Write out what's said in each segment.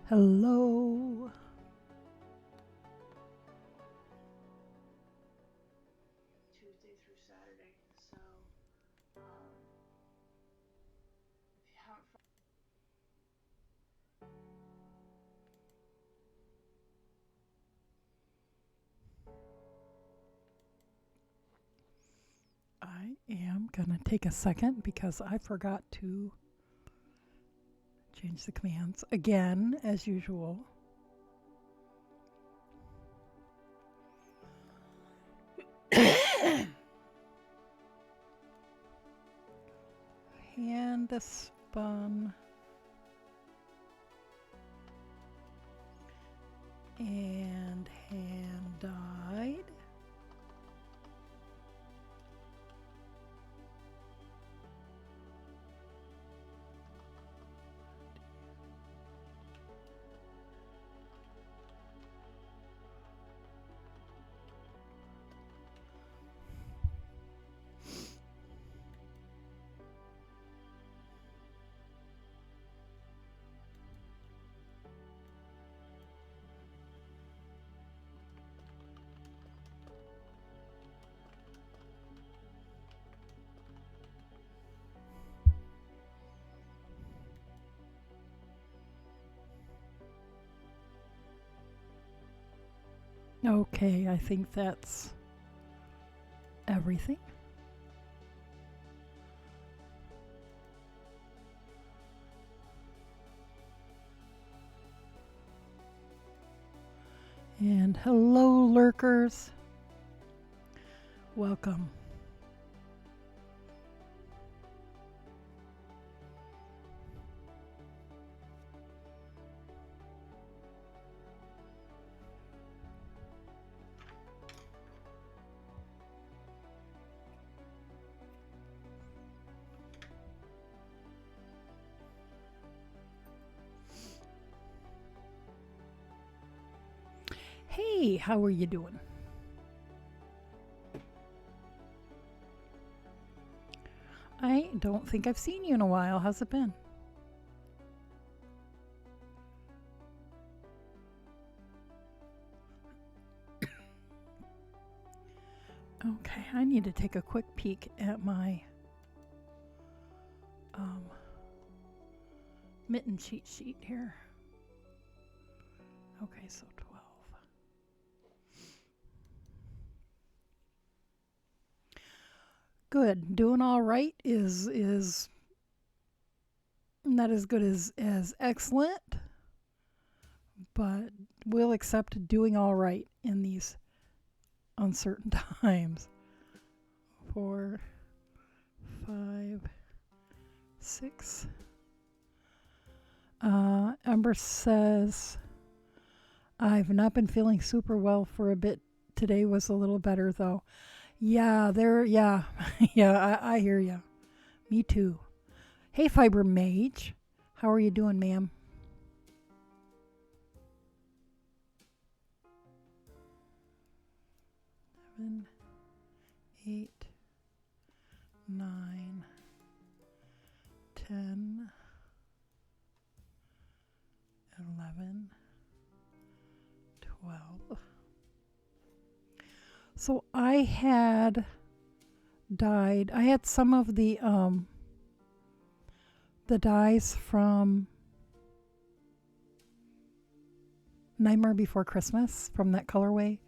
Hello. Tuesday through Saturday. So, if you haven't, I am going to take a second because I forgot to change the commands again, as usual. Hand spun and hand dyed. Okay, I think that's everything. And hello, lurkers. Welcome. Hey, how are you doing? I don't think I've seen you in a while. How's it been? Okay, I need to take a quick peek at my mitten cheat sheet here. Okay, so 12. Good. Doing all right is not as good as excellent, but we'll accept doing all right in these uncertain times. 4, 5, 6. Ember says, I've not been feeling super well for a bit. Today was a little better though. Yeah, yeah, I hear you. Me too. Hey, Fiber Mage. How are you doing, ma'am? Seven, 8, 9, 10, 11, 12. So I had dyed. I had some of the dyes from Nightmare Before Christmas from that colorway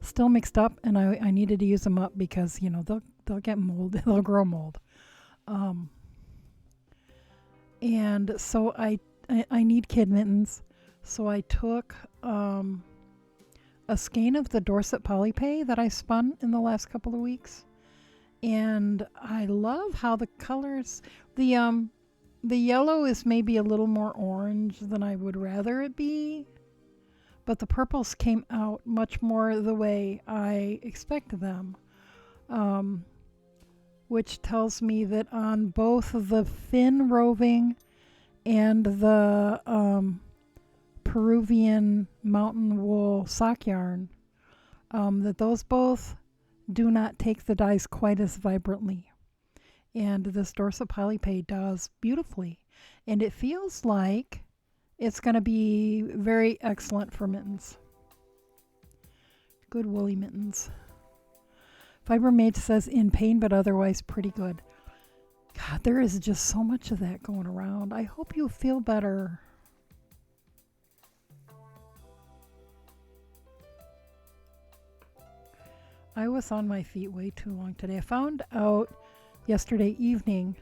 still mixed up, and I needed to use them up because they'll get mold. They'll grow mold. And so I need kid mittens. So I took a skein of the Dorset Polypay that I spun in the last couple of weeks, and I love how the colors. The yellow is maybe a little more orange than I would rather it be, but the purples came out much more the way I expect them, which tells me that on both the fin roving and the Peruvian mountain wool sock yarn, that those both do not take the dyes quite as vibrantly. And this Dorset Polypay does beautifully. And it feels like It's going to be very excellent for mittens. Good woolly mittens. Fibermate says in pain, but otherwise pretty good. God, there is just so much of that going around. I hope you feel better. I was on my feet way too long today. I found out yesterday evening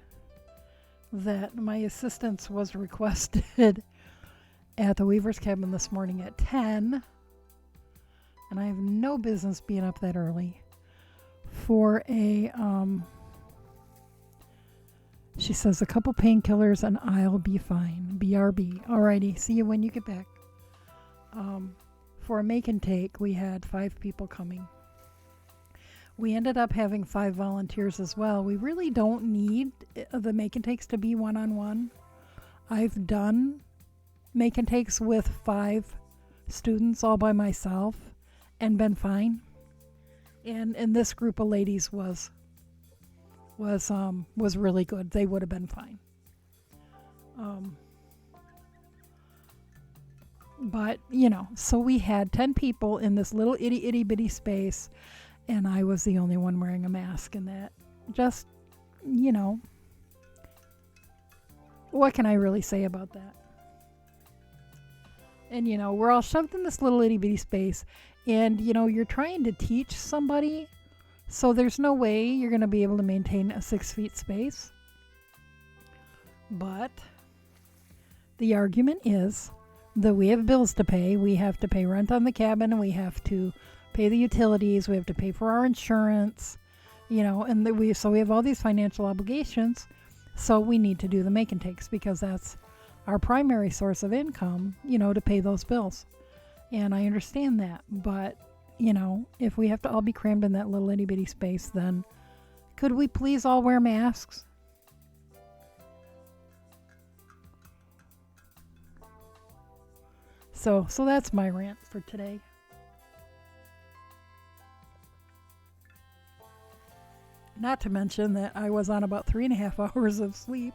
that my assistance was requested at the Weaver's Cabin this morning at 10, and I have no business being up that early for a, she says, a couple painkillers and I'll be fine. BRB. Alrighty, see you when you get back. For a make and take, we had 5 people coming. We ended up having 5 volunteers as well. We really don't need the make and takes to be one-on-one. I've done make and takes with 5 students all by myself and been fine. And this group of ladies was really good. They would have been fine. But so we had 10 people in this little itty bitty space, and I was the only one wearing a mask. And that just, what can I really say about that? And we're all shoved in this little itty bitty space, and you're trying to teach somebody, so there's no way you're going to be able to maintain a 6 feet space. But the argument is that we have bills to pay. We have to pay rent on the cabin, and we have to pay the utilities. We have to pay for our insurance, and we have all these financial obligations. So we need to do the make and takes because that's our primary source of income, to pay those bills. And I understand that, but if we have to all be crammed in that little itty bitty space, then could we please all wear masks? So that's my rant for today. Not to mention that I was on about 3.5 hours of sleep.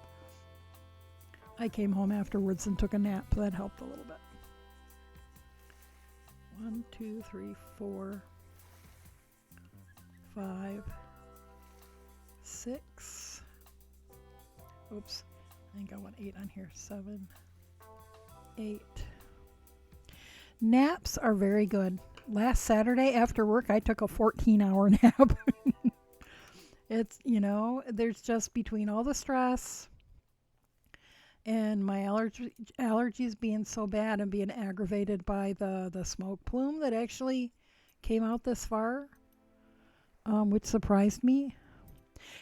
I came home afterwards and took a nap. That helped a little bit. 1, 2, 3, 4, 5, 6. Oops. I think I want 8 on here. 7, 8. Naps are very good. Last Saturday after work, I took a 14-hour nap. It's, there's just between all the stress and my allergies being so bad and being aggravated by the smoke plume that actually came out this far, which surprised me.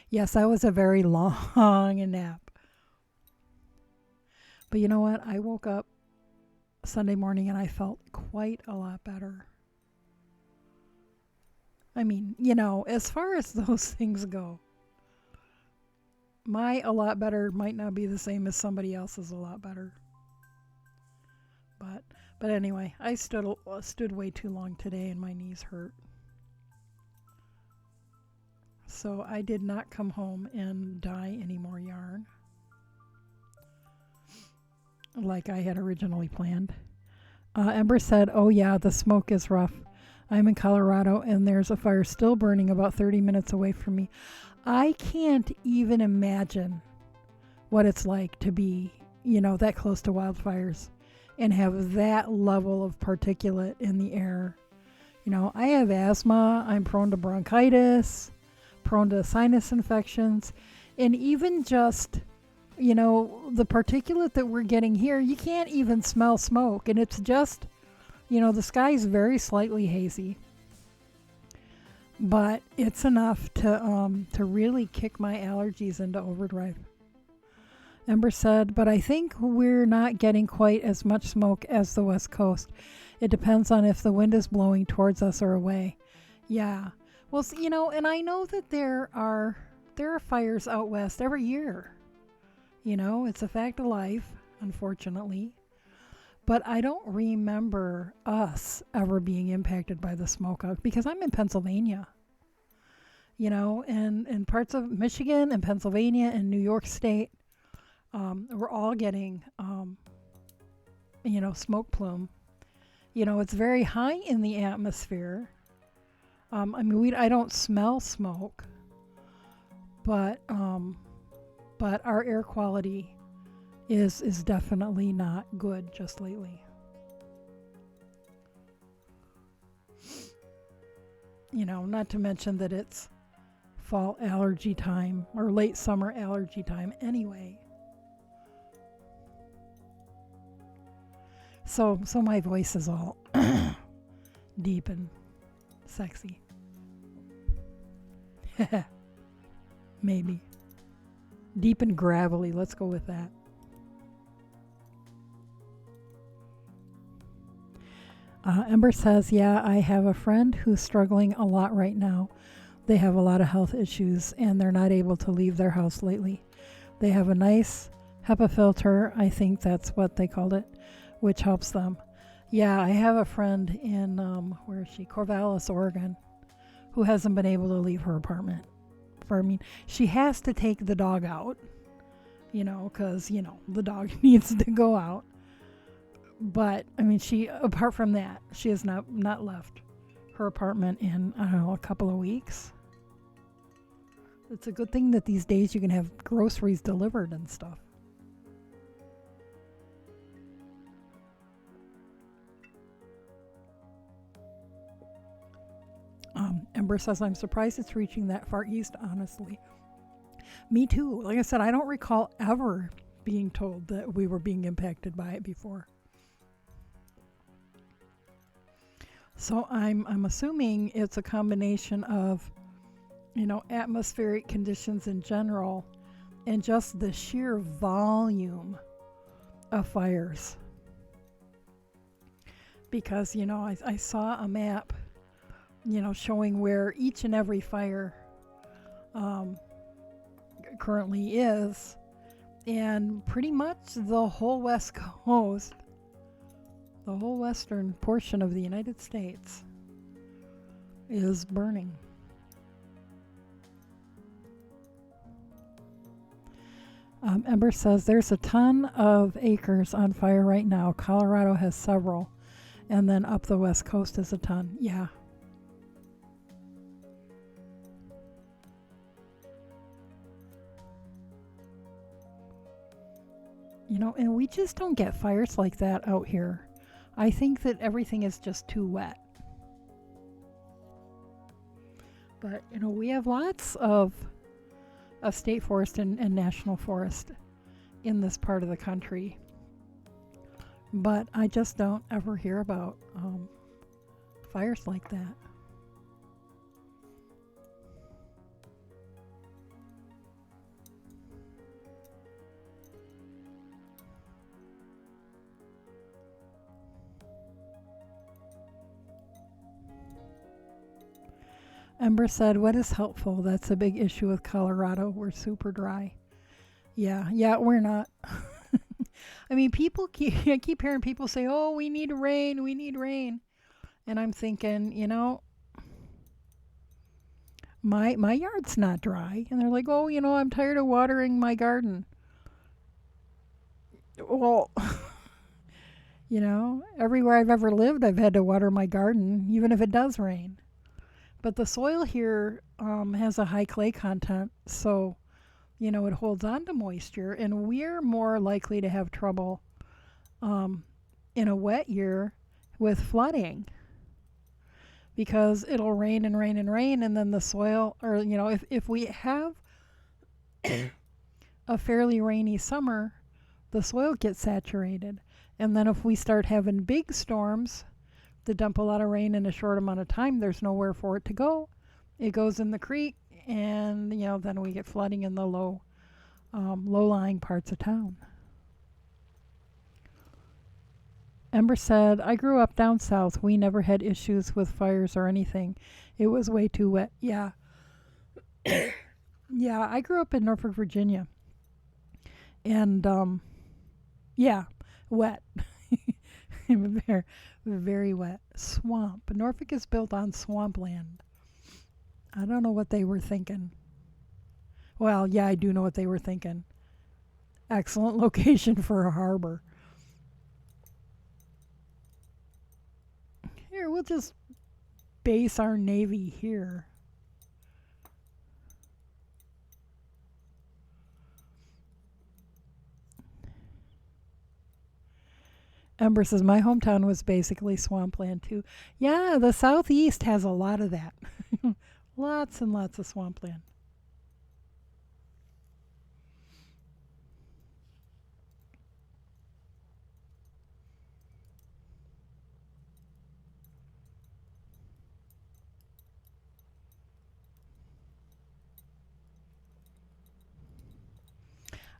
Yes, that was a very long nap. But you know what? I woke up Sunday morning and I felt quite a lot better. I mean, as far as those things go, my a lot better might not be the same as somebody else's a lot better. But anyway, I stood way too long today and my knees hurt. So I did not come home and dye any more yarn like I had originally planned. Ember said, "Oh yeah, the smoke is rough. I'm in Colorado and there's a fire still burning about 30 minutes away from me." I can't even imagine what it's like to be, that close to wildfires and have that level of particulate in the air. I have asthma. I'm prone to bronchitis, prone to sinus infections, and even just, the particulate that we're getting here, you can't even smell smoke. And it's just, the sky's very slightly hazy. But it's enough to really kick my allergies into overdrive. Ember said, "But I think we're not getting quite as much smoke as the West Coast. It depends on if the wind is blowing towards us or away." Yeah. Well, and I know that there are fires out west every year. It's a fact of life, unfortunately. But I don't remember us ever being impacted by the smoke out because I'm in Pennsylvania. And parts of Michigan and Pennsylvania and New York State, we're all getting smoke plume. It's very high in the atmosphere. I mean, I don't smell smoke, but our air quality is definitely not good just lately. Not to mention that it's fall allergy time or late summer allergy time anyway. So my voice is all deep and sexy. Maybe. Deep and gravelly, let's go with that. Ember says, yeah, I have a friend who's struggling a lot right now. They have a lot of health issues and they're not able to leave their house lately. They have a nice HEPA filter, I think that's what they called it, which helps them. Yeah, I have a friend in, where is she? Corvallis, Oregon, who hasn't been able to leave her apartment. She has to take the dog out, because, the dog needs to go out. But, apart from that, she has not left her apartment in, I don't know, a couple of weeks. It's a good thing that these days you can have groceries delivered and stuff. Ember says, I'm surprised it's reaching that far east, honestly. Me too. Like I said, I don't recall ever being told that we were being impacted by it before. So I'm assuming it's a combination of, atmospheric conditions in general and just the sheer volume of fires. Because, I saw a map, showing where each and every fire currently is, and pretty much the whole West Coast, the whole western portion of the United States is burning. Ember says there's a ton of acres on fire right now. Colorado has several, and then up the West Coast is a ton. Yeah. And we just don't get fires like that out here. I think that everything is just too wet. But, we have lots of state forest and national forest in this part of the country. But I just don't ever hear about fires like that. Ember said, what is helpful? That's a big issue with Colorado. We're super dry. Yeah, we're not. I keep hearing people say, oh, we need rain. And I'm thinking, my yard's not dry. And they're like, oh, I'm tired of watering my garden. Well, everywhere I've ever lived, I've had to water my garden, even if it does rain. But the soil here has a high clay content, so, it holds on to moisture, and we're more likely to have trouble in a wet year with flooding because it'll rain and rain and rain, and then the soil, or, if we have a fairly rainy summer, the soil gets saturated. And then if we start having big storms, to dump a lot of rain in a short amount of time, there's nowhere for it to go. It goes in the creek, and then we get flooding in the low-lying parts of town. Ember said, I grew up down south. We never had issues with fires or anything. It was way too wet. Yeah. Yeah, I grew up in Norfolk, Virginia. And, yeah, wet. Very, very wet. Swamp. Norfolk is built on swampland. I don't know what they were thinking. Well, yeah, I do know what they were thinking. Excellent location for a harbor. we'll just base our Navy here. Ember says, my hometown was basically swampland too. Yeah, the Southeast has a lot of that. Lots and lots of swampland.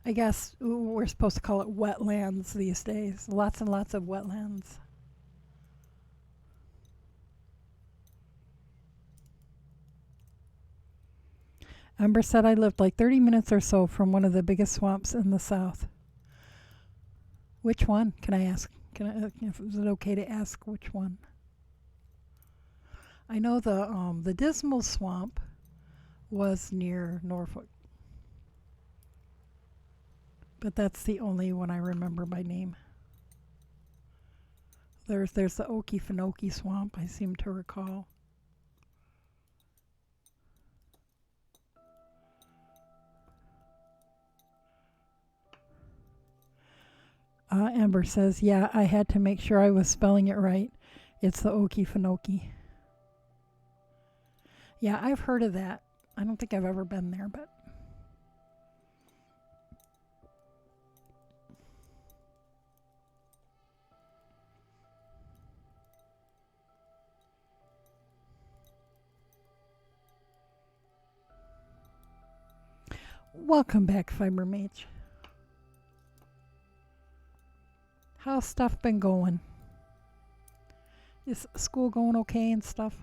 I guess we're supposed to call it wetlands these days. Lots and lots of wetlands. Ember said I lived like 30 minutes or so from one of the biggest swamps in the south. Which one? Can I ask? Is it okay to ask which one? I know the Dismal Swamp was near Norfolk, but that's the only one I remember by name. There's the Okefenokee Swamp, I seem to recall. Amber says, yeah, I had to make sure I was spelling it right. It's the Okefenokee. Yeah, I've heard of that. I don't think I've ever been there, but welcome back, Fiber Mage. How's stuff been going? Is school going okay and stuff?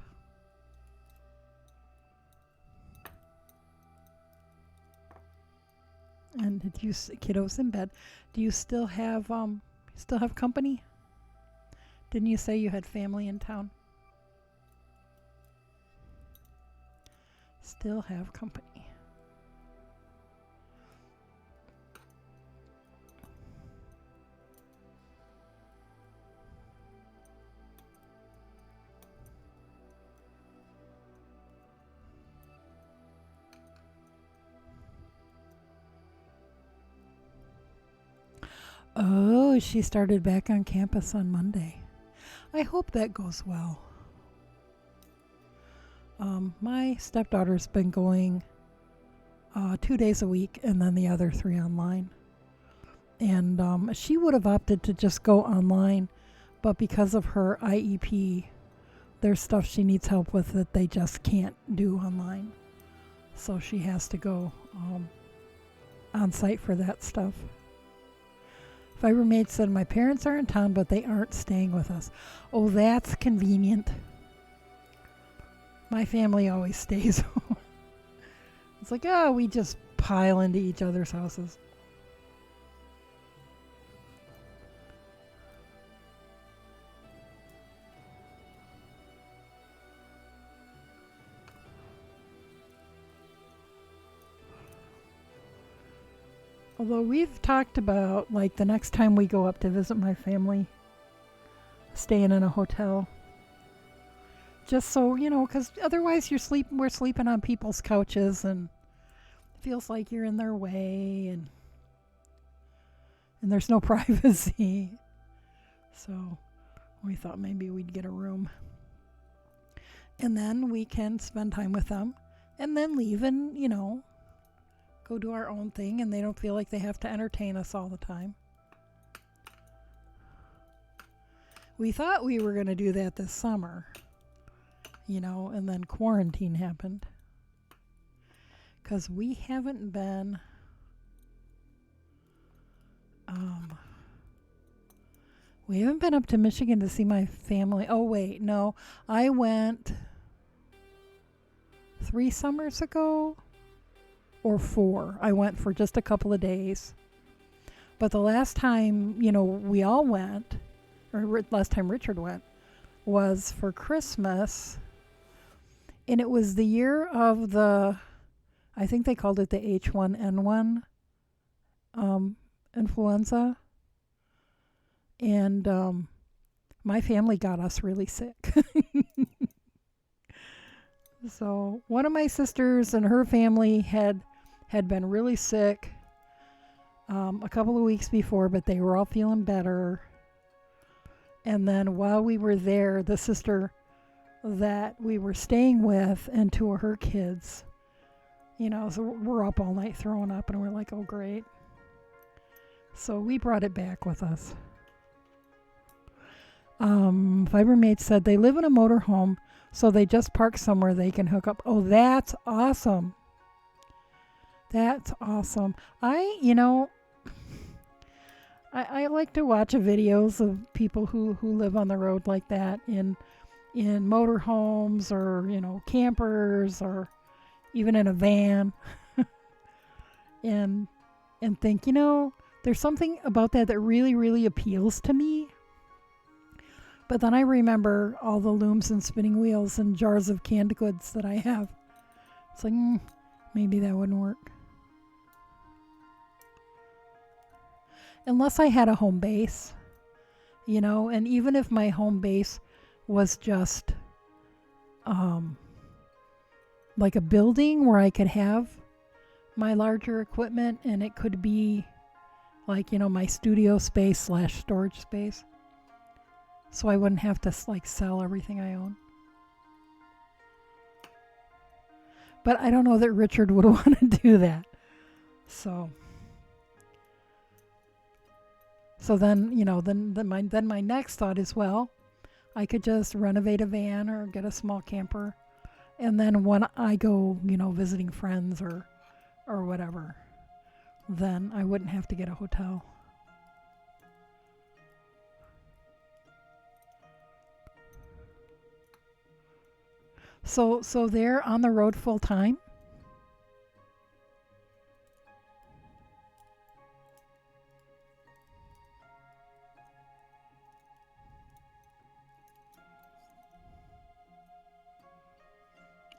And did you kiddos in bed? Do you still have company? Didn't you say you had family in town? Still have company. Oh, she started back on campus on Monday. I hope that goes well. My stepdaughter's been going 2 days a week and then the other 3 online. And she would have opted to just go online, but because of her IEP, there's stuff she needs help with that they just can't do online. So she has to go on site for that stuff. Fibermaid said, my parents are in town, but they aren't staying with us. Oh, that's convenient. My family always stays. It's like, oh, we just pile into each other's houses. Although we've talked about, like, the next time we go up to visit my family, staying in a hotel. Just so, because otherwise we're sleeping on people's couches and it feels like you're in their way and there's no privacy. So we thought maybe we'd get a room. And then we can spend time with them and then leave and, go do our own thing, and they don't feel like they have to entertain us all the time. We thought we were going to do that this summer, and then quarantine happened. Because we haven't been up to Michigan to see my family. Oh, wait, no. I went 3 summers ago. Or 4. I went for just a couple of days. But the last time, we all went, or last time Richard went, was for Christmas. And it was the year of I think they called it the H1N1 influenza. And my family got us really sick. So one of my sisters and her family had been really sick a couple of weeks before, but they were all feeling better. And then while we were there, the sister that we were staying with and two of her kids, so we're up all night throwing up, and we're like, oh, great. So we brought it back with us. Fibermaid said they live in a motorhome, so they just park somewhere they can hook up. Oh, that's awesome. That's awesome. I like to watch videos of people who live on the road like that in motorhomes or, campers or even in a van and think, there's something about that really, really appeals to me. But then I remember all the looms and spinning wheels and jars of canned goods that I have. It's like, maybe that wouldn't work. Unless I had a home base, and even if my home base was just like a building where I could have my larger equipment, and it could be like, my studio space / storage space. So I wouldn't have to sell everything I own. But I don't know that Richard would want to do that. So then, then my next thought is, well, I could just renovate a van or get a small camper. And then when I go, visiting friends or whatever, then I wouldn't have to get a hotel. So they're on the road full time?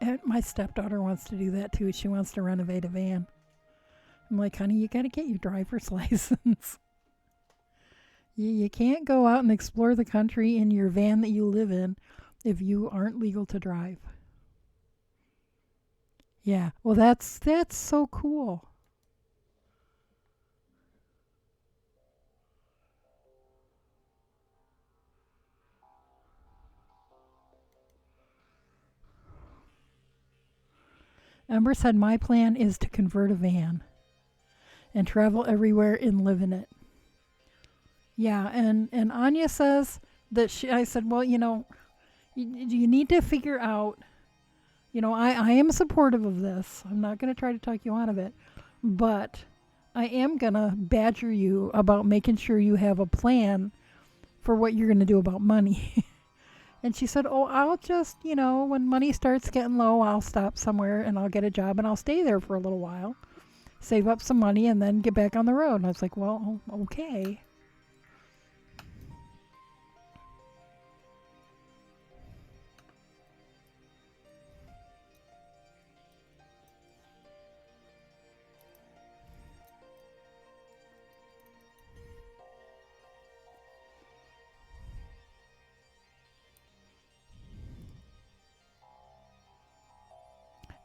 And my stepdaughter wants to do that too. She wants to renovate a van. I'm like, honey, you got to get your driver's license. You can't go out and explore the country in your van that you live in if you aren't legal to drive. Yeah, well, that's so cool. Ember said, my plan is to convert a van and travel everywhere and live in it. Yeah, and Anya says that I said, well, you need to figure out, I am supportive of this. I'm not going to try to talk you out of it, but I am going to badger you about making sure you have a plan for what you're going to do about money. And she said, oh, I'll just, when money starts getting low, I'll stop somewhere and I'll get a job and I'll stay there for a little while, save up some money, and then get back on the road. And I was like, well, okay.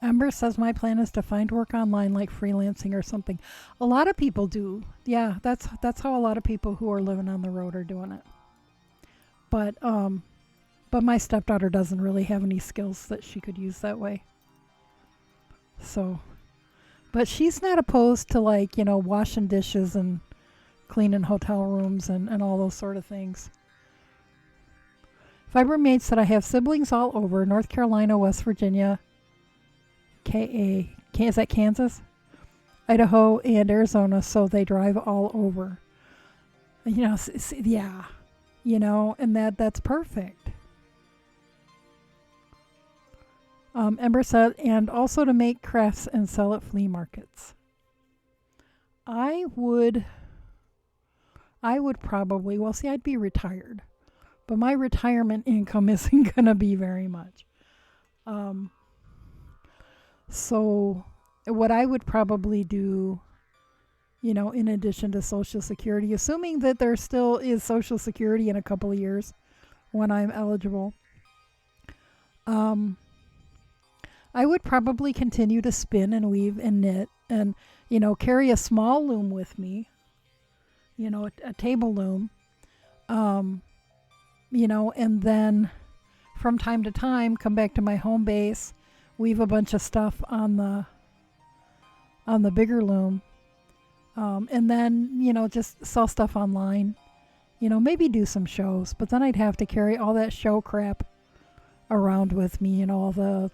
Amber says, my plan is to find work online, like freelancing or something. A lot of people do. Yeah, that's how a lot of people who are living on the road are doing it. But my stepdaughter doesn't really have any skills that she could use that way. So, but she's not opposed to washing dishes and cleaning hotel rooms and all those sort of things. Fibermaid said, I have siblings all over North Carolina, West Virginia, is that Kansas? Idaho and Arizona, so they drive all over. Yeah, and that's perfect. Ember said, and also to make crafts and sell at flea markets. I would probably, I'd be retired, but my retirement income isn't going to be very much. So what I would probably do, in addition to Social Security, assuming that there still is Social Security in a couple of years, when I'm eligible. Um, I would probably continue to spin and weave and knit and, carry a small loom with me, a table loom, um, and then from time to time come back to my home base, weave a bunch of stuff on the bigger loom, and then, just sell stuff online, maybe do some shows, but then I'd have to carry all that show crap around with me, all the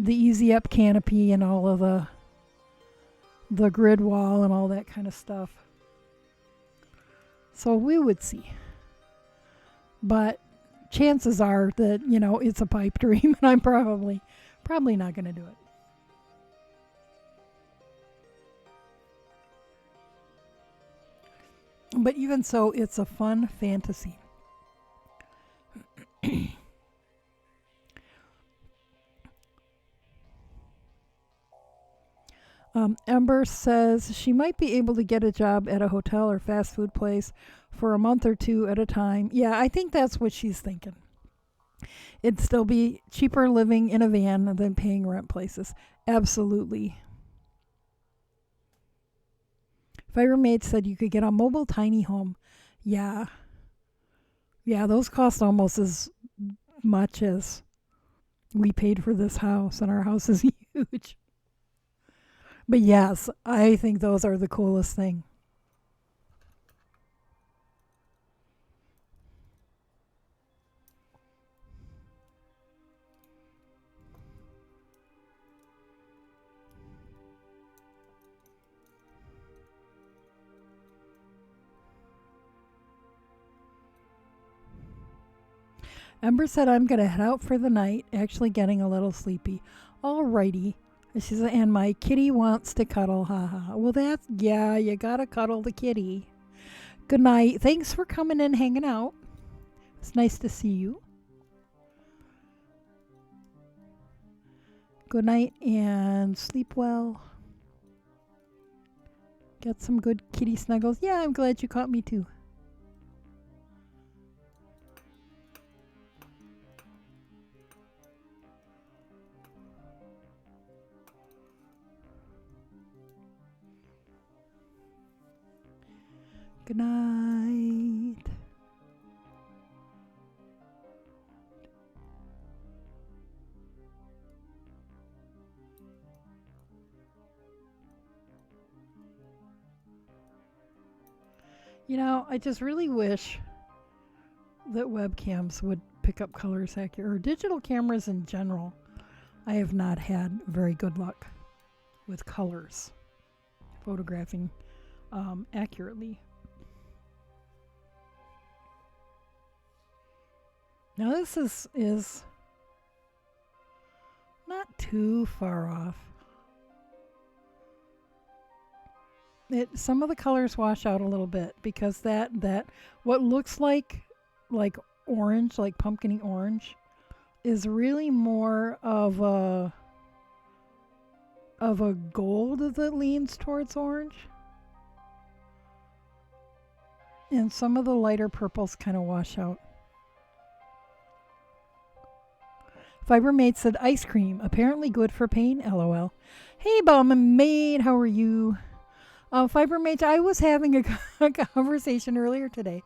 easy up canopy and all of the grid wall and all that kind of stuff. So we would see. But chances are that, it's a pipe dream and I'm probably not going to do it. But even so, it's a fun fantasy. Ember says she might be able to get a job at a hotel or fast food place for a month or two at a time. Yeah, I think that's what she's thinking. It'd still be cheaper living in a van than paying rent places. Absolutely. Fibermaid said you could get a mobile tiny home. Yeah. Yeah, those cost almost as much as we paid for this house, and our house is huge. But yes, I think those are the coolest thing. Ember said I'm going to head out for the night, actually getting a little sleepy. Alrighty. She said, and my kitty wants to cuddle, haha. Well, yeah, you gotta cuddle the kitty. Good night. Thanks for coming and hanging out. It's nice to see you. Good night and sleep well. Get some good kitty snuggles. Yeah, I'm glad you caught me too. Good night. I just really wish that webcams would pick up colors accurate, or digital cameras in general. I have not had very good luck with colors photographing accurately. Now this is not too far off. Some of the colors wash out a little bit because that what looks like orange, like pumpkin-y orange, is really more of a gold that leans towards orange. And some of the lighter purples kind of wash out. Fibermaid said ice cream, apparently good for pain, lol. Hey, Bum Maid, how are you? Fibermaid, I was having a conversation earlier today.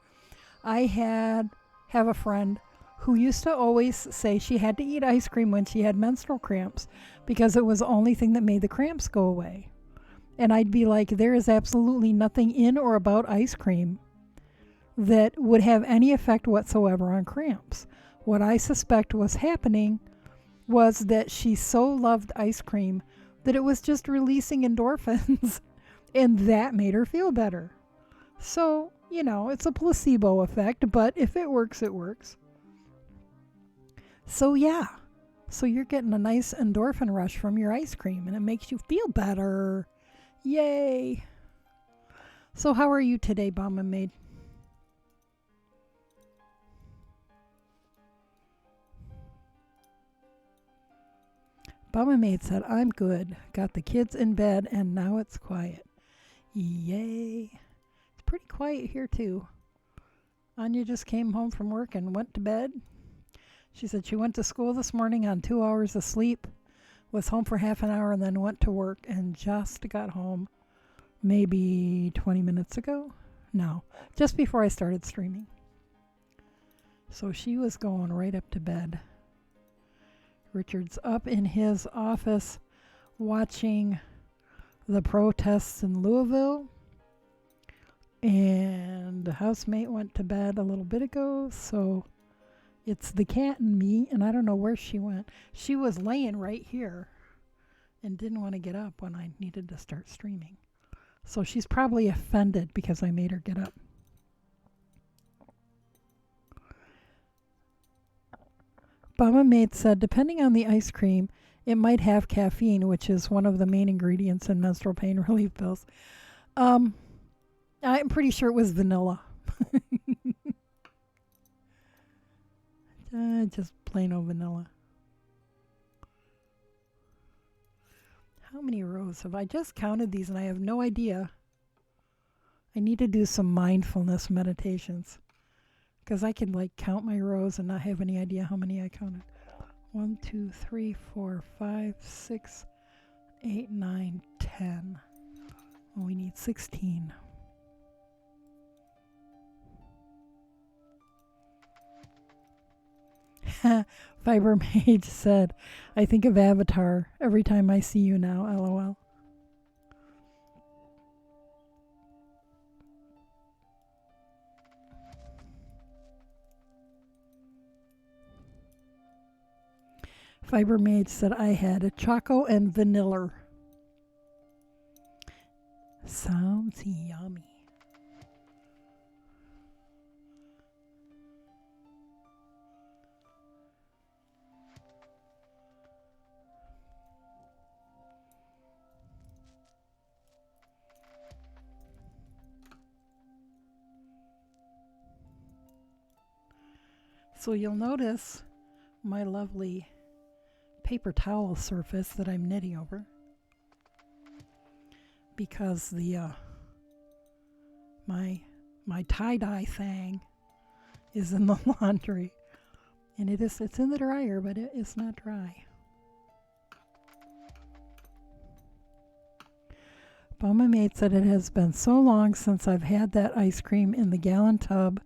I have a friend who used to always say she had to eat ice cream when she had menstrual cramps because it was the only thing that made the cramps go away. And I'd be like, there is absolutely nothing in or about ice cream that would have any effect whatsoever on cramps. What I suspect was happening was that she so loved ice cream that it was just releasing endorphins and that made her feel better. So, it's a placebo effect, but if it works, it works. So yeah. So you're getting a nice endorphin rush from your ice cream and it makes you feel better. Yay. So how are you today, Bomba Maid? Bomba Maid said, I'm good. Got the kids in bed and now it's quiet. Yay. It's pretty quiet here too. Anya just came home from work and went to bed. She said she went to school this morning on 2 hours of sleep, was home for half an hour, and then went to work and just got home maybe 20 minutes ago. No, just before I started streaming. So she was going right up to bed. Richard's up in his office watching the protests in Louisville. And the housemate went to bed a little bit ago, so it's the cat and me, and I don't know where she went. She was laying right here and didn't want to get up when I needed to start streaming. So she's probably offended because I made her get up. Mama Maid said, depending on the ice cream, it might have caffeine, which is one of the main ingredients in menstrual pain relief pills. I'm pretty sure it was vanilla. Just plain old vanilla. How many rows have I just counted these and I have no idea. I need to do some mindfulness meditations because I can like count my rows and not have any idea how many I counted. 1, 2, 3, 4, 5, 6, 8, 9, 10. Well, we need 16. Fiber Mage said, I think of Avatar every time I see you now, lol. Fiber Mage said I had a choco and vanilla. Sounds yummy. So you'll notice my lovely paper towel surface that I'm knitting over because the my tie-dye thing is in the laundry, and it's in the dryer, but it is not dry. Mama Maid said it has been so long since I've had that ice cream in the gallon tub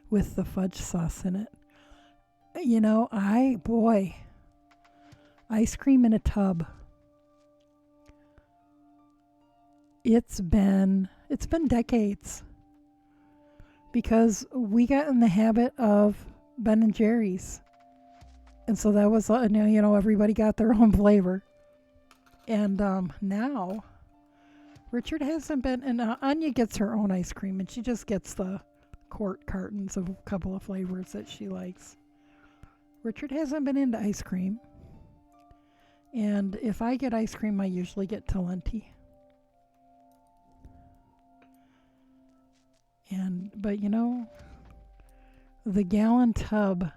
with the fudge sauce in it. You know, ice cream in a tub. It's been decades because we got in the habit of Ben and Jerry's, and so that was everybody got their own flavor. And now Richard hasn't been, and Anya gets her own ice cream, and she just gets the quart cartons of a couple of flavors that she likes. Richard hasn't been into ice cream, and if I get ice cream, I usually get Talenti. But the gallon tub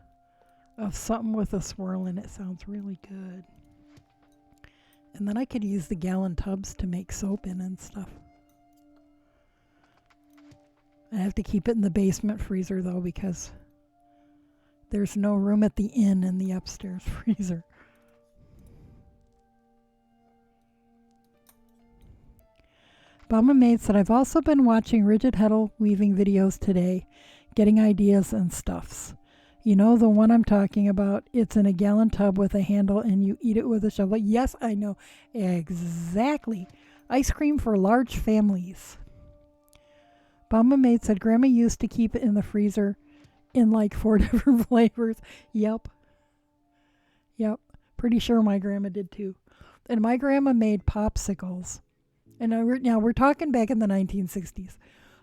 of something with a swirl in it sounds really good. And then I could use the gallon tubs to make soap in and stuff. I have to keep it in the basement freezer though because there's no room at the inn in the upstairs freezer. Mama Maid said, I've also been watching rigid heddle weaving videos today, getting ideas and stuffs. You know the one I'm talking about? It's in a gallon tub with a handle and you eat it with a shovel. Yes, I know. Exactly. Ice cream for large families. Mama Maid said Grandma used to keep it in the freezer in like 4 different flavors. Yep. Pretty sure my grandma did too. And my grandma made popsicles. And now we're talking back in the 1960s.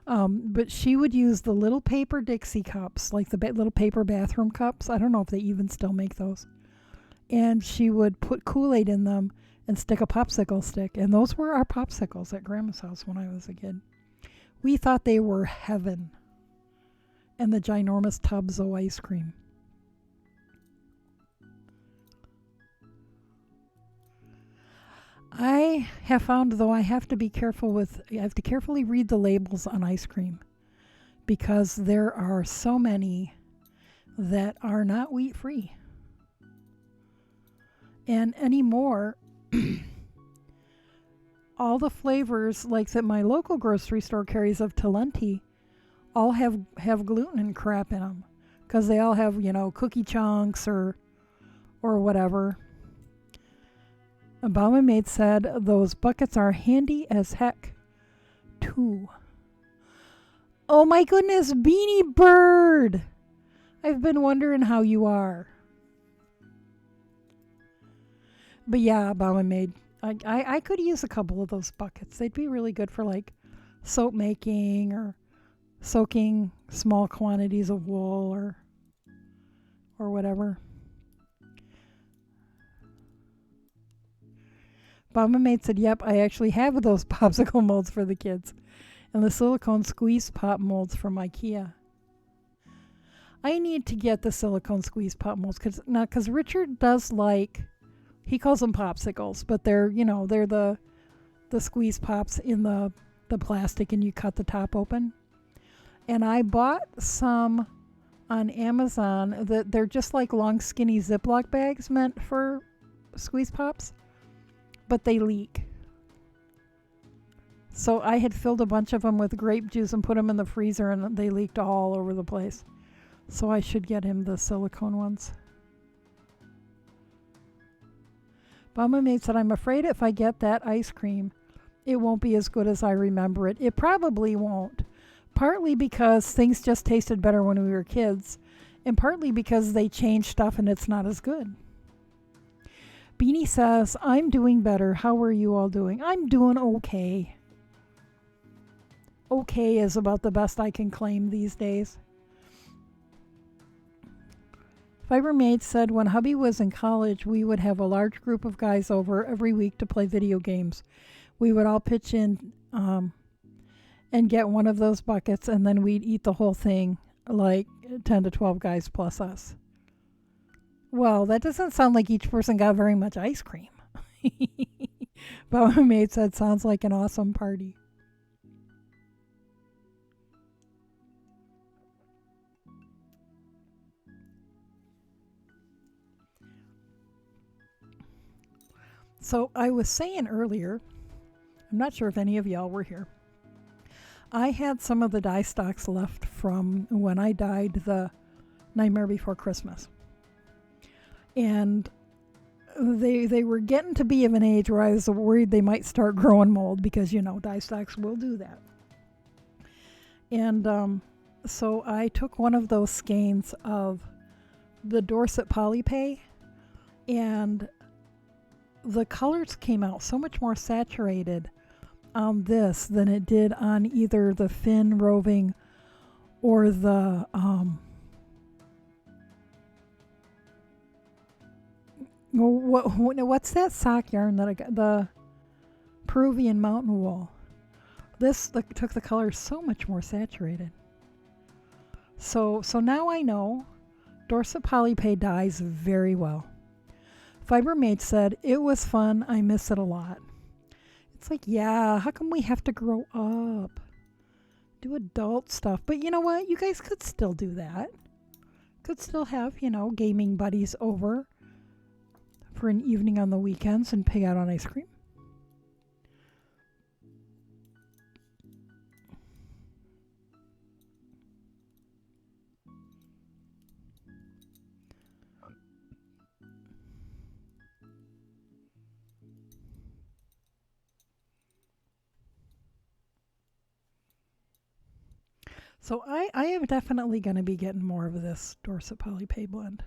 But she would use the little paper Dixie cups, like the little paper bathroom cups. I don't know if they even still make those. And she would put Kool-Aid in them and stick a popsicle stick. And those were our popsicles at Grandma's house when I was a kid. We thought they were heaven. And the ginormous tubs of ice cream. I have found, though, I have to carefully read the labels on ice cream because there are so many that are not wheat free. And anymore, all the flavors like that my local grocery store carries of Talenti all have gluten and crap in them because they all have, cookie chunks or whatever. Obama Maid said those buckets are handy as heck too. Oh my goodness, Beanie Bird! I've been wondering how you are. But yeah, Obama Maid, I could use a couple of those buckets. They'd be really good for like soap making or soaking small quantities of wool or whatever. Obama Maid said, yep, I actually have those popsicle molds for the kids and the silicone squeeze pop molds from IKEA. I need to get the silicone squeeze pop molds because Richard does like, he calls them popsicles, but they're the squeeze pops in the plastic and you cut the top open. And I bought some on Amazon that they're just like long skinny Ziploc bags meant for squeeze pops, but they leak. So I had filled a bunch of them with grape juice and put them in the freezer and they leaked all over the place. So I should get him the silicone ones. Mama Maid said, I'm afraid if I get that ice cream, it won't be as good as I remember it. It probably won't. Partly because things just tasted better when we were kids, and partly because they changed stuff and it's not as good. Beanie says, I'm doing better. How are you all doing? I'm doing okay. Okay is about the best I can claim these days. Fiber Maid said when hubby was in college, we would have a large group of guys over every week to play video games. We would all pitch in and get one of those buckets, and then we'd eat the whole thing, like 10 to 12 guys plus us. Well, that doesn't sound like each person got very much ice cream. But my maid said, sounds like an awesome party. So I was saying earlier, I'm not sure if any of y'all were here, I had some of the dye stocks left from when I dyed the Nightmare Before Christmas. And they were getting to be of an age where I was worried they might start growing mold because, dye stocks will do that. And so I took one of those skeins of the Dorset Polypay, and the colors came out so much more saturated on this than it did on either the Finn Roving or the what's that sock yarn that I got? The Peruvian Mountain Wool. This took the colors so much more saturated. So now I know Dorset Polypay dyes very well. Fiber Maid said, it was fun. I miss it a lot. It's like, yeah, how come we have to grow up? Do adult stuff. But you know what? You guys could still do that. Could still have, gaming buddies over for an evening on the weekends and pig out on ice cream. So I am definitely going to be getting more of this Dorset Polypay blend.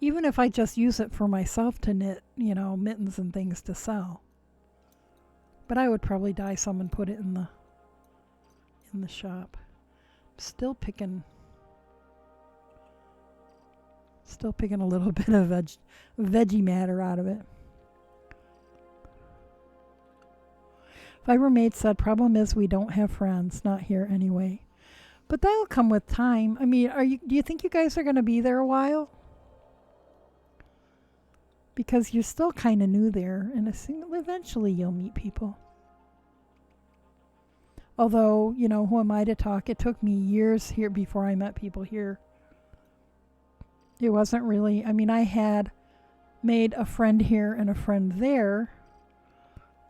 Even if I just use it for myself to knit, mittens and things to sell. But I would probably dye some and put it in the shop. Still picking a little bit of veggie matter out of it. Fiber Maid said, problem is we don't have friends, not here anyway. But that'll come with time. I mean, do you think you guys are going to be there a while? Because you're still kind of new there, and eventually you'll meet people. Although, who am I to talk? It took me years here before I met people here. It wasn't really, I had made a friend here and a friend there.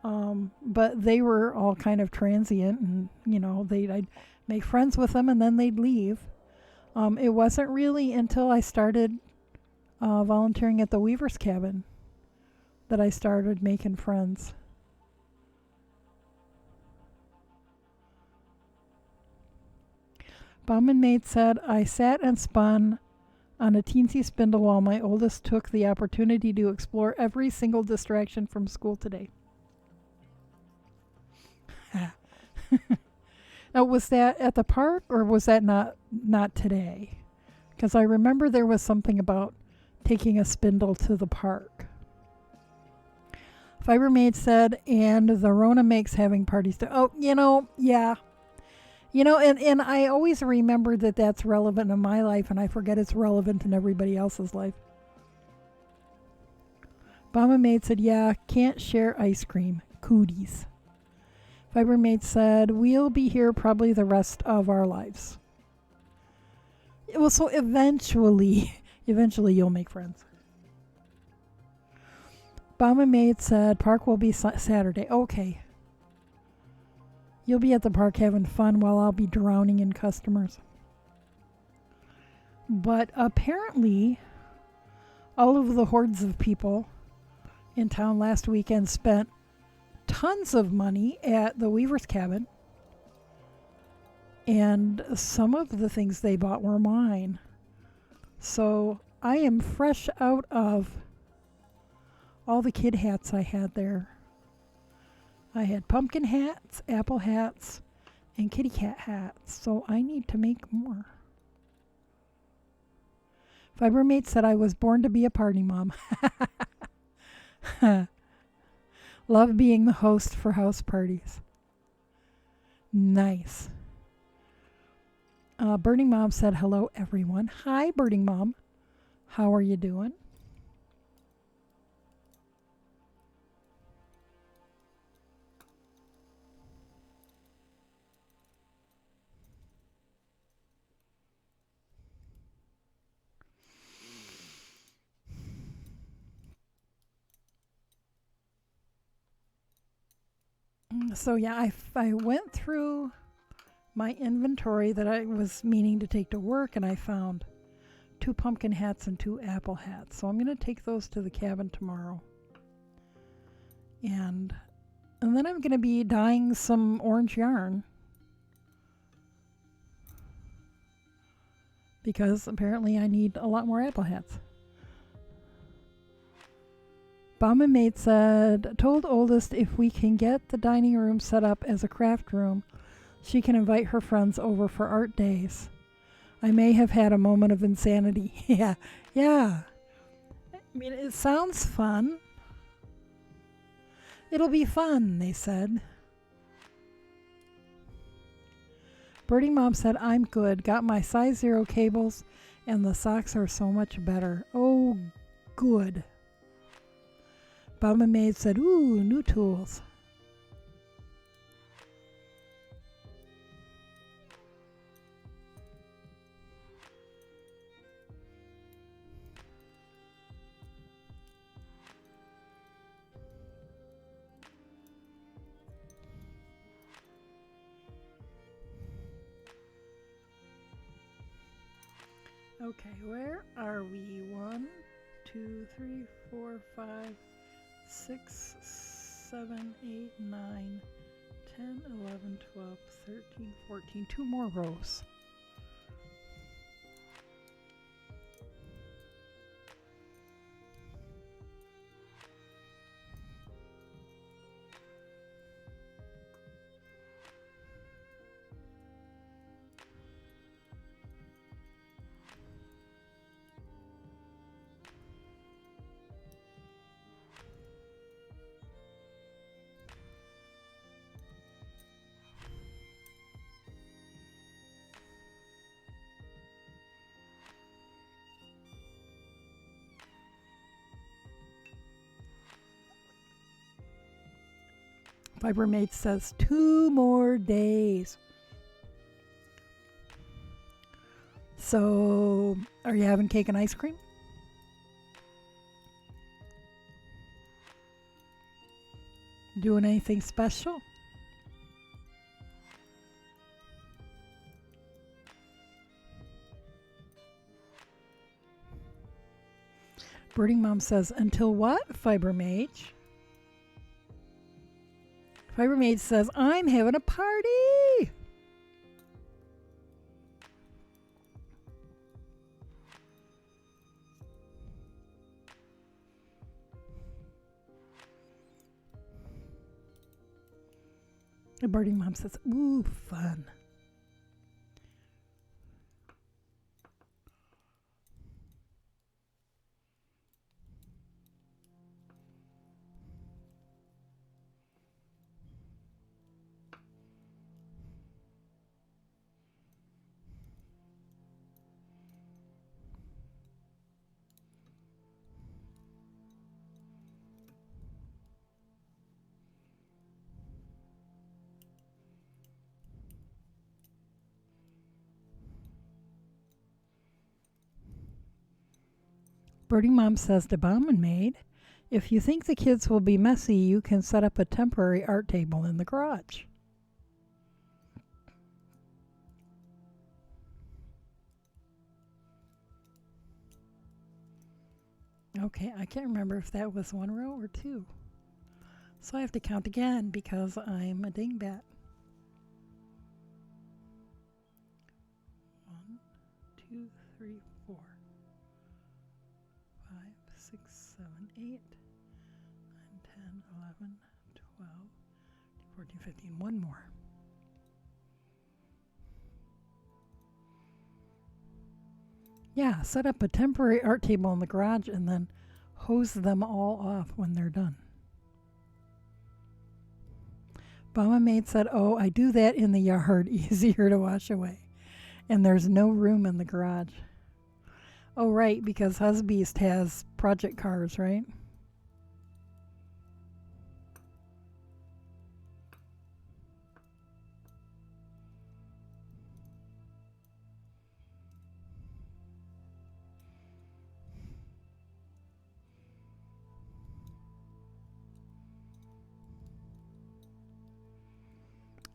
But they were all kind of transient, and I'd make friends with them and then they'd leave. It wasn't really until I started volunteering at the Weaver's Cabin that I started making friends. Bauman Maid said, I sat and spun on a teensy spindle while my oldest took the opportunity to explore every single distraction from school today. Now, was that at the park or was that not today? Because I remember there was something about taking a spindle to the park. Fiber Maid said, and the Rona makes having parties too. Oh, yeah. And I always remember that that's relevant in my life, and I forget it's relevant in everybody else's life. Mama Maid said, yeah, can't share ice cream. Cooties. Fiber Maid said, we'll be here probably the rest of our lives. Well, so eventually you'll make friends. Mama Maid said, park will be Saturday. Okay. You'll be at the park having fun while I'll be drowning in customers. But apparently, all of the hordes of people in town last weekend spent tons of money at the Weaver's Cabin. And some of the things they bought were mine. So I am fresh out of all the kid hats I had there. I had pumpkin hats, apple hats, and kitty cat hats. So I need to make more. Fibermate said I was born to be a party mom. Love being the host for house parties. Nice. Birding Mom said, hello, everyone. Hi, Birding Mom. How are you doing? So yeah, I went through my inventory that I was meaning to take to work, and I found 2 pumpkin hats and 2 apple hats. So I'm going to take those to the cabin tomorrow. And then I'm going to be dyeing some orange yarn. Because apparently I need a lot more apple hats. Bomb and Mate said, told oldest if we can get the dining room set up as a craft room, she can invite her friends over for art days. I may have had a moment of insanity. Yeah. I mean, it sounds fun. It'll be fun, they said. Birding Mom said, I'm good. Got my size 0 cables, and the socks are so much better. Oh, good. Mama Maid said, ooh, new tools. Okay, where are we? 1, 2, 3, 4, 5, 6, 7, 8, 9, 10, 11, 12, 13, 14. 2 more rows. Fibermate says 2 more days. So, are you having cake and ice cream? Doing anything special? Birding Mom says, until what, Fiber Mage? Fiber Mage says, I'm having a party. The Birding Mom says, ooh, fun. Birding Mom says to Bomb and Maid, if you think the kids will be messy, you can set up a temporary art table in the garage. Okay, I can't remember if that was one row or two. So I have to count again because I'm a dingbat. 1, 2, 3, 4, 5, 6, 7, 8, 9, 10, 11, 12, 14, 15. One more. Yeah, set up a temporary art table in the garage and then hose them all off when they're done. Mama Maid said, oh, I do that in the yard, easier to wash away. And there's no room in the garage. Oh, right, because Husbeast has project cars, right?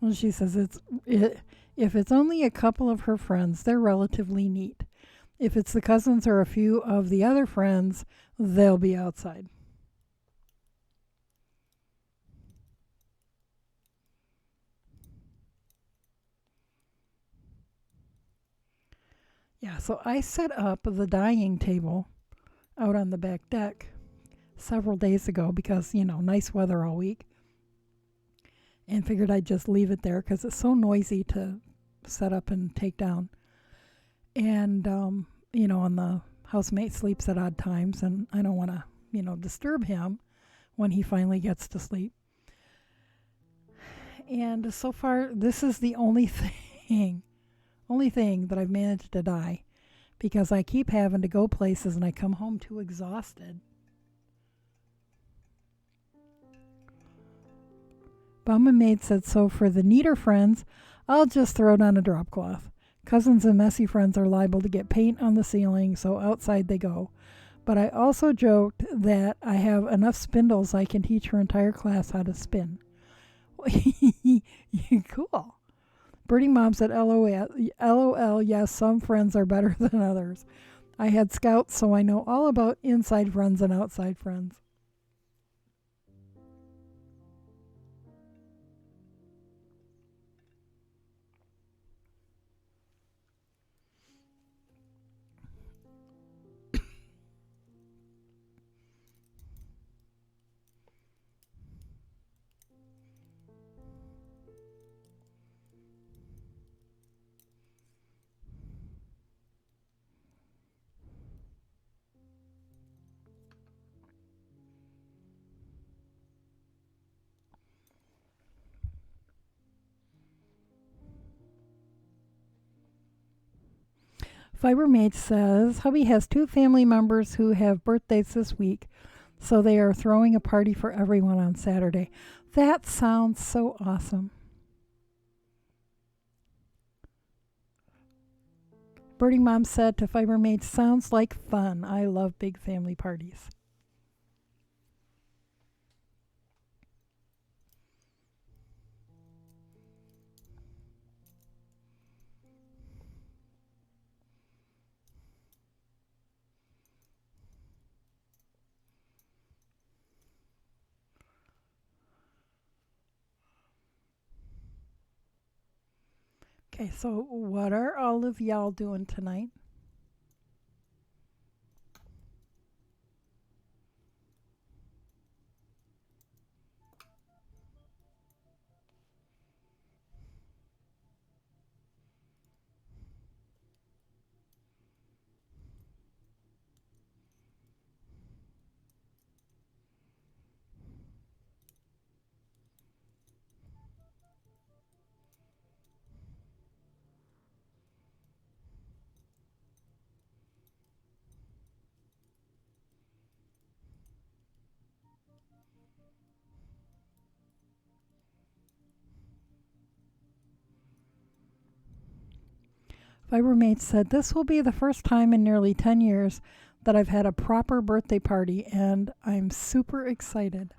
Well, she says if it's only a couple of her friends, they're relatively neat. If it's the cousins or a few of the other friends, they'll be outside. Yeah, so I set up the dining table out on the back deck several days ago because, nice weather all week. And figured I'd just leave it there because it's so noisy to set up and take down. And, and the housemate sleeps at odd times, and I don't want to, disturb him when he finally gets to sleep. And so far, this is the only thing that I've managed to die because I keep having to go places and I come home too exhausted. Bum and Maid said, so for the neater friends, I'll just throw down a drop cloth. Cousins and messy friends are liable to get paint on the ceiling, so outside they go. But I also joked that I have enough spindles I can teach her entire class how to spin. Cool. Birding Mom said, LOL, yes, some friends are better than others. I had scouts, so I know all about inside friends and outside friends. Fiber Maid says, hubby has 2 family members who have birthdays this week, so they are throwing a party for everyone on Saturday. That sounds so awesome. Birding Mom said to Fiber Maid, sounds like fun. I love big family parties. Okay, so what are all of y'all doing tonight? Fibermate said, "This will be the first time in nearly 10 years that I've had a proper birthday party, and I'm super excited."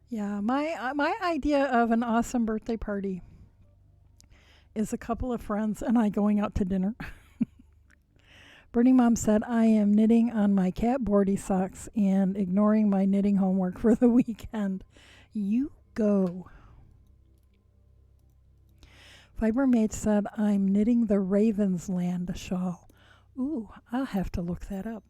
Yeah, my idea of an awesome birthday party is a couple of friends and I going out to dinner. Burning Mom said, "I am knitting on my cat boardy socks and ignoring my knitting homework for the weekend." You go. Fibermate said, "I'm knitting the Raven's Land shawl." Ooh, I'll have to look that up.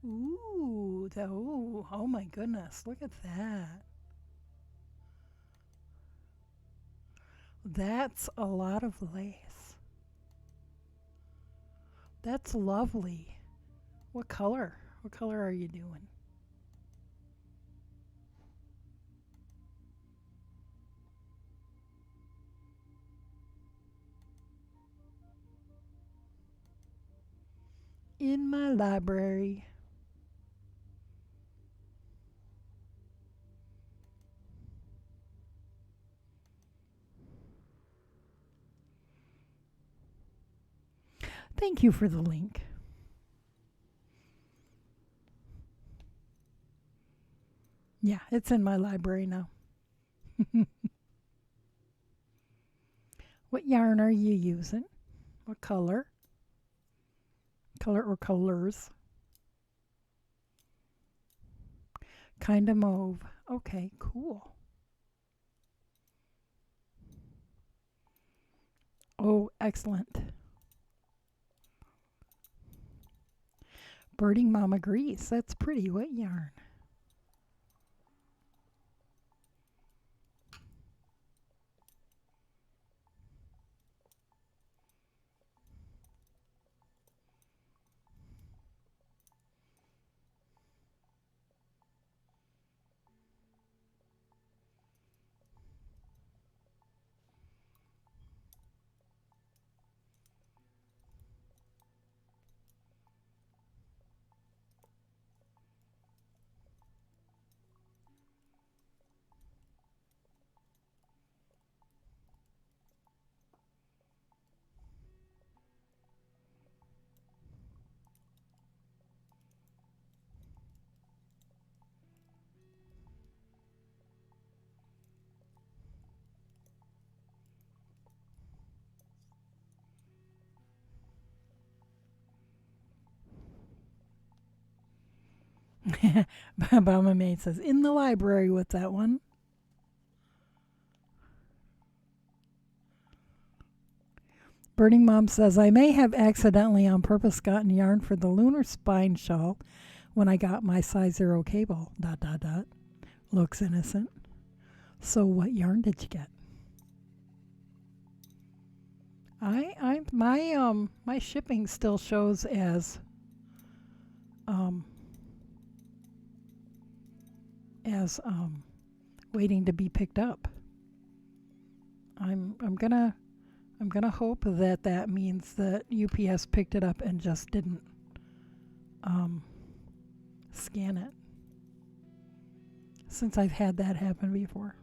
Ooh, oh my goodness, look at that. That's a lot of lace. That's lovely. What color? What color are you doing? In my library. Thank you for the link. Yeah, it's in my library now. What yarn are you using? What color? Color or colors? Kind of mauve. Okay, cool. Oh, excellent. Birding Mom agrees. That's pretty. What yarn? Bama Maid says, "In the library with that one." Burning Mom says, "I may have accidentally on purpose gotten yarn for the lunar spine shawl when I got my size zero cable. ... Looks innocent. So what yarn did you get?" My shipping still shows um as waiting to be picked up. I'm gonna hope that that means that UPS picked it up and just didn't um scan it, since I've had that happen before.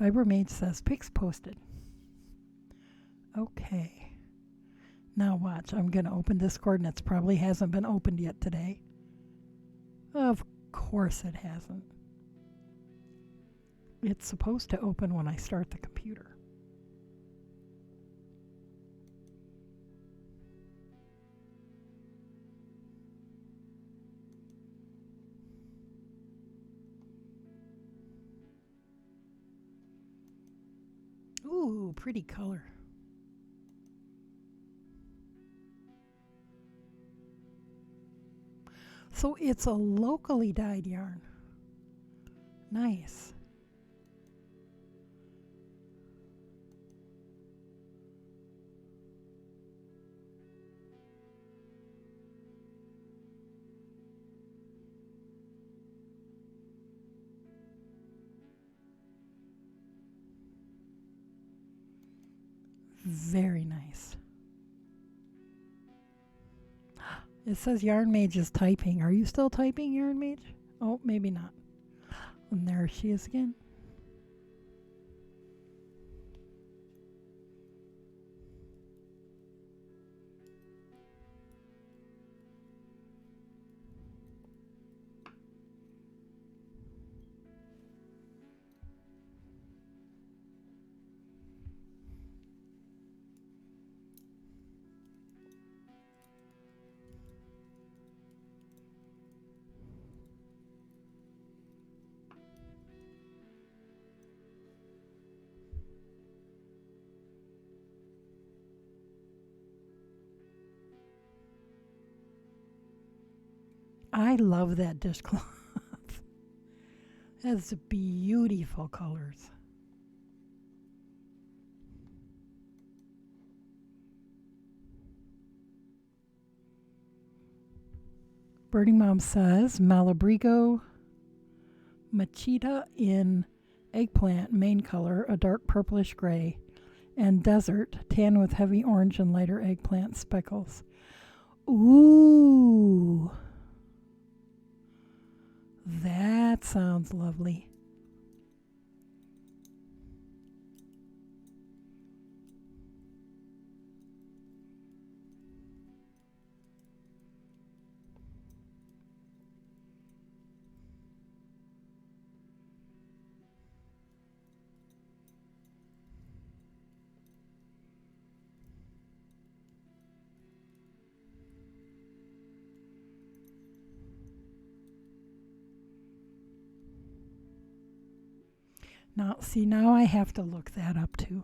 Fibermate says pics posted. Okay. Now watch. I'm going to open Discord, and it probably hasn't been opened yet today. Of course it hasn't. It's supposed to open when I start the computer. Ooh, pretty color. So it's a locally dyed yarn. Nice. Very nice. It says Yarn Mage is typing. Are you still typing, Yarn Mage? Oh, maybe not. And there she is again. I love that dishcloth. Has beautiful colors. Birdie Mom says Malabrigo Machita in eggplant main color, a dark purplish gray, and desert tan with heavy orange and lighter eggplant speckles. Ooh, that sounds lovely. Now, see, now I have to look that up too.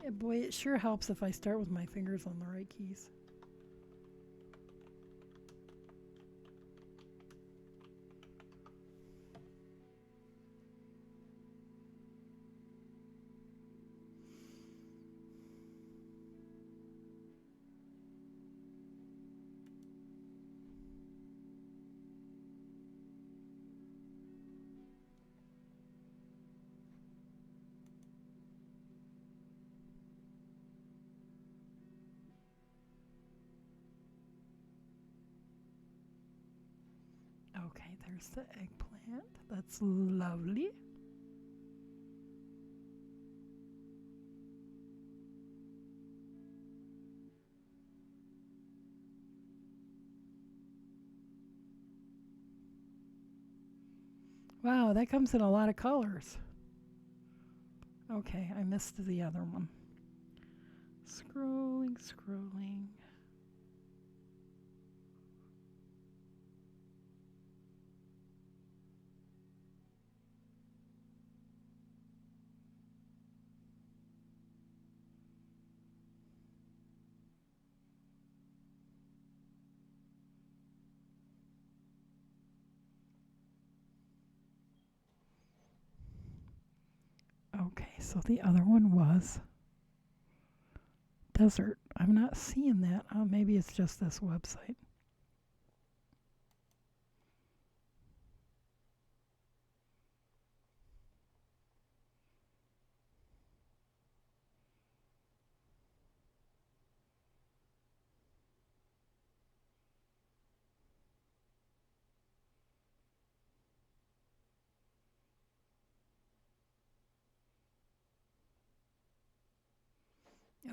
Yeah, boy, it sure helps if I start with my fingers on the right keys. Okay, there's the eggplant. That's lovely. Wow, that comes in a lot of colors. Okay, I missed the other one. Scrolling, scrolling. Okay, so the other one was desert. I'm not seeing that. Oh, maybe it's just this website.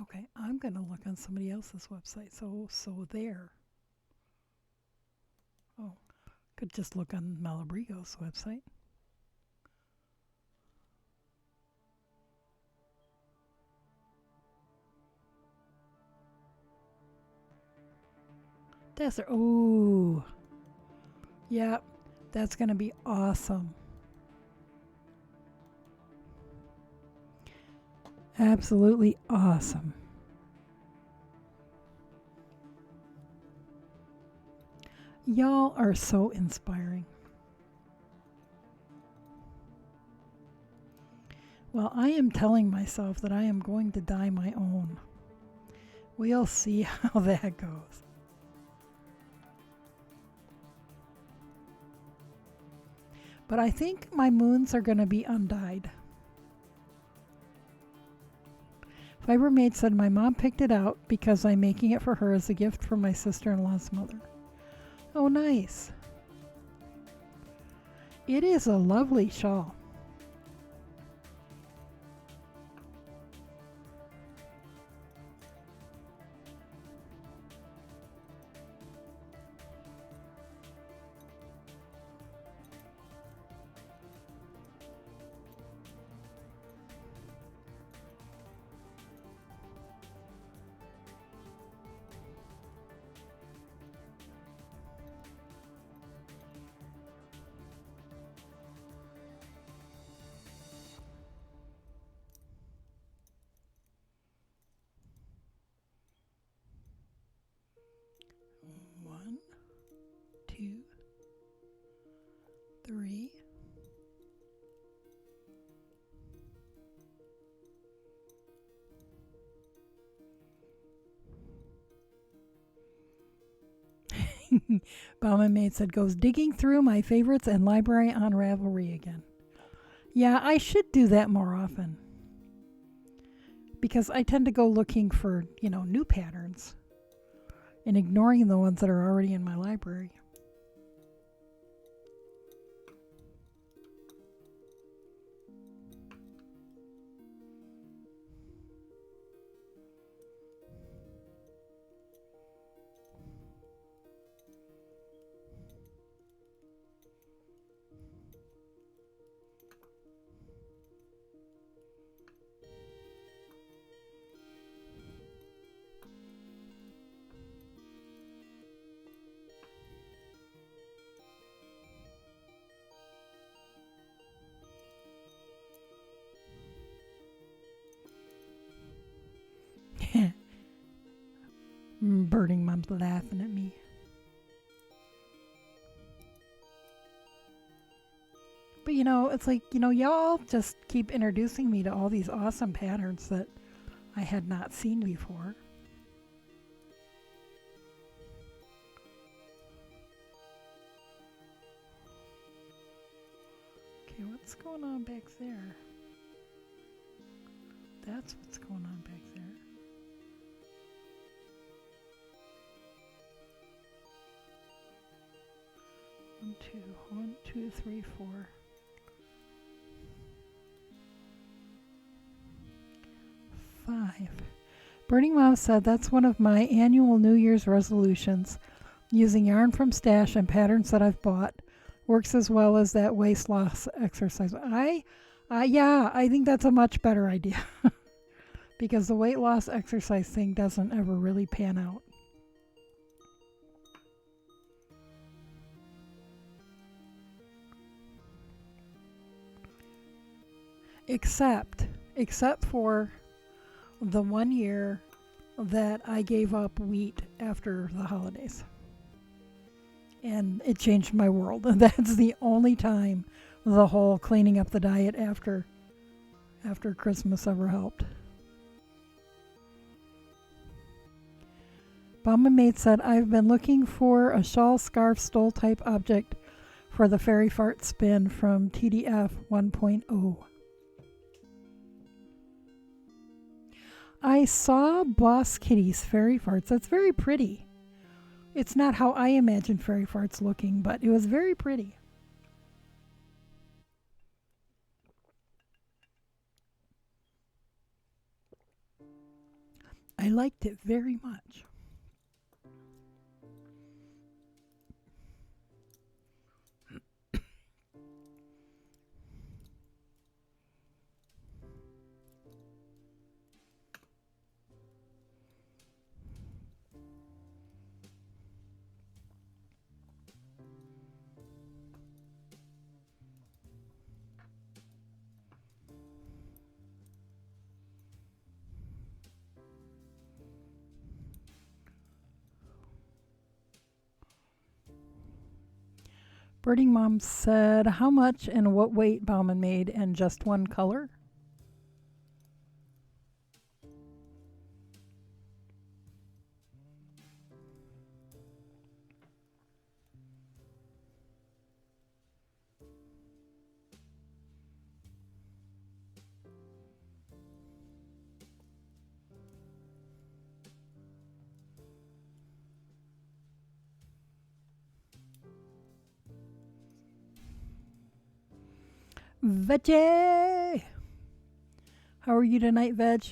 Okay, I'm gonna look on somebody else's website. So there. Oh, could just look on Malabrigo's website. Desert. Ooh, yeah, that's gonna be awesome. Absolutely awesome. Y'all are so inspiring. Well, I am telling myself that I am going to dye my own. We'll see how that goes. But I think my moons are going to be undyed. Fibermaid said my mom picked it out because I'm making it for her as a gift from my sister-in-law's mother. Oh, nice. It is a lovely shawl. One, two, three. Bauman Maid said, goes digging through my favorites and library on Ravelry again. Yeah, I should do that more often. Because I tend to go looking for, new patterns and ignoring the ones that are already in my library. Birding Mom's laughing at me. But it's like, y'all just keep introducing me to all these awesome patterns that I had not seen before. Okay, what's going on back there? That's what's going on back there. One, two, three, four. 5. Burning Mom said that's one of my annual New Year's resolutions. Using yarn from stash and patterns that I've bought works as well as that waist loss exercise. I think that's a much better idea because the weight loss exercise thing doesn't ever really pan out. Except for the 1 year that I gave up wheat after the holidays. And it changed my world. That's the only time the whole cleaning up the diet after Christmas ever helped. Bomba Mate said, I've been looking for a shawl, scarf, stole type object for the Fairy Fart spin from TDF 1.0. I saw Boss Kitty's Fairy Farts. That's very pretty. It's not how I imagine Fairy Farts looking, but it was very pretty. I liked it very much. Birding Mom said, how much and what weight Bauman made and just one color? Veggie! How are you tonight, Veg?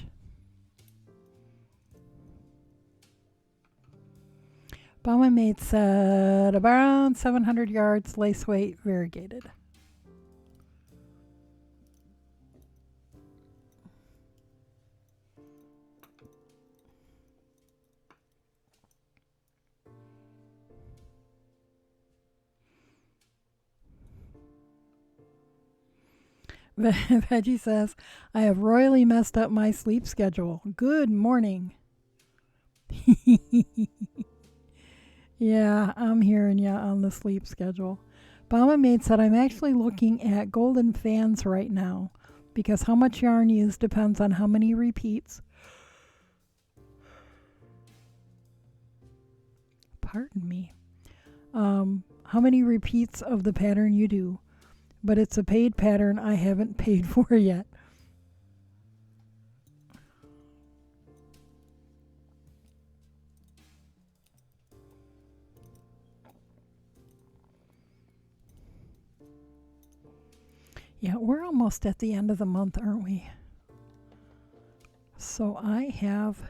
Bauman Maid said around 700 yards, lace weight, variegated. Veggie says, I have royally messed up my sleep schedule. Good morning. Yeah, I'm hearing ya on the sleep schedule. Bauman Maid said, I'm actually looking at golden fans right now because how much yarn used depends on how many repeats. Pardon me. How many repeats of the pattern you do. But it's a paid pattern I haven't paid for yet. Yeah, we're almost at the end of the month, aren't we? So I have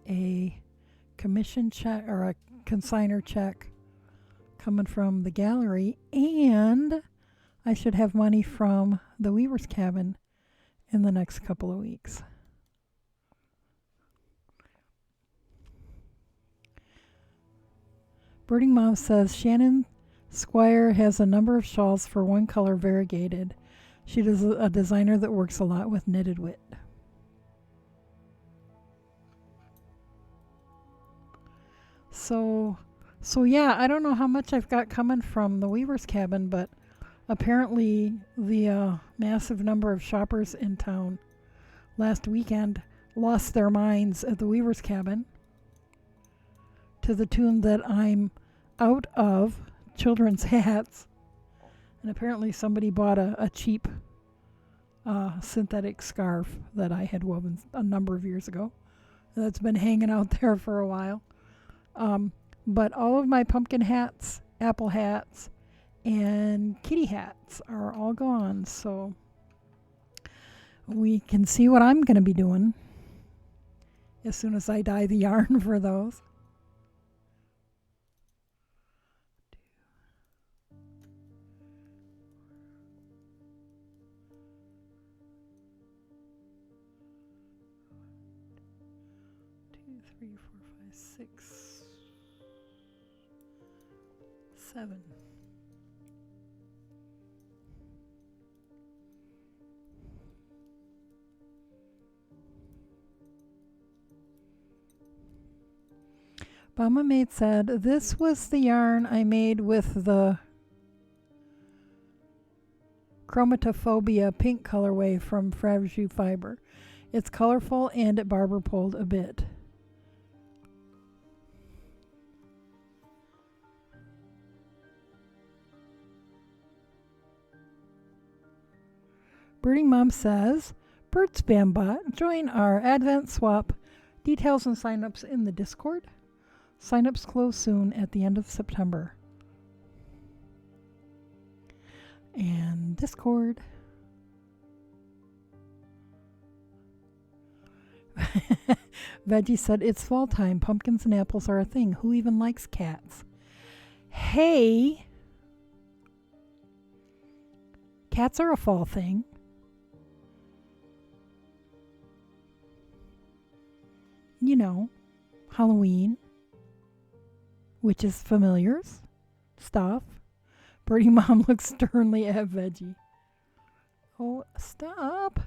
a commission check or a consigner check coming from the gallery, and I should have money from the Weaver's Cabin in the next couple of weeks. Birding Mom says Shannon Squire has a number of shawls for one color variegated. She is a designer that works a lot with knitted wit. So yeah, I don't know how much I've got coming from the Weaver's Cabin, but apparently the massive number of shoppers in town last weekend lost their minds at the Weaver's Cabin to the tune that I'm out of children's hats. And apparently somebody bought a cheap synthetic scarf that I had woven a number of years ago. That's been hanging out there for a while. But all of my pumpkin hats, apple hats, and kitty hats are all gone. So we can see what I'm going to be doing as soon as I dye the yarn for those. Two, three, four, five, six, 7. Mama Maid said, this was the yarn I made with the Chromatophobia pink colorway from Fragile Fiber. It's colorful and it barber pulled a bit. Birding Mom says, Bird Spam Bot, join our Advent Swap. Details and signups in the Discord. Signups close soon at the end of September. And Discord. Veggie said, it's fall time. Pumpkins and apples are a thing. Who even likes cats? Hey, cats are a fall thing. You know, Halloween, witches, familiars, stuff. Birdie Mom looks sternly at Veggie. Oh, stop.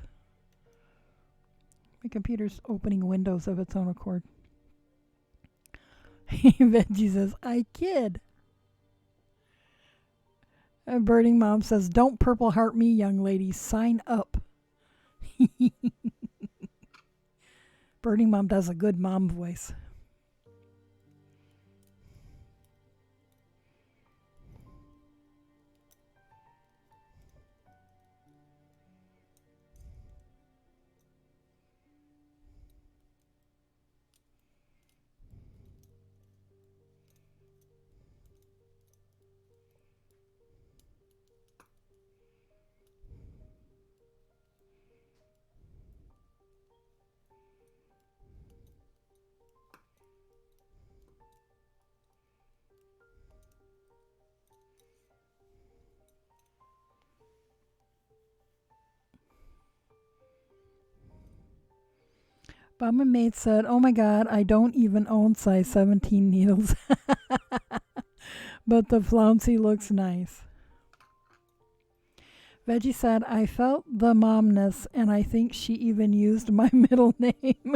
My computer's opening windows of its own accord. Veggie says, I kid. And Birding Mom says, don't purple heart me, young lady. Sign up. Birding Mom does a good mom voice. Mama Maid said, oh my God, I don't even own size 17 needles. But the flouncy looks nice. Veggie said, I felt the momness, and I think she even used my middle name.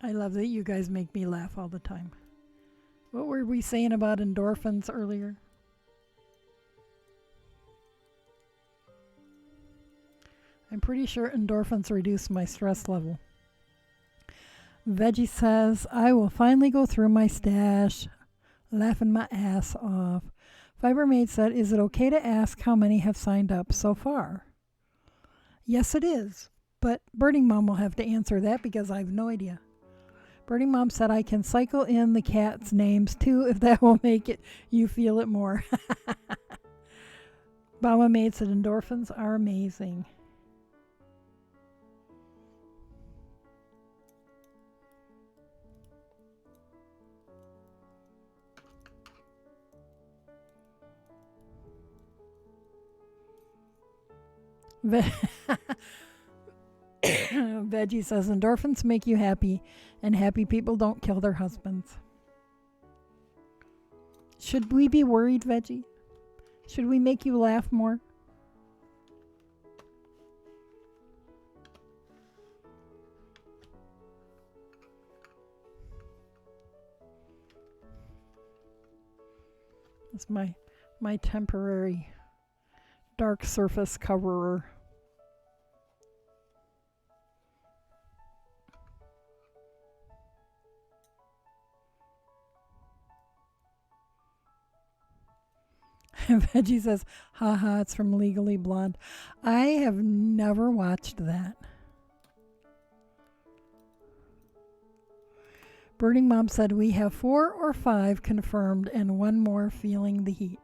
I love that you guys make me laugh all the time. What were we saying about endorphins earlier? I'm pretty sure endorphins reduce my stress level. Veggie says, I will finally go through my stash, laughing my ass off. Fibermaid said, is it okay to ask how many have signed up so far? Yes, it is. But Birding Mom will have to answer that because I have no idea. Birding Mom said, I can cycle in the cats' names too if that will make it you feel it more. Mama Maid said, endorphins are amazing. Veggie says endorphins make you happy, and happy people don't kill their husbands. Should we be worried, Veggie? Should we make you laugh more? It's my temporary dark surface coverer. Veggie says, haha, it's from Legally Blonde. I have never watched that. Birding Mom said, we have 4 or 5 confirmed and 1 more feeling the heat.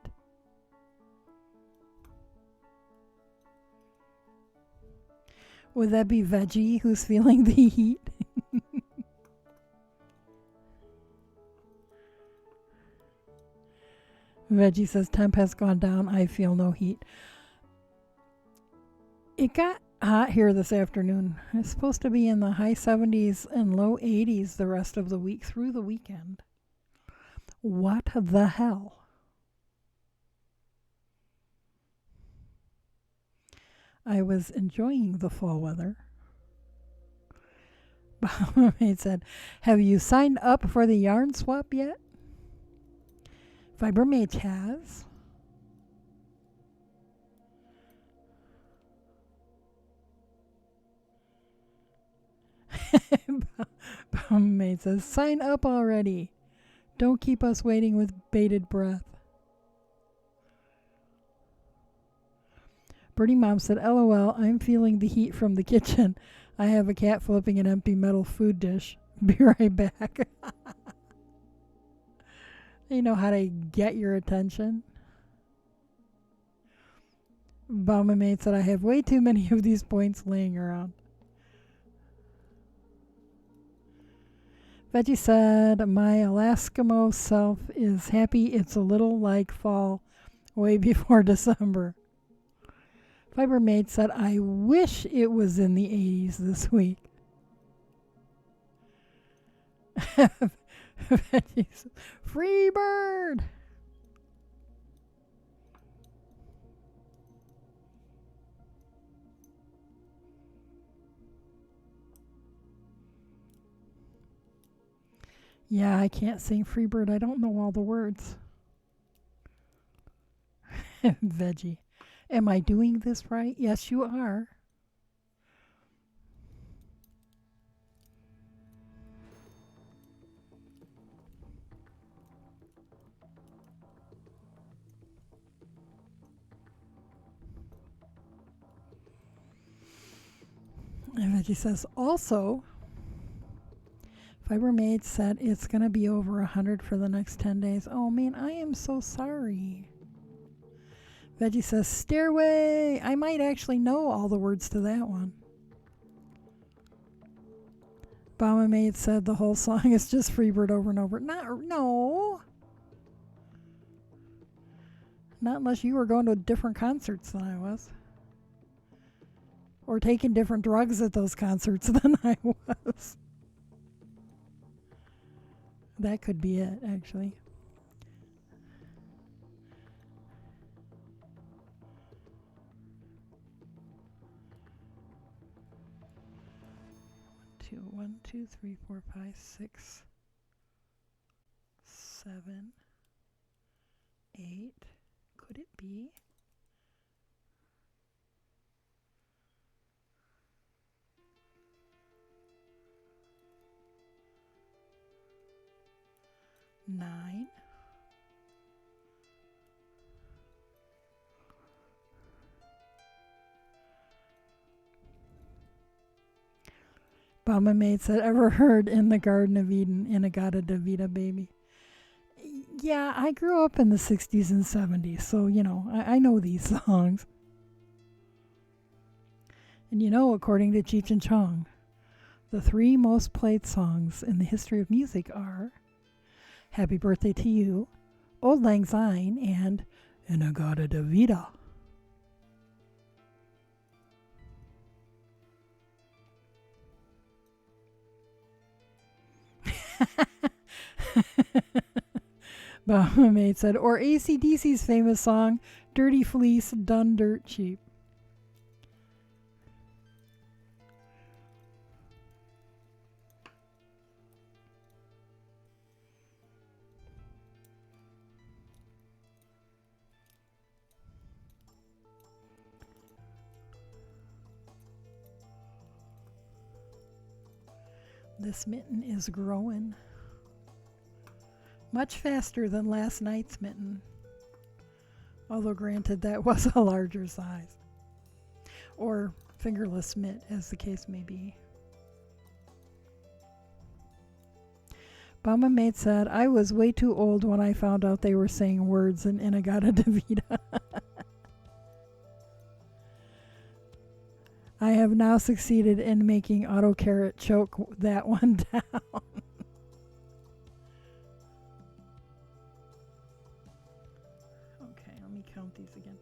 Would that be Veggie who's feeling the heat? Veggie says, temp has gone down. I feel no heat. It got hot here this afternoon. It's supposed to be in the high 70s and low 80s the rest of the week through the weekend. What the hell? I was enjoying the fall weather. It said, have you signed up for the yarn swap yet? Fibermage has. Maid says, sign up already. Don't keep us waiting with bated breath. Birdie Mom said, LOL, I'm feeling the heat from the kitchen. I have a cat flipping an empty metal food dish. Be right back. They know how to get your attention. Bauman Maid said, I have way too many of these points laying around. Veggie said, my Alaskamo self is happy it's a little like fall way before December. Fiber Maid said, I wish it was in the 80s this week. Veggie said, free bird! Yeah, I can't sing Freebird. I don't know all the words. Veggie. Am I doing this right? Yes, you are. And Veggie says, also, Fiber Maid said it's going to be over 100 for the next 10 days. Oh, man, I am so sorry. Veggie says, Stairway. I might actually know all the words to that one. Bama Maid said the whole song is just Freebird over and over. No. Not unless you were going to different concerts than I was. Or taking different drugs at those concerts than I was. That could be it, actually. One, two, three, four, five, 6, 7, 8. Could it be? Nine. Bama Maid said, ever heard In the Garden of Eden, Inagata Davida Baby? Yeah, I grew up in the 60s and 70s, so, I know these songs. And according to Cheech and Chong, the 3 most played songs in the history of music are Happy Birthday to You, Old Lang Syne, and Inagata Davida. Bama Maid said, or AC/DC's famous song, Dirty Fleece, Done Dirt Cheap. This mitten is growing. Much faster than last night's mitten. Although granted, that was a larger size. Or fingerless mitt, as the case may be. Bama Maid said, I was way too old when I found out they were saying words in Inagata Davida. I have now succeeded in making AutoCarrot choke that one down. Okay, let me count these again.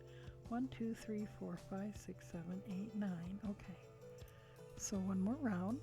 1, 2, 3, 4, 5, 6, 7, 8, 9. Okay. So one more round.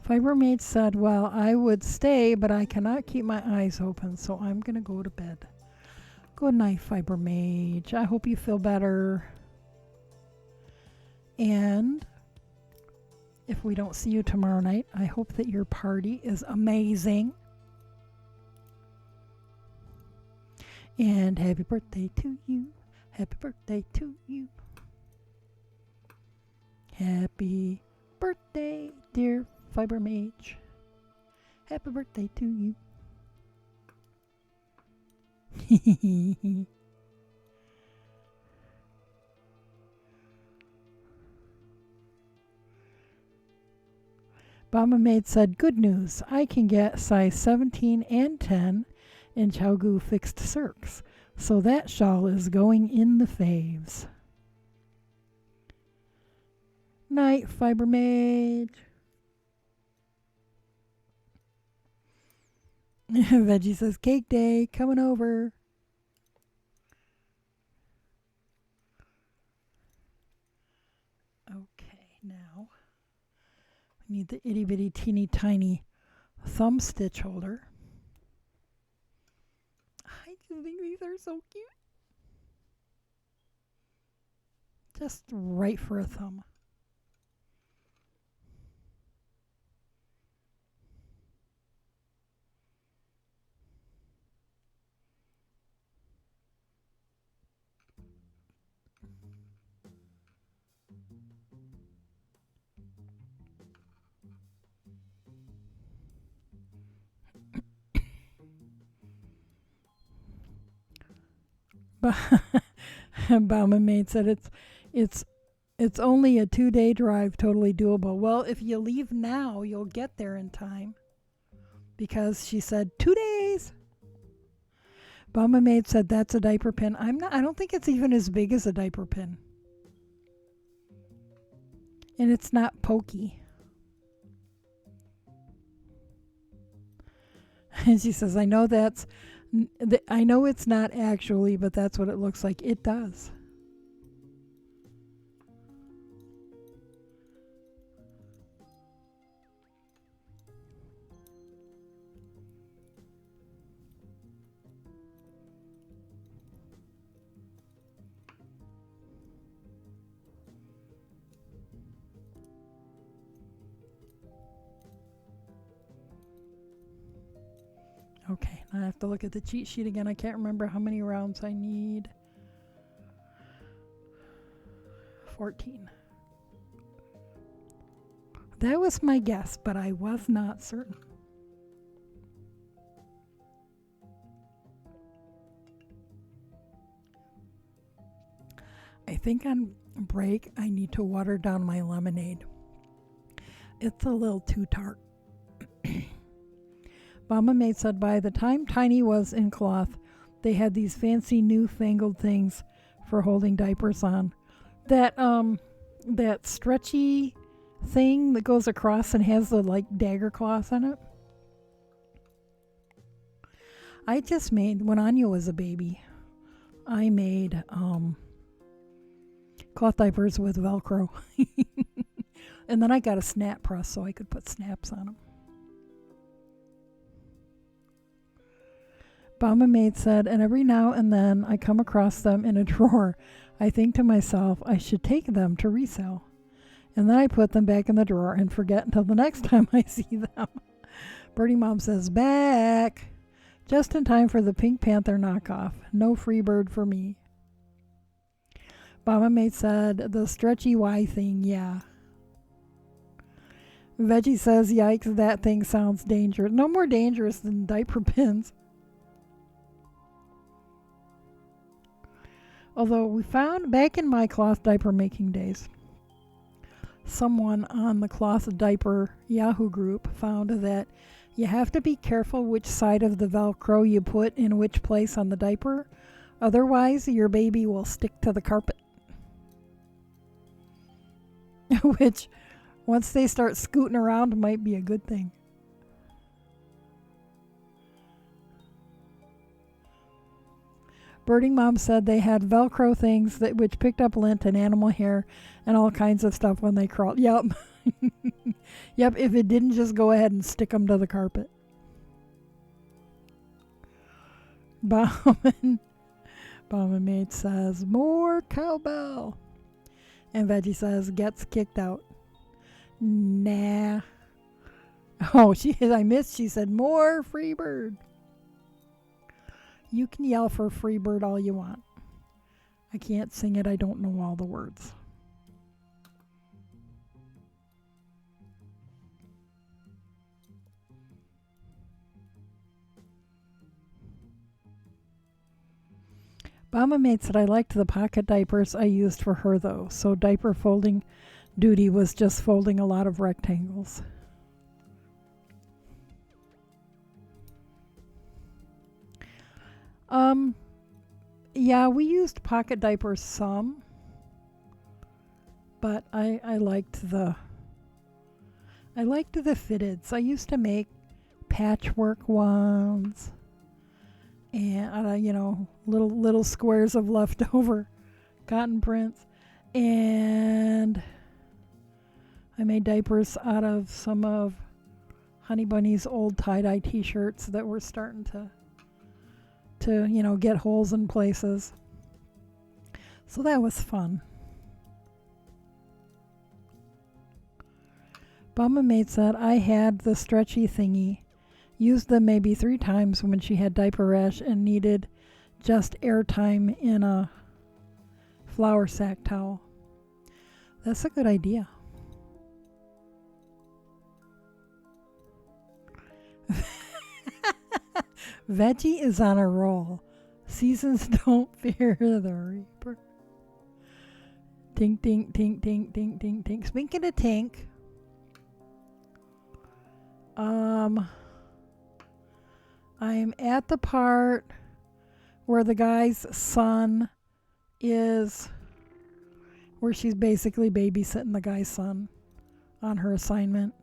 Fibermaid said, well, I would stay, but I cannot keep my eyes open, so I'm going to go to bed. Good night, Fibermaid. I hope you feel better. And if we don't see you tomorrow night, I hope that your party is amazing. And happy birthday to you. Happy birthday to you. Happy birthday, dear Fiber Mage. Happy birthday to you. Mama Maid said, good news. I can get size 17 and 10 in Chowgu fixed circs. So that shawl is going in the faves. Night, Fiber Mage. Veggie says, cake day, coming over. Okay, now we need the itty bitty teeny tiny thumb stitch holder. I just think these are so cute. Just right for a thumb. Bauman Maid said it's only a 2-day drive, totally doable. Well, if you leave now, you'll get there in time. Because she said 2 days. Bauman Maid said that's a diaper pin. I don't think it's even as big as a diaper pin. And it's not pokey. And she says, I know it's not actually, but that's what it looks like. It does. Okay, I have to look at the cheat sheet again. I can't remember how many rounds I need. 14. That was my guess, but I was not certain. I think on break I need to water down my lemonade. It's a little too tart. Mama Maid said by the time Tiny was in cloth, they had these fancy newfangled things for holding diapers on. That stretchy thing that goes across and has the like dagger cloth on it. I just made, when Anya was a baby, I made cloth diapers with Velcro. And then I got a snap press so I could put snaps on them. Mama Maid said, and every now and then I come across them in a drawer. I think to myself, I should take them to resale. And then I put them back in the drawer and forget until the next time I see them. Birdie Mom says, back. Just in time for the Pink Panther knockoff. No free bird for me. Mama Maid said, the stretchy Y thing, yeah. Veggie says, yikes, that thing sounds dangerous. No more dangerous than diaper pins. Although we found back in my cloth diaper making days, someone on the cloth diaper Yahoo group found that you have to be careful which side of the Velcro you put in which place on the diaper. Otherwise, your baby will stick to the carpet. Which, once they start scooting around, might be a good thing. Birding Mom said they had Velcro things which picked up lint and animal hair and all kinds of stuff when they crawled. Yep. Yep, if it didn't just go ahead and stick them to the carpet. Bauman Mate says, more cowbell. And Veggie says, gets kicked out. Nah. Oh, I missed. She said, more Freebird. You can yell for Freebird all you want. I can't sing it. I don't know all the words. Mama Mate said, I liked the pocket diapers I used for her, though. So diaper folding duty was just folding a lot of rectangles. Yeah, we used pocket diapers some, but I liked the fitteds. I used to make patchwork ones, and little squares of leftover cotton prints, and I made diapers out of some of Honey Bunny's old tie-dye t-shirts that were starting to get holes in places. So that was fun. Mama Mate said, I had the stretchy thingy. Used them maybe 3 times when she had diaper rash and needed just airtime in a flour sack towel. That's a good idea. Veggie is on a roll. Seasons don't fear the reaper. Tink, tink, tink, tink, tink, tink, tink. Speaking of tink, I am at the part where the guy's son is, where she's basically babysitting the guy's son on her assignment.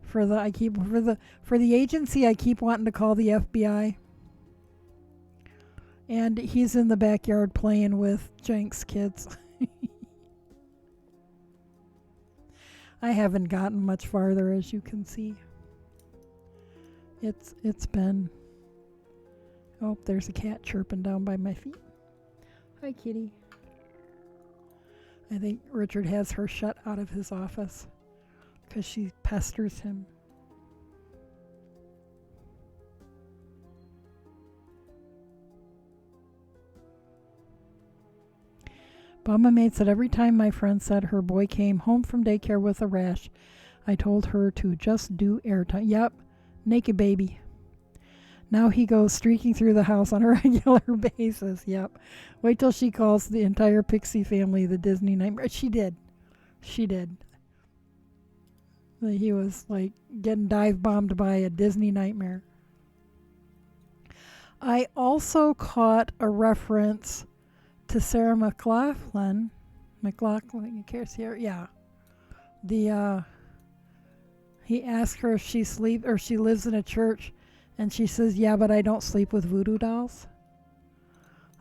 For the agency I keep wanting to call the FBI. And he's in the backyard playing with Jenks' kids. I haven't gotten much farther, as you can see. It's been... Oh, there's a cat chirping down by my feet. Hi, kitty. I think Richard has her shut out of his office because she pesters him. Mama Mate said, every time my friend said her boy came home from daycare with a rash, I told her to just do airtime. Yep, naked baby. Now he goes streaking through the house on a regular basis. Yep. Wait till she calls the entire Pixie family the Disney Nightmare. She did. He was like getting dive bombed by a Disney nightmare. I also caught a reference to Sarah McLachlan, you care, Sarah? Yeah. He asked her if she lives in a church, and she says, yeah, but I don't sleep with voodoo dolls.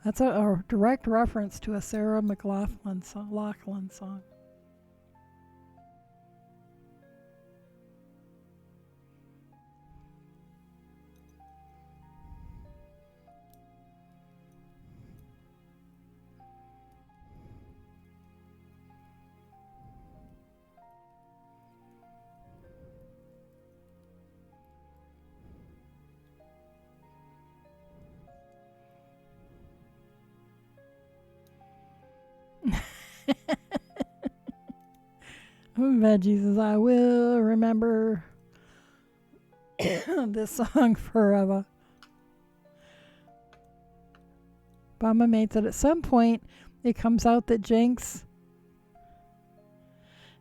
That's a direct reference to a Sarah McLachlan song. Veggie says, I will remember this song forever. Mama Mate said at some point it comes out that Jenks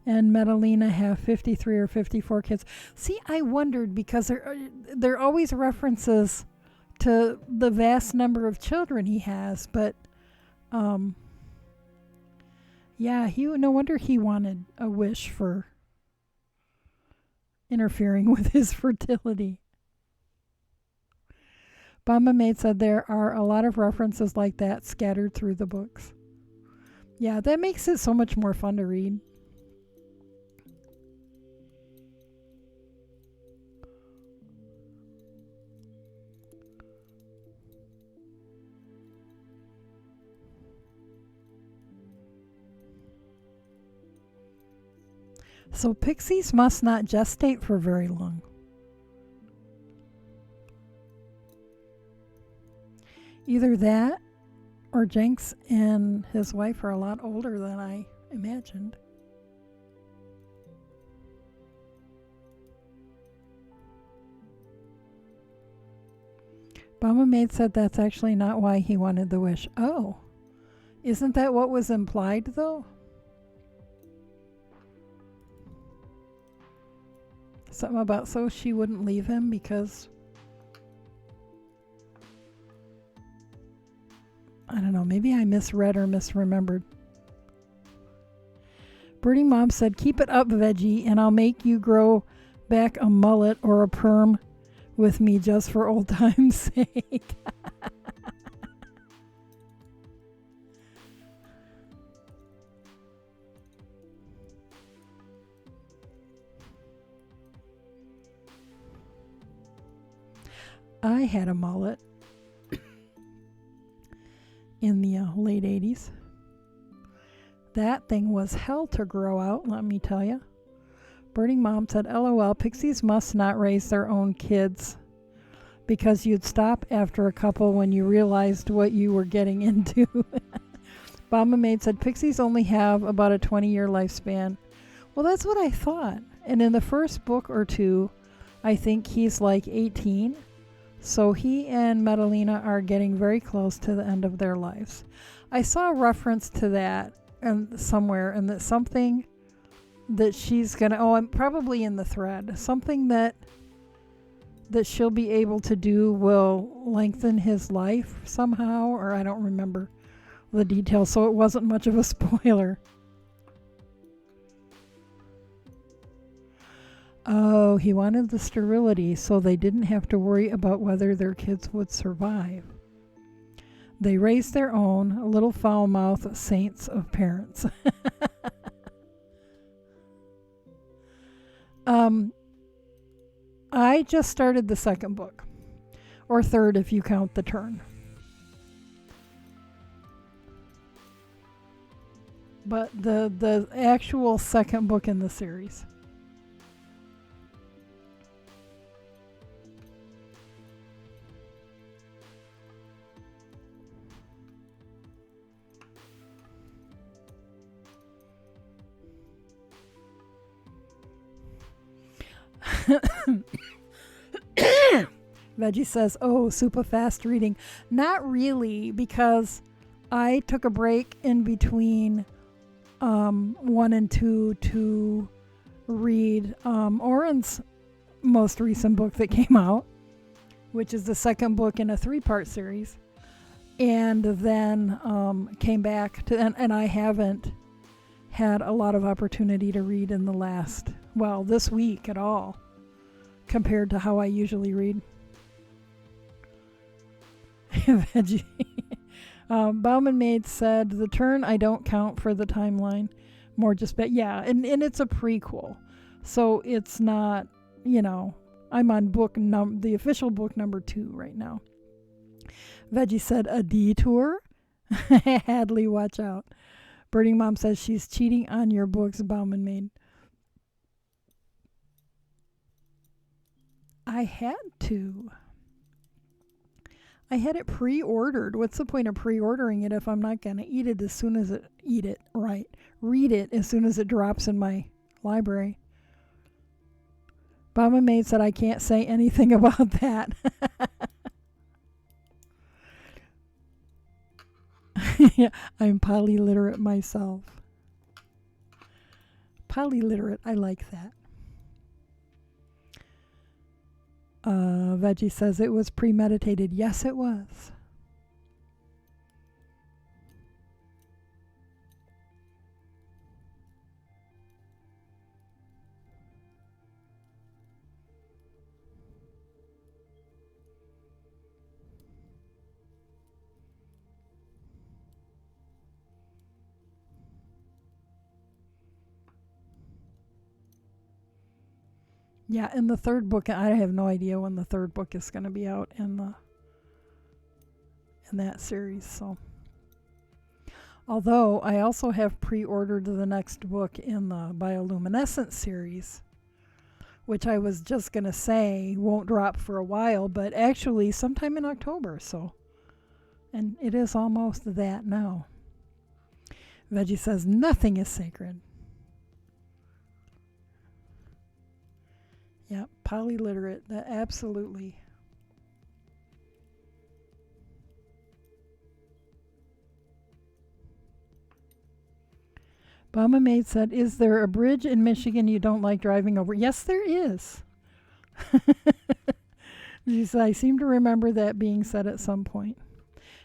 and Metalina have 53 or 54 kids. See, I wondered because there are always references to the vast number of children he has, but yeah, no wonder he wanted a wish for interfering with his fertility. Mama Mate said there are a lot of references like that scattered through the books. Yeah, that makes it so much more fun to read. So pixies must not gestate for very long. Either that or Jenks and his wife are a lot older than I imagined. Mama Maid said that's actually not why he wanted the wish. Oh, isn't that what was implied though? Something about so she wouldn't leave him because I don't know, maybe I misread or misremembered. Birding Mom said, keep it up, Veggie, and I'll make you grow back a mullet or a perm with me just for old time's sake. I had a mullet in the late 80s. That thing was hell to grow out, let me tell you. Birding Mom said, LOL, pixies must not raise their own kids because you'd stop after a couple when you realized what you were getting into. Mama Maid said, pixies only have about a 20-year lifespan. Well, that's what I thought. And in the first book or two, I think he's like 18. So he and Metalina are getting very close to the end of their lives. I saw a reference to that somewhere, and that something that she's going to, I'm probably in the thread, something that she'll be able to do will lengthen his life somehow, or I don't remember the details, so it wasn't much of a spoiler. Oh, he wanted the sterility so they didn't have to worry about whether their kids would survive. They raised their own little foul-mouthed saints of parents. I just started the second book, or third if you count the turn. But the actual second book in the series. Veggie says, oh, super fast reading. Not really, because I took a break in between 1 and 2 to read Oren's most recent book that came out, which is the second book in a 3-part series, and then came back to, and I haven't had a lot of opportunity to read in the last, this week at all, compared to how I usually read. Veggie. Bauman Maid said, the turn I don't count for the timeline. More just, yeah, and it's a prequel. So it's not, I'm on the official book number 2 right now. Veggie said, a detour? Hadley, watch out. Birding Mom says she's cheating on your books, Bauman Maid. I had to. I had it pre-ordered. What's the point of pre-ordering it if I'm not going to read it as soon as it drops in my library? Mama Maid said I can't say anything about that. Yeah, I'm polyliterate myself. Polyliterate, I like that. Veggie says it was premeditated. Yes, it was. Yeah, in the third book, I have no idea when the third book is going to be out in that series. So, Although I also have pre-ordered the next book in the bioluminescence series, which I was just going to say won't drop for a while, but actually sometime in October. So, and it is almost that now. Veggie says nothing is sacred. Yeah, polyliterate. That absolutely. Mama Maid said, "Is there a bridge in Michigan you don't like driving over?" Yes, there is. She said, "I seem to remember that being said at some point."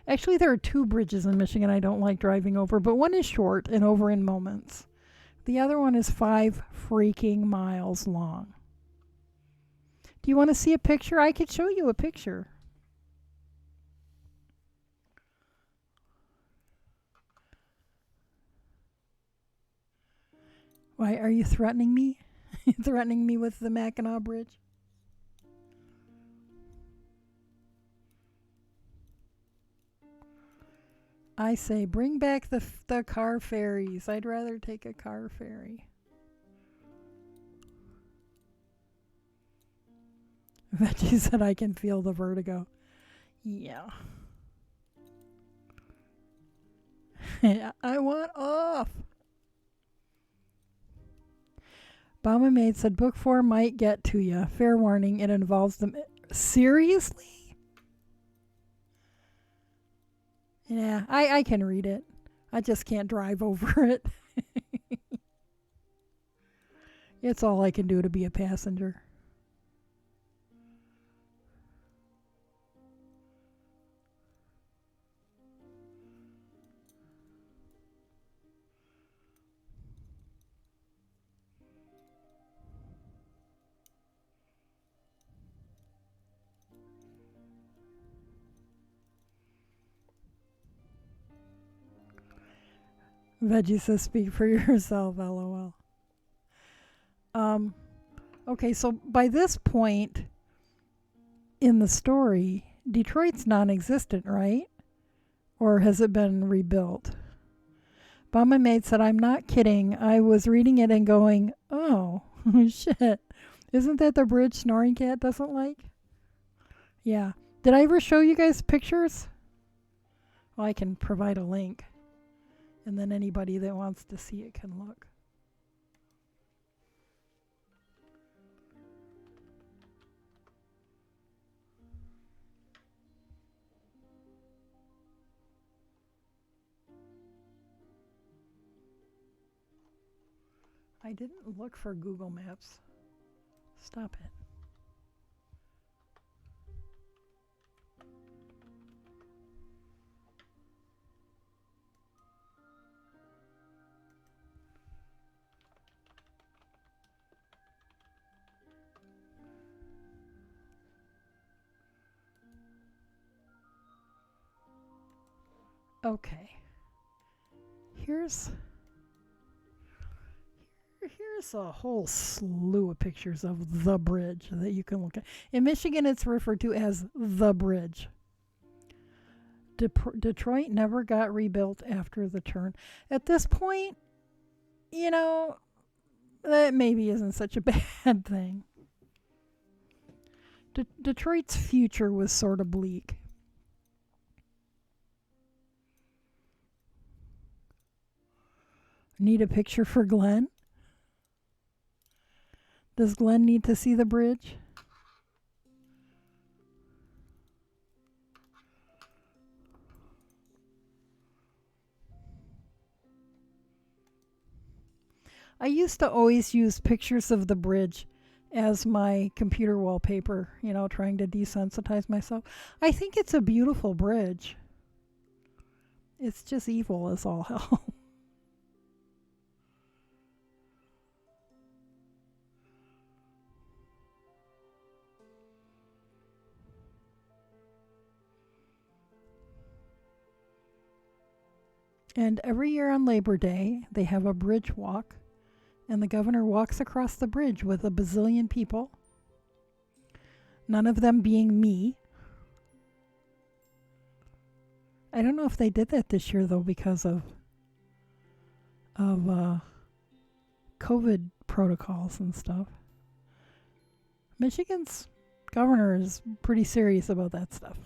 Actually, there are two bridges in Michigan I don't like driving over, but one is short and over in moments. The other one is 5 freaking miles long. Do you want to see a picture? I could show you a picture. Why, are you threatening me? Threatening me with the Mackinac Bridge? I say, bring back the car ferries. I'd rather take a car ferry. Veggie said, I can feel the vertigo. Yeah. I want off. Bama Maid said, book 4 might get to you. Fair warning, it involves them. Seriously? Yeah, I can read it. I just can't drive over it. It's all I can do to be a passenger. Veggie says, speak for yourself, lol. Okay, so by this point in the story, Detroit's non-existent, right? Or has it been rebuilt? Bama Maid said, I'm not kidding. I was reading it and going, oh, shit. Isn't that the bridge Snoring Cat doesn't like? Yeah. Did I ever show you guys pictures? Well, I can provide a link. And then anybody that wants to see it can look. I didn't look for Google Maps. Stop it. Okay. Here's a whole slew of pictures of the bridge that you can look at. In Michigan, it's referred to as the bridge. Detroit never got rebuilt after the turn. At this point, you know, that maybe isn't such a bad thing. Detroit's future was sort of bleak. Need a picture for Glenn? Does Glenn need to see the bridge? I used to always use pictures of the bridge as my computer wallpaper, trying to desensitize myself. I think it's a beautiful bridge. It's just evil as all hell. And every year on Labor Day, they have a bridge walk, and the governor walks across the bridge with a bazillion people, none of them being me. I don't know if they did that this year, though, because of of COVID protocols and stuff. Michigan's governor is pretty serious about that stuff.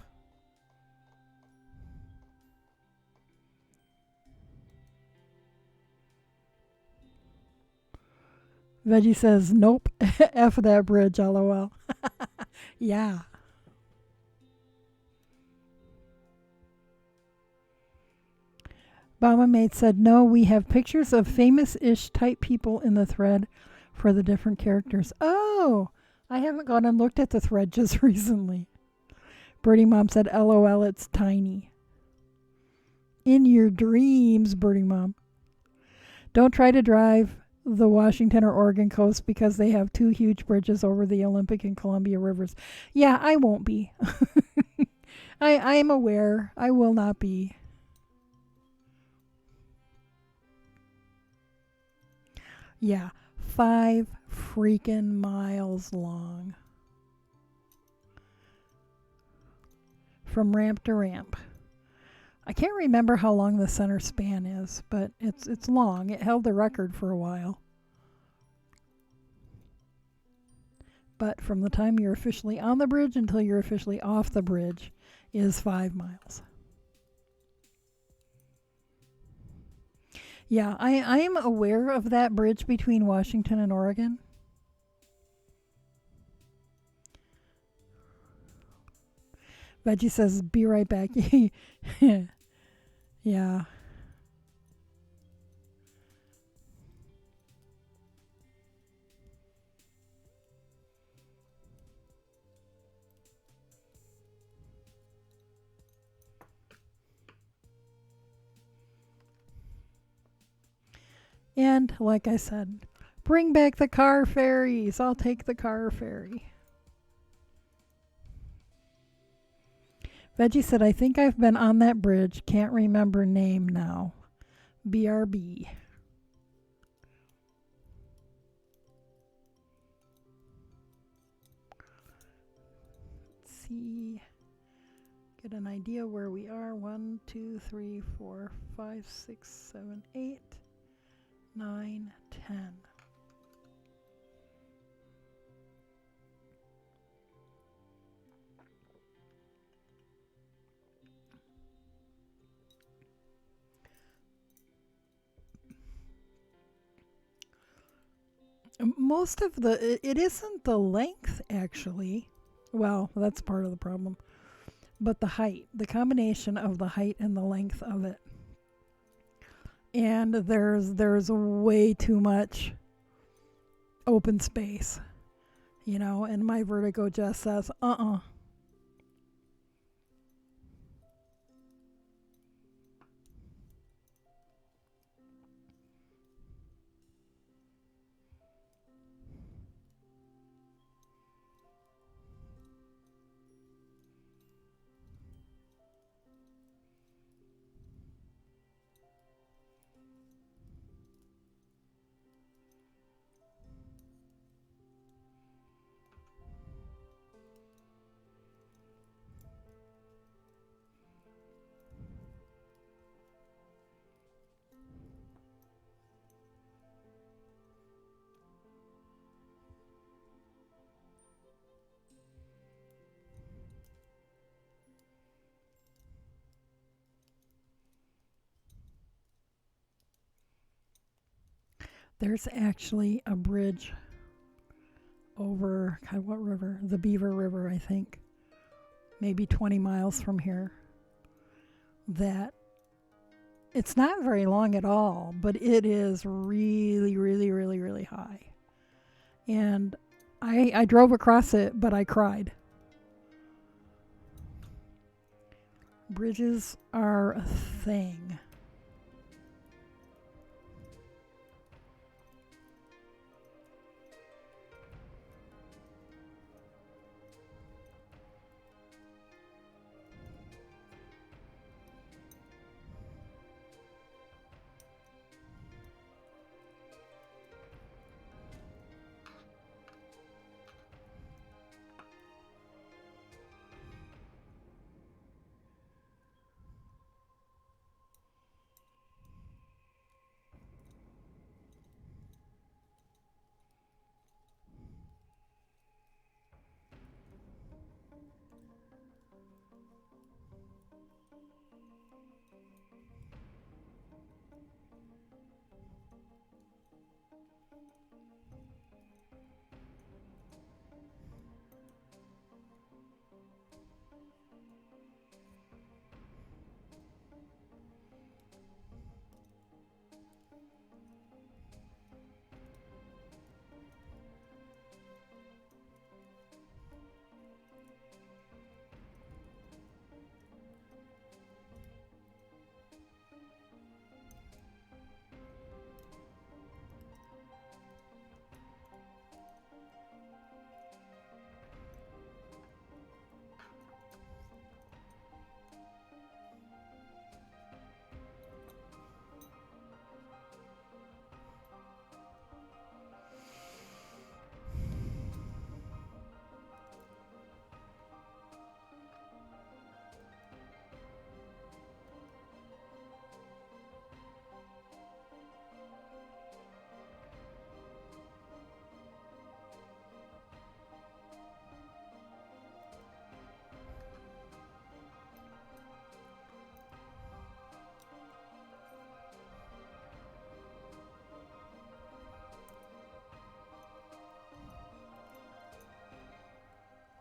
Veggie says, nope, F that bridge, lol. Yeah. Bama Mate said, no, we have pictures of famous-ish type people in the thread for the different characters. Oh, I haven't gone and looked at the thread just recently. Birdie Mom said, LOL, it's tiny. In your dreams, Birdie Mom. Don't try to drive the Washington or Oregon coast because they have two huge bridges over the Olympic and Columbia rivers. Yeah, I won't be. I am aware. I will not be. Yeah, 5 freaking miles long. From ramp to ramp. I can't remember how long the center span is, but it's long. It held the record for a while. But from the time you're officially on the bridge until you're officially off the bridge is 5 miles. Yeah, I am aware of that bridge between Washington and Oregon. Veggie says, be right back. Yeah. And like I said, bring back the car ferries. I'll take the car ferry. Veggie said, I think I've been on that bridge. Can't remember name now. BRB. Let's see. Get an idea where we are. 1, 2, 3, 4, 5, 6, 7, 8, 9, 10. Most of it isn't the length, actually. Well, that's part of the problem. But the height, the combination of the height and the length of it. And there's way too much open space, and my vertigo just says, There's actually a bridge over, God, what river? The Beaver River, I think. Maybe 20 miles from here. That it's not very long at all, but it is really, really, really, really high. And I drove across it, but I cried. Bridges are a thing.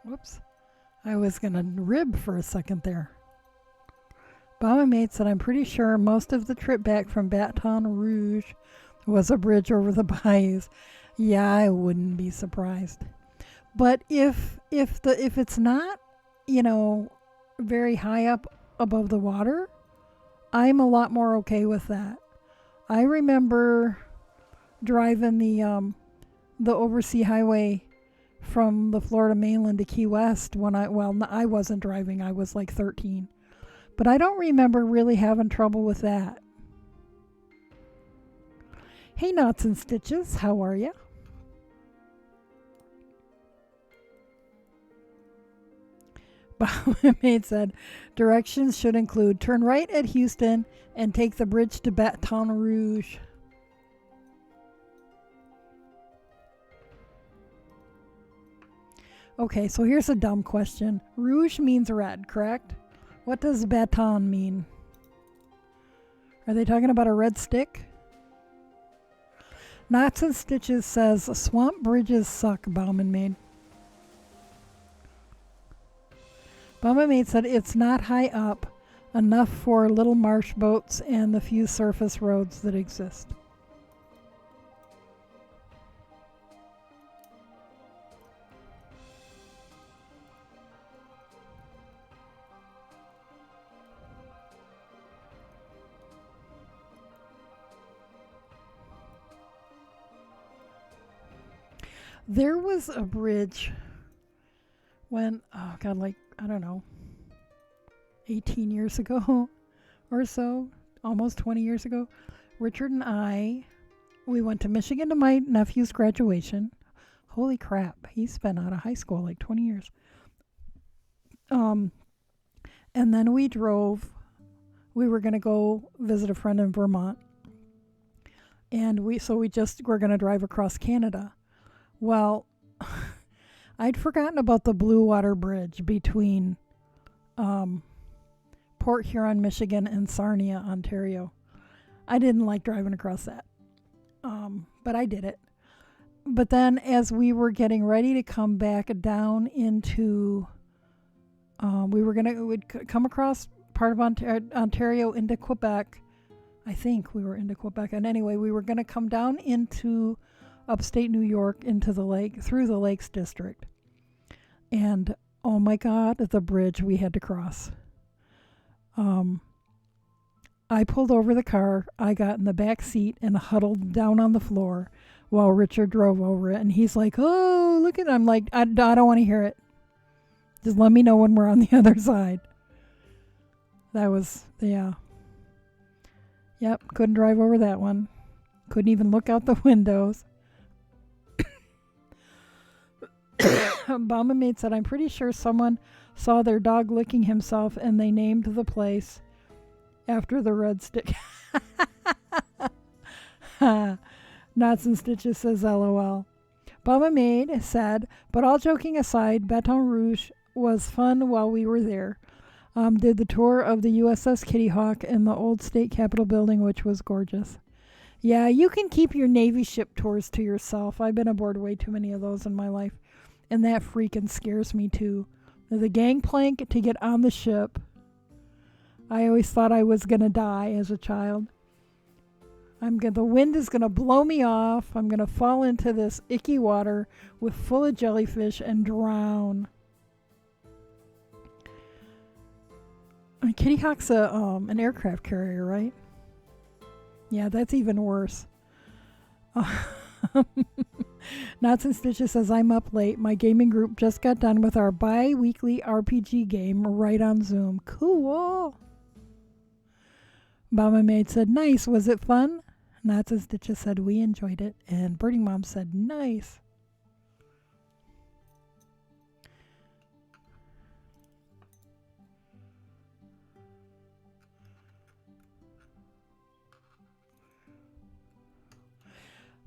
Whoops. I was going to rib for a second there. Mama Mate said, I'm pretty sure most of the trip back from Baton Rouge was a bridge over the bayous. Yeah, I wouldn't be surprised. But if it's not, very high up above the water, I'm a lot more okay with that. I remember driving the oversea highway from the Florida mainland to Key West when I wasn't driving. I was like 13. But I don't remember really having trouble with that. Hey, Knots and Stitches, how are you? Mate said, directions should include turn right at Houston and take the bridge to Baton Rouge. Okay, so here's a dumb question. Rouge means red, correct? What does baton mean? Are they talking about a red stick? Knots and Stitches says, swamp bridges suck, Bauman Maid. Bauman Maid said, it's not high up enough for little marsh boats and the few surface roads that exist. There was a bridge when, oh God, like, I don't know, 18 years ago or so, almost 20 years ago. Richard and we went to Michigan to my nephew's graduation. Holy crap, he's been out of high school like 20 years. And then we were going to go visit a friend in Vermont. And we're going to drive across Canada. Well, I'd forgotten about the Blue Water Bridge between Port Huron, Michigan, and Sarnia, Ontario. I didn't like driving across that, but I did it. But then as we were getting ready to come back down into, we'd come across part of Ontario into Quebec. I think we were into Quebec. And anyway, we were going to come down into upstate New York into the lake, through the Lakes District. And oh my God, the bridge we had to cross. I pulled over the car. I got in the back seat and huddled down on the floor while Richard drove over it. And he's like, oh, look at it. I'm like, I don't want to hear it. Just let me know when we're on the other side. That was, yeah. Yep, couldn't drive over that one. Couldn't even look out the windows. Mama Mate said, I'm pretty sure someone saw their dog licking himself and they named the place after the red stick. Knots and Stitches says, LOL. Mama Mate said, but all joking aside, Baton Rouge was fun while we were there. Did the tour of the USS Kitty Hawk and the old state capitol building, which was gorgeous. Yeah, you can keep your Navy ship tours to yourself. I've been aboard way too many of those in my life, and that freaking scares me too. The gangplank to get on the ship. I always thought I was gonna die as a child. The wind is gonna blow me off. I'm gonna fall into this icky water with full of jellyfish and drown. Kitty Hawk's an aircraft carrier, right? Yeah, that's even worse. Knots and Stitches says, I'm up late. My gaming group just got done with our bi-weekly RPG game right on Zoom. Cool. Mama Maid said, nice. Was it fun? Knots and Stitches said, we enjoyed it. And Birdie Mom said, nice.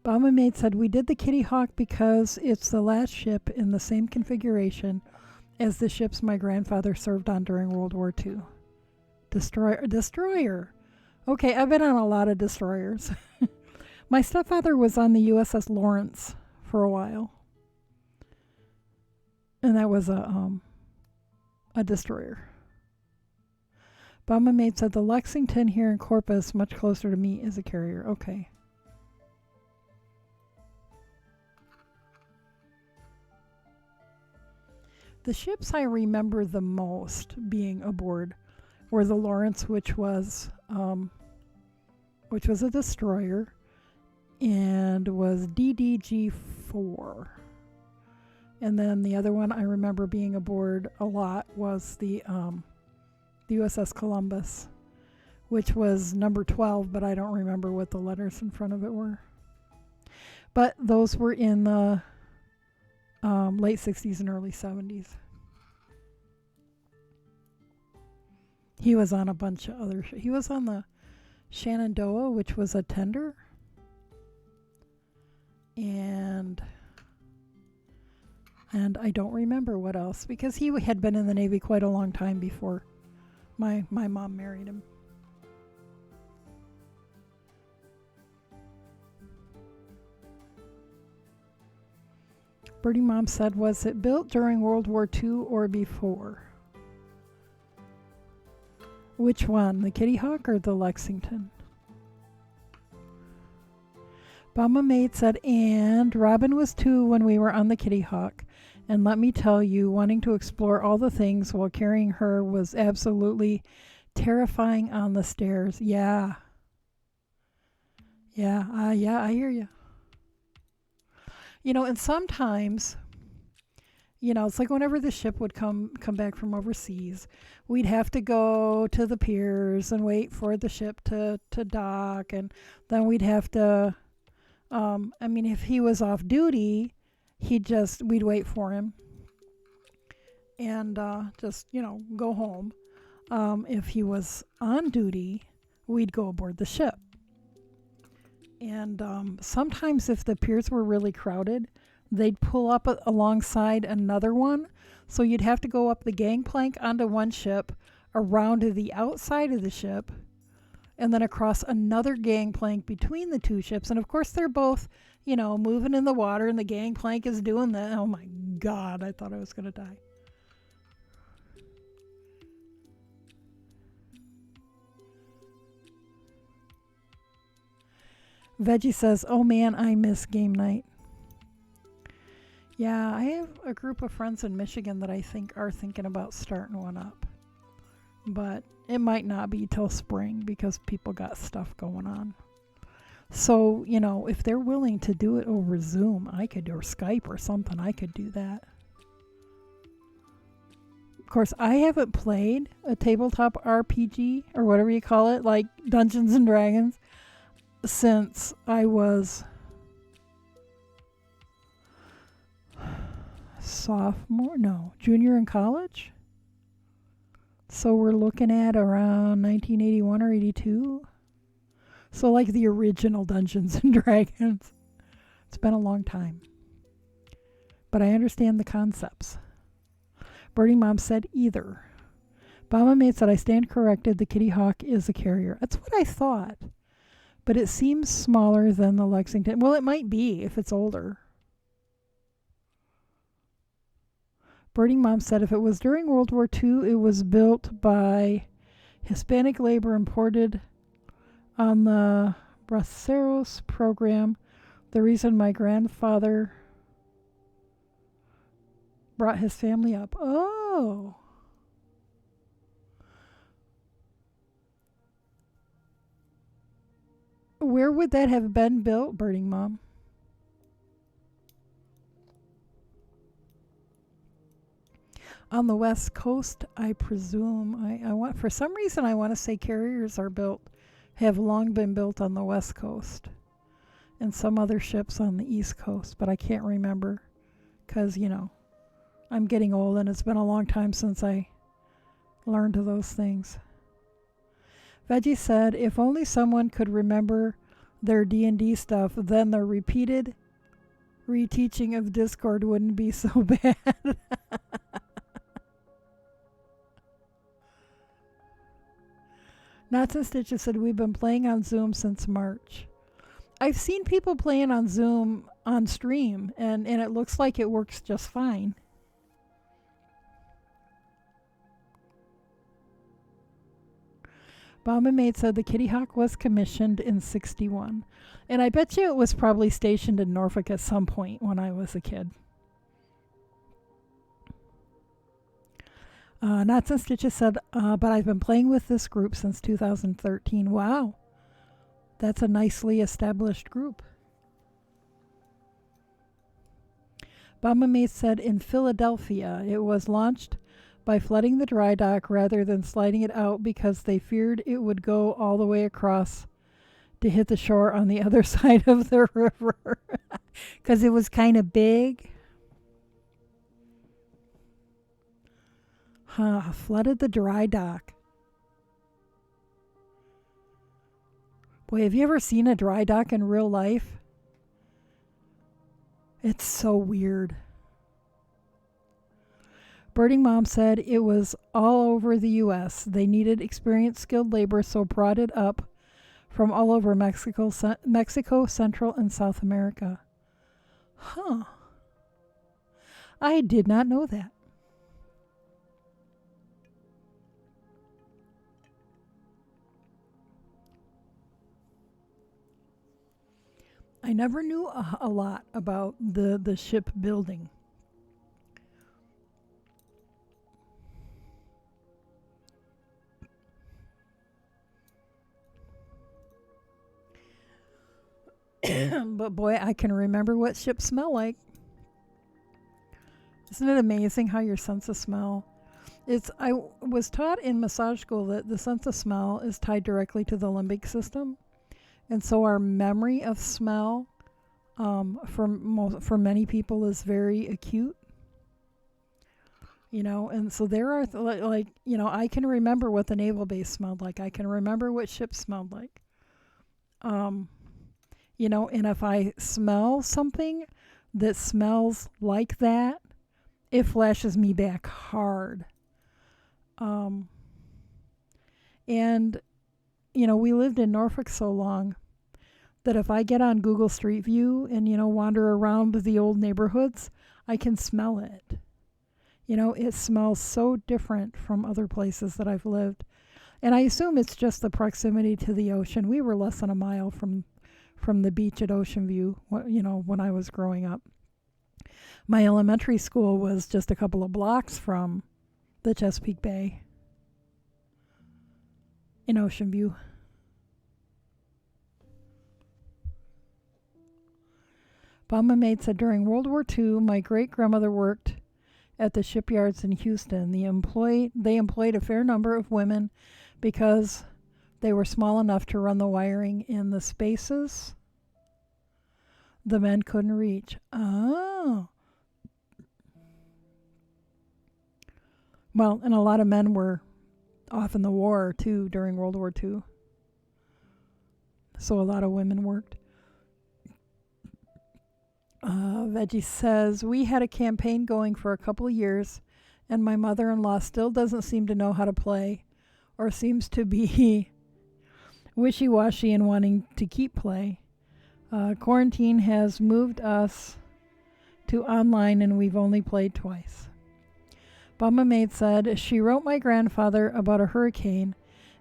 Mama Maid said, we did the Kitty Hawk because it's the last ship in the same configuration as the ships my grandfather served on during World War II. Destroyer. Okay, I've been on a lot of destroyers. My stepfather was on the USS Lawrence for a while. And that was a destroyer. Mama Maid said, the Lexington here in Corpus, much closer to me, is a carrier. Okay. The ships I remember the most being aboard were the Lawrence, which was a destroyer, and was DDG-4. And then the other one I remember being aboard a lot was the USS Columbus, which was number 12, but I don't remember what the letters in front of it were. But those were in the late 60s and early 70s. He was on a bunch of other he was on the Shenandoah, which was a tender. And I don't remember what else, because he had been in the Navy quite a long time before my mom married him. Birdie Mom said, was it built during World War II or before? Which one, the Kitty Hawk or the Lexington? Mama Maid said, and Robin was 2 when we were on the Kitty Hawk. And let me tell you, wanting to explore all the things while carrying her was absolutely terrifying on the stairs. Yeah. Yeah, I hear you. You know, and sometimes, you know, it's like whenever the ship would come back from overseas, we'd have to go to the piers and wait for the ship to dock, and then we'd have to, if he was off duty, we'd wait for him and just, go home. If he was on duty, we'd go aboard the ship. And sometimes if the piers were really crowded, they'd pull up alongside another one. So you'd have to go up the gangplank onto one ship, around to the outside of the ship, and then across another gangplank between the two ships. And of course they're both, moving in the water, and the gangplank is doing that. Oh my God, I thought I was going to die. Veggie says, oh man, I miss game night. Yeah, I have a group of friends in Michigan that I think are thinking about starting one up. But it might not be till spring because people got stuff going on. So, if they're willing to do it over Zoom, or Skype or something, I could do that. Of course, I haven't played a tabletop RPG or whatever you call it, like Dungeons and Dragons, since I was junior in college. So we're looking at around 1981 or 82. So like the original Dungeons and Dragons. It's been a long time. But I understand the concepts. Birdie Mom said either. Mama Maid said, I stand corrected. The Kitty Hawk is a carrier. That's what I thought. but it seems smaller than the Lexington. Well, it might be if it's older. Birding Mom said if it was during World War II, it was built by Hispanic labor imported on the Braceros program. The reason my grandfather brought his family up. Oh. Where would that have been built, Birding Mom? On the West Coast, I presume. I want, for some reason, I want to say carriers have long been built on the West Coast, and some other ships on the East Coast, but I can't remember, because I'm getting old, and it's been a long time since I learned those things. Veggie said, if only someone could remember their D&D stuff, then the repeated reteaching of Discord wouldn't be so bad. Knots and Stitches said, we've been playing on Zoom since March. I've seen people playing on Zoom on stream, and it looks like it works just fine. Bomb and Maid said the Kitty Hawk was commissioned in 1961. And I bet you it was probably stationed in Norfolk at some point when I was a kid. Knots and Stitches said, but I've been playing with this group since 2013. Wow. That's a nicely established group. Bomb and Maid said in Philadelphia, it was launched by flooding the dry dock rather than sliding it out because they feared it would go all the way across to hit the shore on the other side of the river because it was kind of big. Flooded the dry dock. Boy, have you ever seen a dry dock in real life? It's so weird. Birding Mom said it was all over the U.S. They needed experienced, skilled labor, so brought it up from all over Mexico, Central, and South America. Huh. I did not know that. I never knew a lot about the ship building. But boy, I can remember what ships smell like. Isn't it amazing how your sense of smell? I was taught in massage school that the sense of smell is tied directly to the limbic system. And so our memory of smell for many people is very acute. And so there are, I can remember what the naval base smelled like. I can remember what ships smelled like. And if I smell something that smells like that, it flashes me back hard. And we lived in Norfolk so long that if I get on Google Street View and, wander around the old neighborhoods, I can smell it. It smells so different from other places that I've lived. And I assume it's just the proximity to the ocean. We were less than a mile from the beach at Ocean View, when I was growing up. My elementary school was just a couple of blocks from the Chesapeake Bay in Ocean View. Bomba Maid said during World War II, my great-grandmother worked at the shipyards in Houston. They employed a fair number of women because they were small enough to run the wiring in the spaces the men couldn't reach. Oh. Well, and a lot of men were off in the war, too, during World War II. So a lot of women worked. Veggie says, we had a campaign going for a couple of years, and my mother-in-law still doesn't seem to know how to play, or seems to be wishy-washy and wanting to keep play. Quarantine has moved us to online and we've only played twice. Bumma Maid said, she wrote my grandfather about a hurricane,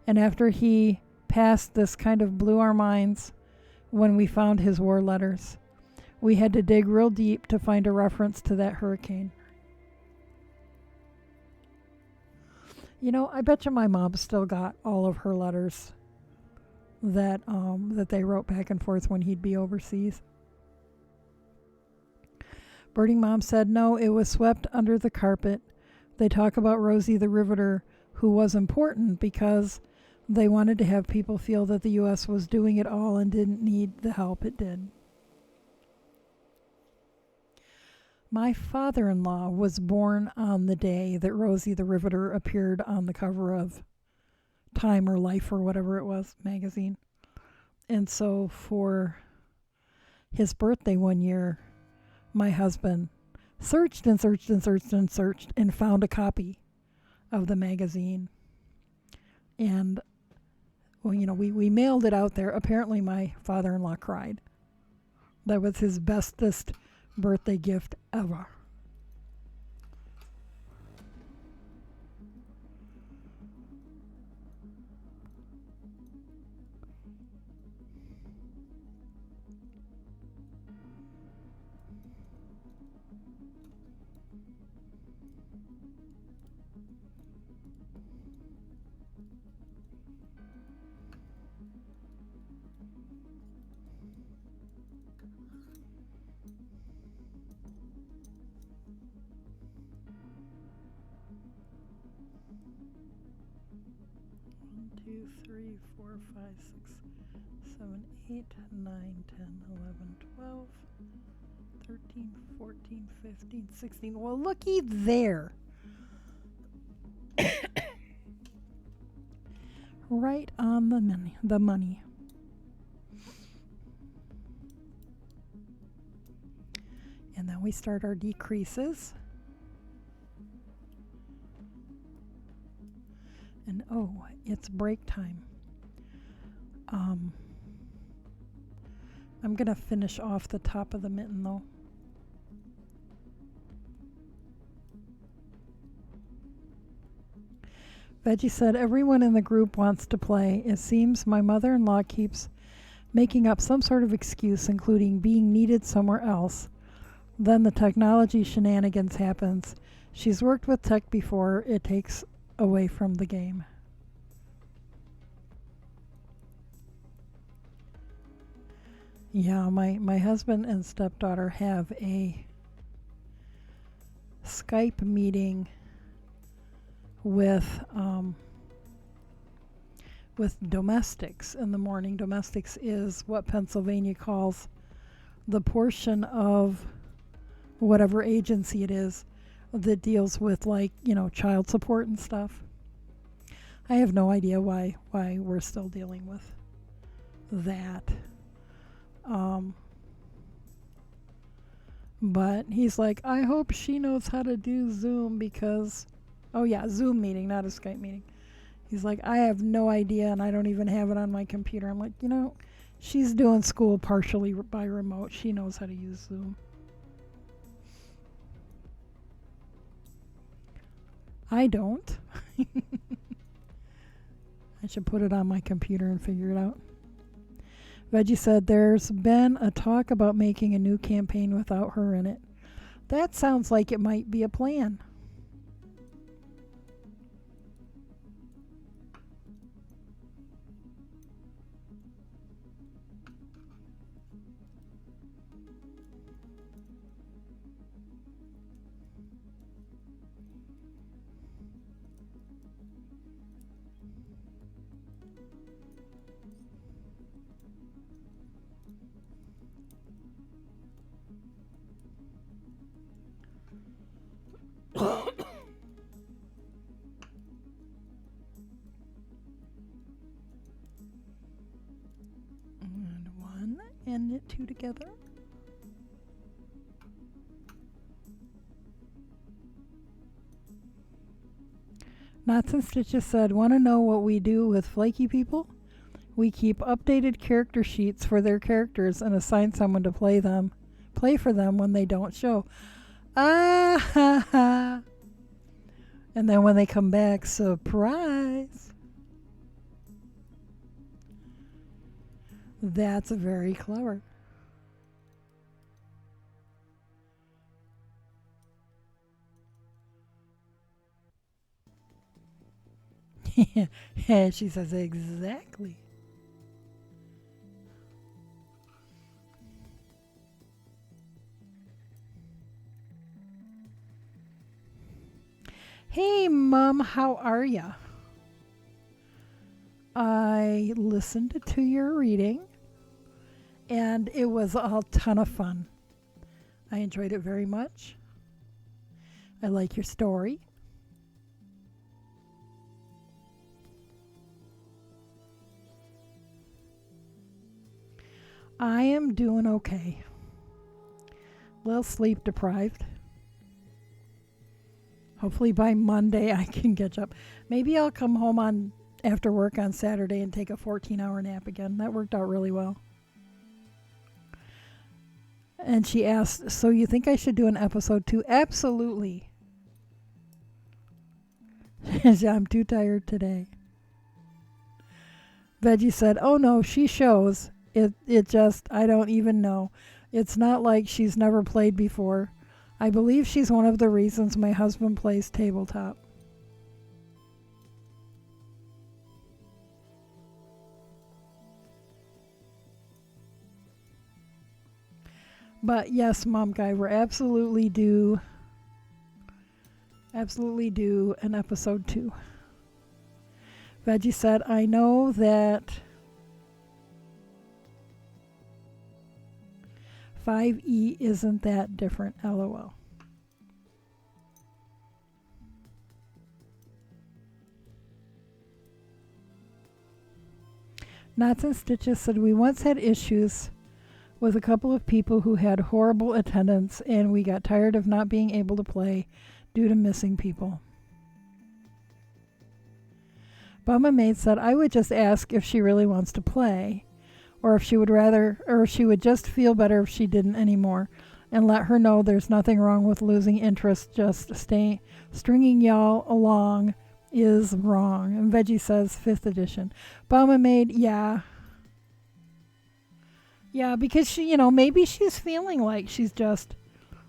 and after he passed, this kind of blew our minds when we found his war letters. We had to dig real deep to find a reference to that hurricane. You know, I bet you my mom still got all of her letters that they wrote back and forth when he'd be overseas. Birding Mom said, no, it was swept under the carpet. They talk about Rosie the Riveter, who was important because they wanted to have people feel that the U.S. was doing it all and didn't need the help it did. My father-in-law was born on the day that Rosie the Riveter appeared on the cover of Time or Life or whatever it was magazine. And so for his birthday one year, my husband searched and searched and searched and searched and found a copy of the magazine. And, well, you know, we mailed it out there. Apparently my father-in-law cried. That was his bestest birthday gift ever. Two, 3, 4, 5, 6, 7, 8, 9, 10, 11, 12, 13, 14, 15, 16. Well, looky there. Right on the money. And then we start our decreases. And oh, it's break time. I'm gonna finish off the top of the mitten though. Veggie said, everyone in the group wants to play. It seems my mother-in-law keeps making up some sort of excuse, including being needed somewhere else. Then the technology shenanigans happens. She's worked with tech before. It takes away from the game. Yeah, my husband and stepdaughter have a Skype meeting with domestics in the morning. Domestics is what Pennsylvania calls the portion of whatever agency it is that deals with, like, you know, child support and stuff. I have no idea why we're still dealing with that. But he's like, I hope she knows how to do Zoom because, oh yeah, Zoom meeting, not a Skype meeting. He's like, I have no idea and I don't even have it on my computer. I'm like, you know, she's doing school partially by remote. She knows how to use Zoom. I don't. I should put it on my computer and figure it out. Veggie said, there's been a talk about making a new campaign without her in it. That sounds like it might be a plan. And one, and knit two together. Knots and Stitches said, want to know what we do with flaky people? We keep updated character sheets for their characters and assign someone to play for them when they don't show. Ah ha ha. And then when they come back, surprise. That's very clever. Yeah, she says exactly. Hey, Mom, how are ya? I listened to your reading, and it was a ton of fun. I enjoyed it very much. I like your story. I am doing okay. A little sleep deprived. Hopefully by Monday I can catch up. Maybe I'll come home on after work on Saturday and take a 14-hour nap again. That worked out really well. And she asked, so you think I should do an episode 2? Absolutely. I'm too tired today. Veggie said, oh no, she shows. It just, I don't even know. It's not like she's never played before. I believe she's one of the reasons my husband plays tabletop. But yes, Mom Guy, we're absolutely due an episode 2. Veggie said, I know that 5E isn't that different, lol. Knots and Stitches said, we once had issues with a couple of people who had horrible attendance, and we got tired of not being able to play due to missing people. Bumma Maid said, I would just ask if she really wants to play, or if she would just feel better if she didn't anymore, and let her know there's nothing wrong with losing interest, just stringing y'all along is wrong. And Veggie says 5th edition. Bumma Maid, yeah. Yeah, because she, maybe she's feeling like she's just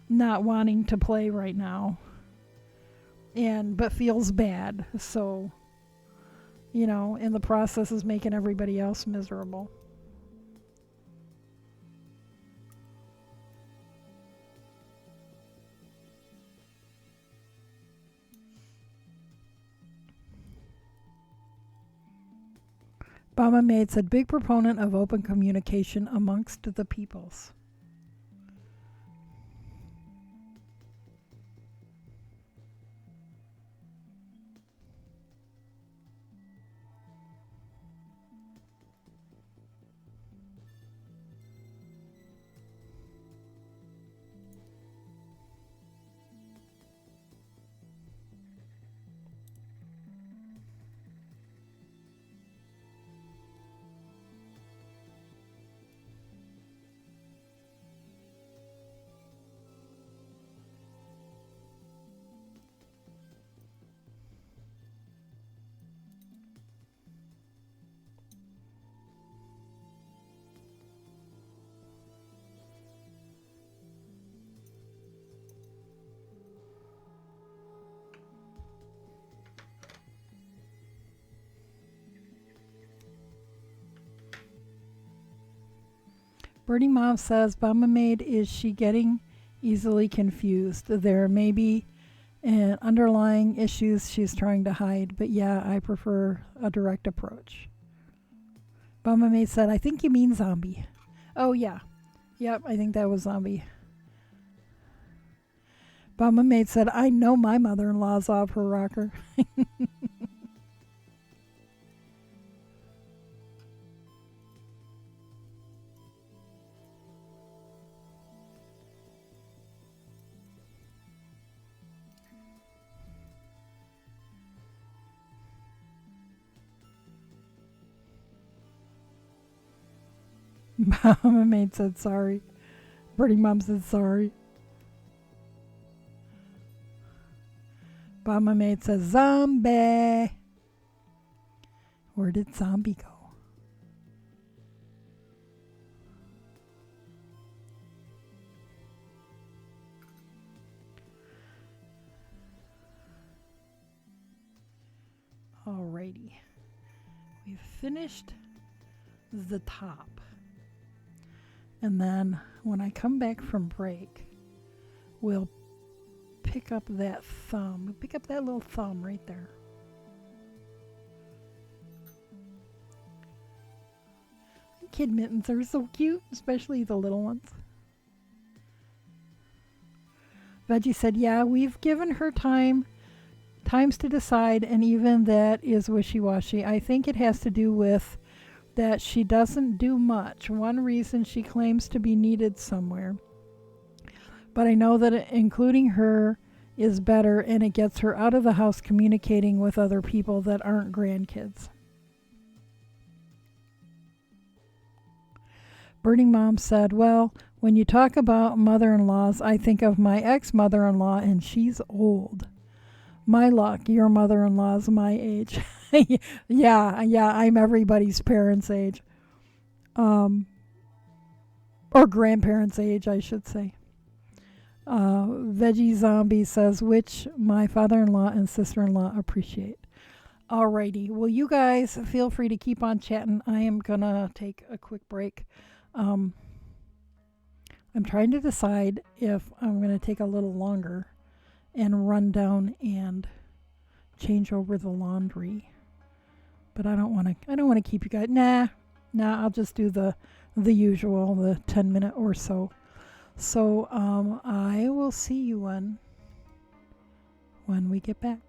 not wanting to play right now. But feels bad. So, in the process is making everybody else miserable. Bama Maid said, big proponent of open communication amongst the peoples. Birdie Mom says, Bama Maid, is she getting easily confused? There may be underlying issues she's trying to hide, but yeah, I prefer a direct approach. Bama Maid said, I think you mean zombie. Oh, yeah. Yep, I think that was zombie. Bama Maid said, I know my mother-in-law's off her rocker. Mama Maid said sorry. Birdie Mom said sorry. Mama Maid says zombie. Where did zombie go? Alrighty. We've finished the top. And then when I come back from break, we'll pick up that thumb. Pick up that little thumb right there. Kid mittens are so cute, especially the little ones. Veggie said, yeah, we've given her times to decide, and even that is wishy-washy. I think it has to do with that she doesn't do much. One reason she claims to be needed somewhere. But I know that including her is better, and it gets her out of the house communicating with other people that aren't grandkids. Burning Mom said, well, when you talk about mother-in-laws, I think of my ex-mother-in-law, and she's old. My luck, your mother-in-law's my age. yeah, I'm everybody's parents' age. Or grandparents' age, I should say. Veggie Zombie says, which my father-in-law and sister-in-law appreciate. Alrighty, well, you guys feel free to keep on chatting. I am going to take a quick break. I'm trying to decide if I'm going to take a little longer and run down and change over the laundry. But I don't want to keep you guys. Nah, I'll just do the usual, the 10-minute or so. So I will see you when we get back.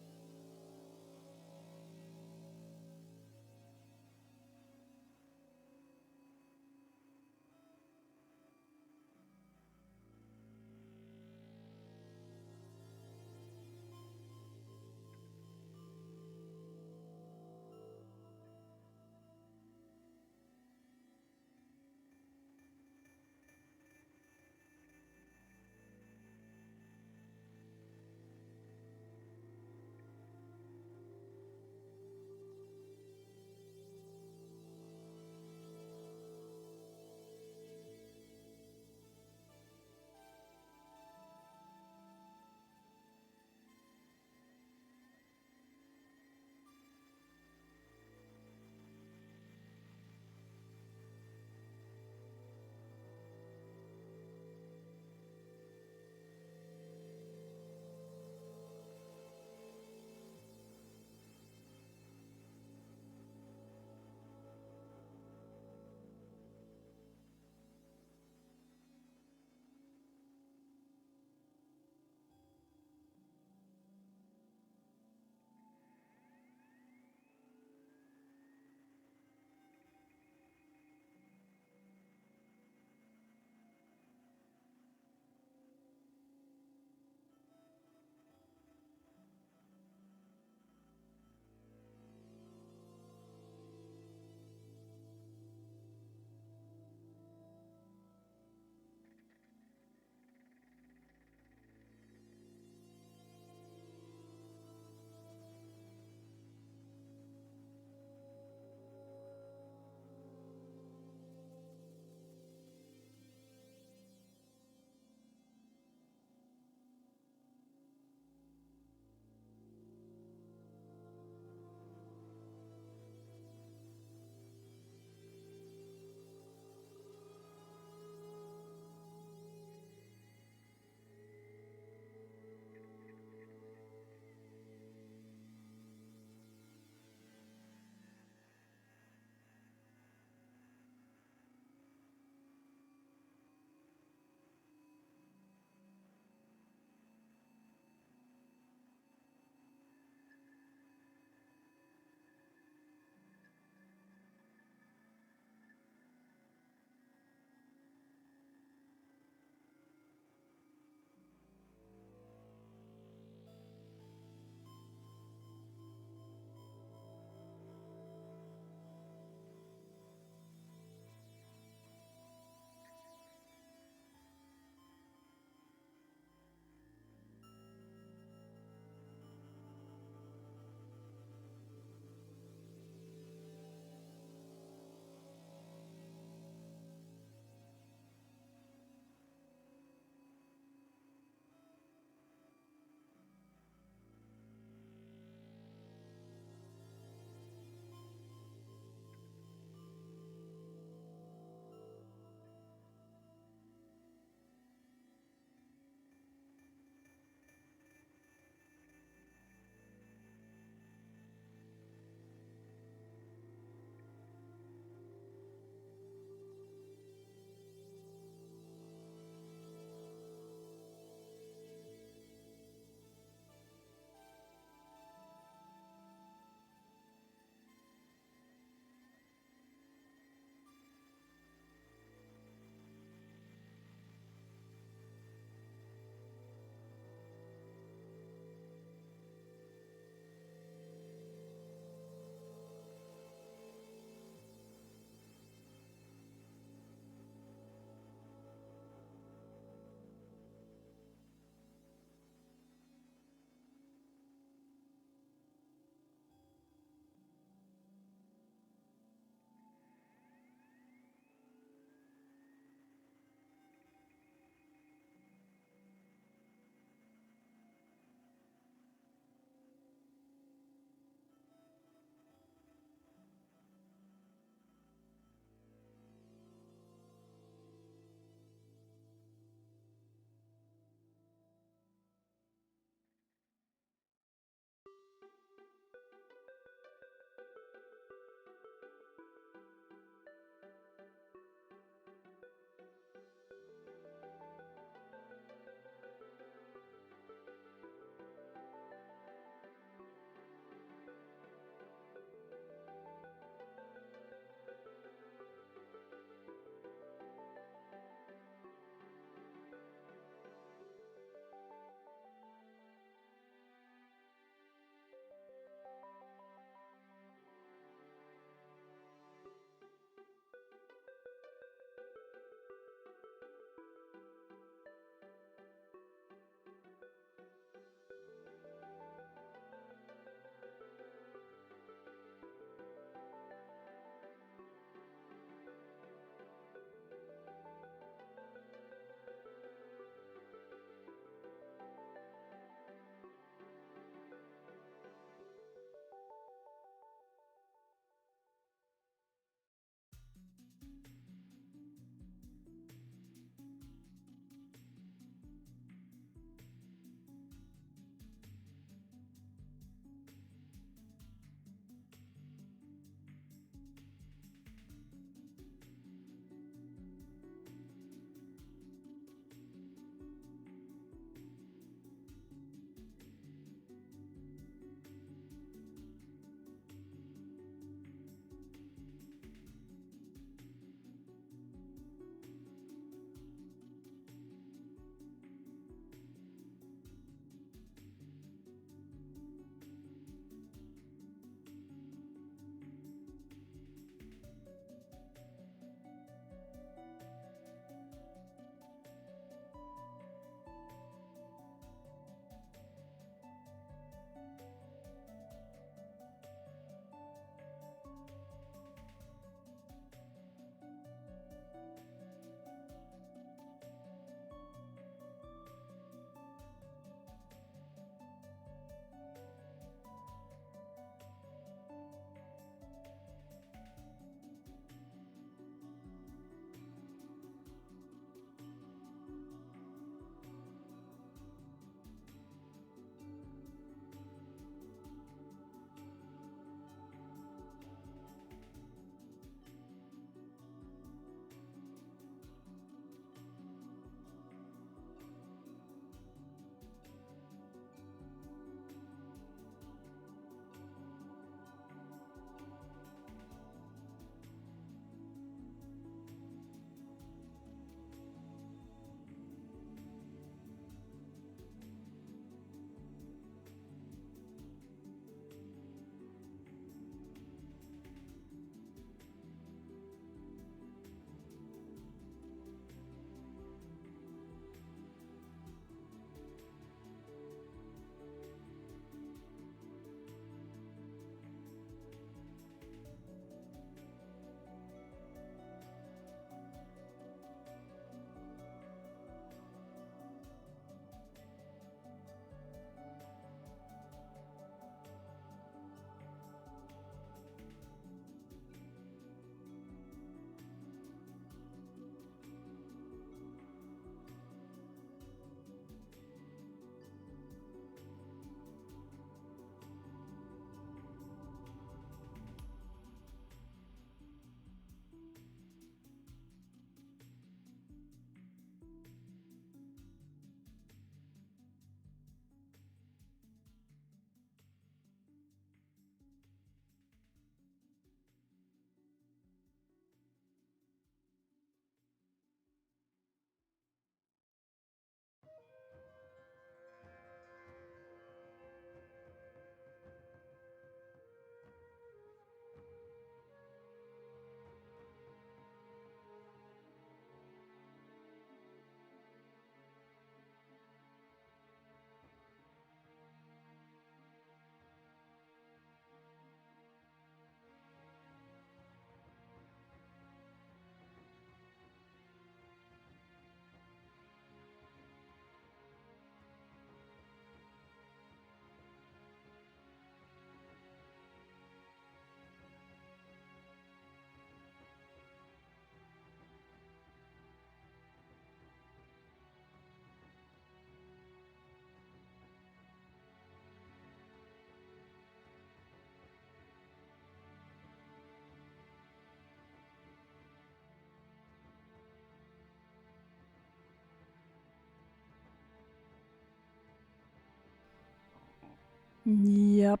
Yep.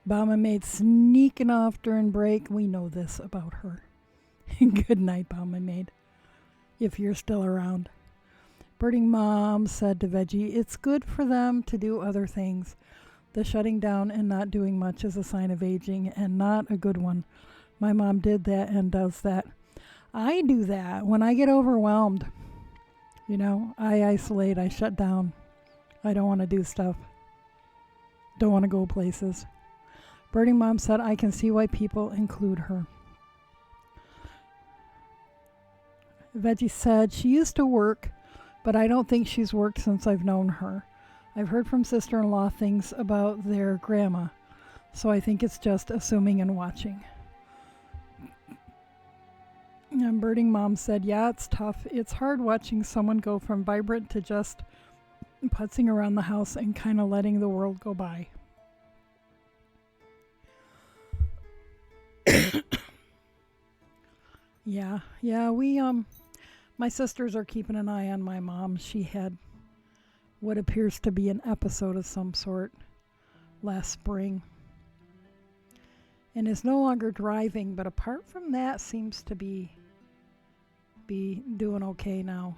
Mama Maid sneaking off during break. We know this about her. Good night, Mama Maid, if you're still around. Birding Mom said to Veggie, it's good for them to do other things. The shutting down and not doing much is a sign of aging and not a good one. My mom did that and does that. I do that when I get overwhelmed. I isolate, I shut down. I don't want to do stuff. Don't want to go places. Birding Mom said, I can see why people include her. Veggie said, she used to work, but I don't think she's worked since I've known her. I've heard from sister-in-law things about their grandma, so I think it's just assuming and watching. And Birding Mom said, yeah, it's tough. It's hard watching someone go from vibrant to just putzing around the house and kind of letting the world go by. Yeah, we my sisters are keeping an eye on my mom. She had what appears to be an episode of some sort last spring and is no longer driving, but apart from that seems to be doing okay now.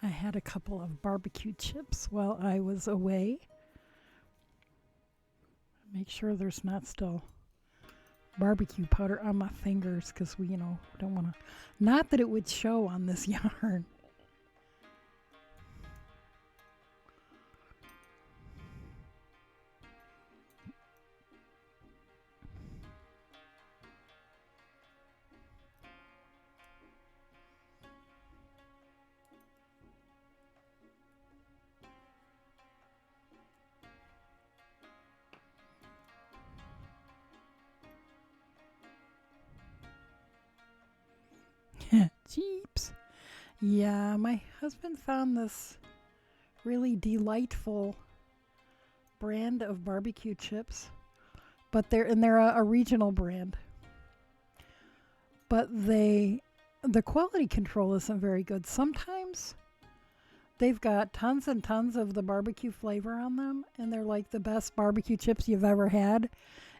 I had a couple of barbecue chips while I was away. Make sure there's not still barbecue powder on my fingers because we, don't want to. Not that it would show on this yarn. Jeeps. Yeah, my husband found this really delightful brand of barbecue chips, but they're a regional brand. But the quality control isn't very good. Sometimes they've got tons and tons of the barbecue flavor on them, and they're like the best barbecue chips you've ever had.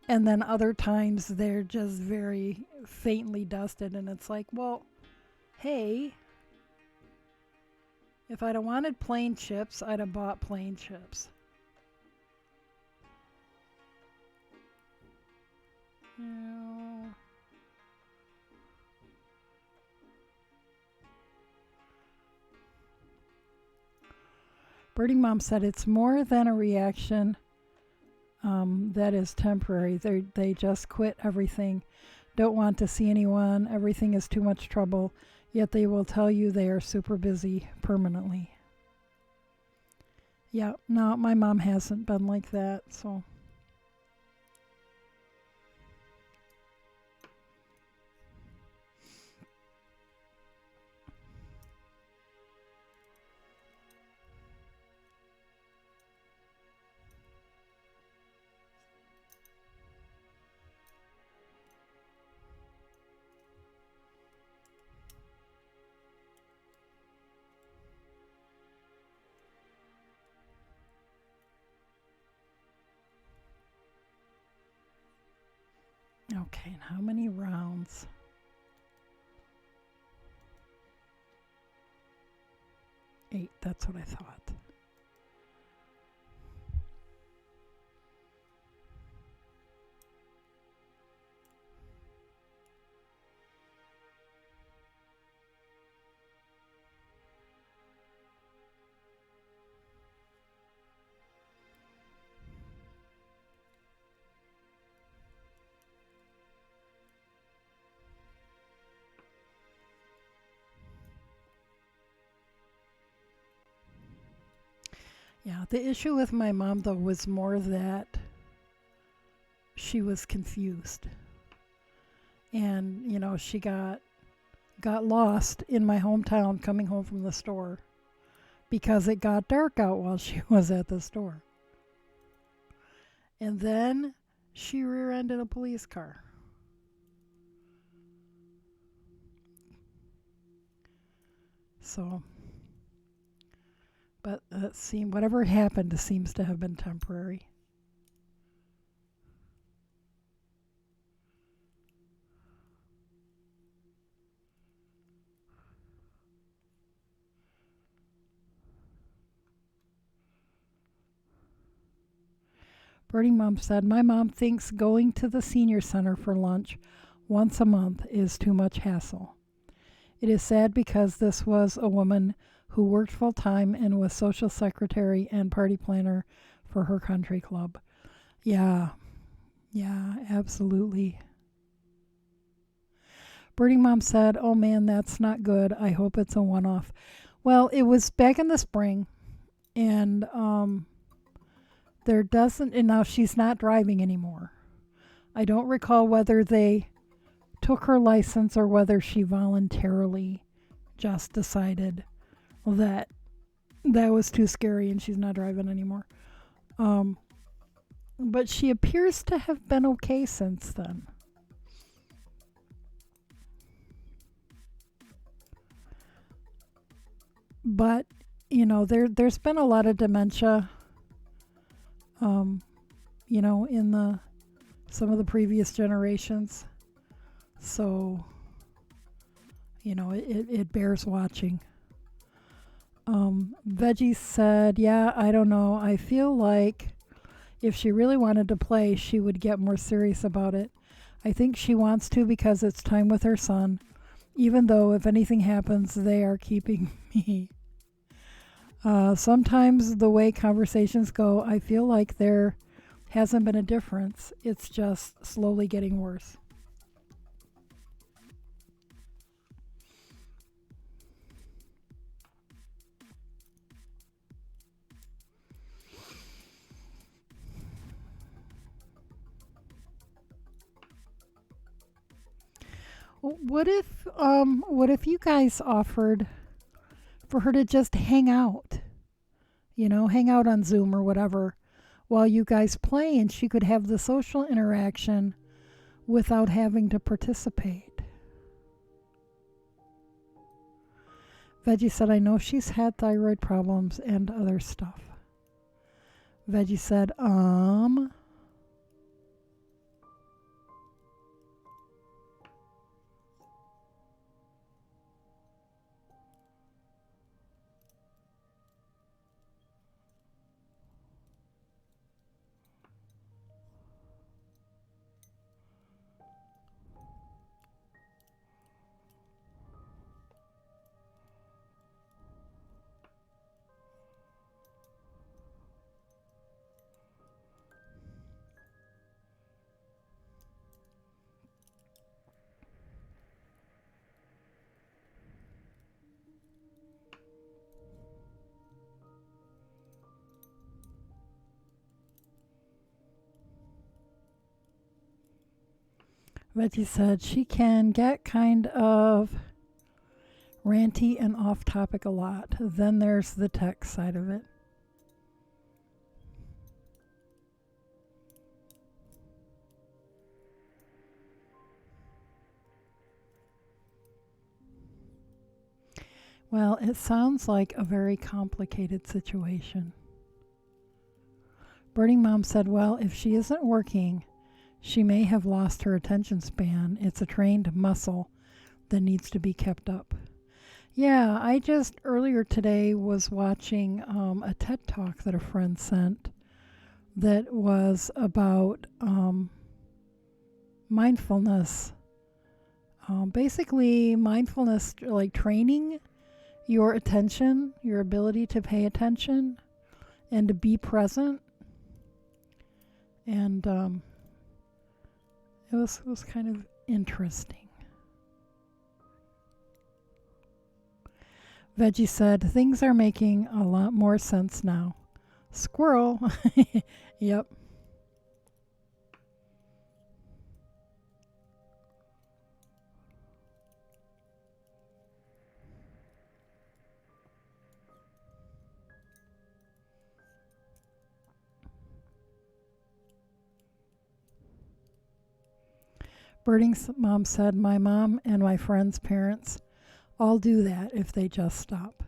And then other times they're just very faintly dusted, and it's like, well, hey, if I'd have wanted plain chips, I'd have bought plain chips. Birding Mom said it's more than a reaction that is temporary. They just quit everything, don't want to see anyone, everything is too much trouble, yet they will tell you they are super busy permanently. Yeah, no, my mom hasn't been like that, so. Okay, and how many rounds? 8, that's what I thought. Yeah, the issue with my mom though was more that she was confused. And, she got lost in my hometown coming home from the store because it got dark out while she was at the store. And then she rear-ended a police car. So, but it seemed whatever happened seems to have been temporary. Birdie Mom said, my mom thinks going to the senior center for lunch once a month is too much hassle. It is sad because this was a woman who worked full time and was social secretary and party planner for her country club. Yeah, yeah, absolutely. Birdie Mom said, oh man, that's not good. I hope it's a one off. Well, it was back in the spring, and there doesn't, and now she's not driving anymore. I don't recall whether they took her license or whether she voluntarily just decided that that was too scary and she's not driving anymore. Um, but she appears to have been okay since then. But there's been a lot of dementia, um, in the some of the previous generations. So, it bears watching. Veggie said, yeah, I don't know. I feel like if she really wanted to play, she would get more serious about it. I think she wants to because it's time with her son, even though if anything happens, they are keeping me. Sometimes the way conversations go, I feel like there hasn't been a difference. It's just slowly getting worse. What if you guys offered for her to just hang out? Hang out on Zoom or whatever while you guys play, and she could have the social interaction without having to participate. Veggie said, I know she's had thyroid problems and other stuff. Veggie said, Veggie said she can get kind of ranty and off topic a lot. Then there's the tech side of it. Well, it sounds like a very complicated situation. Burning Mom said, well, if she isn't working, she may have lost her attention span. It's a trained muscle that needs to be kept up. Yeah, I just earlier today was watching a TED talk that a friend sent that was about mindfulness. Basically, mindfulness, like training your attention, your ability to pay attention and to be present. And it was kind of interesting. Veggie said, things are making a lot more sense now. Squirrel. Yep. Birding's mom said, my mom and my friend's parents all do that if they just stop.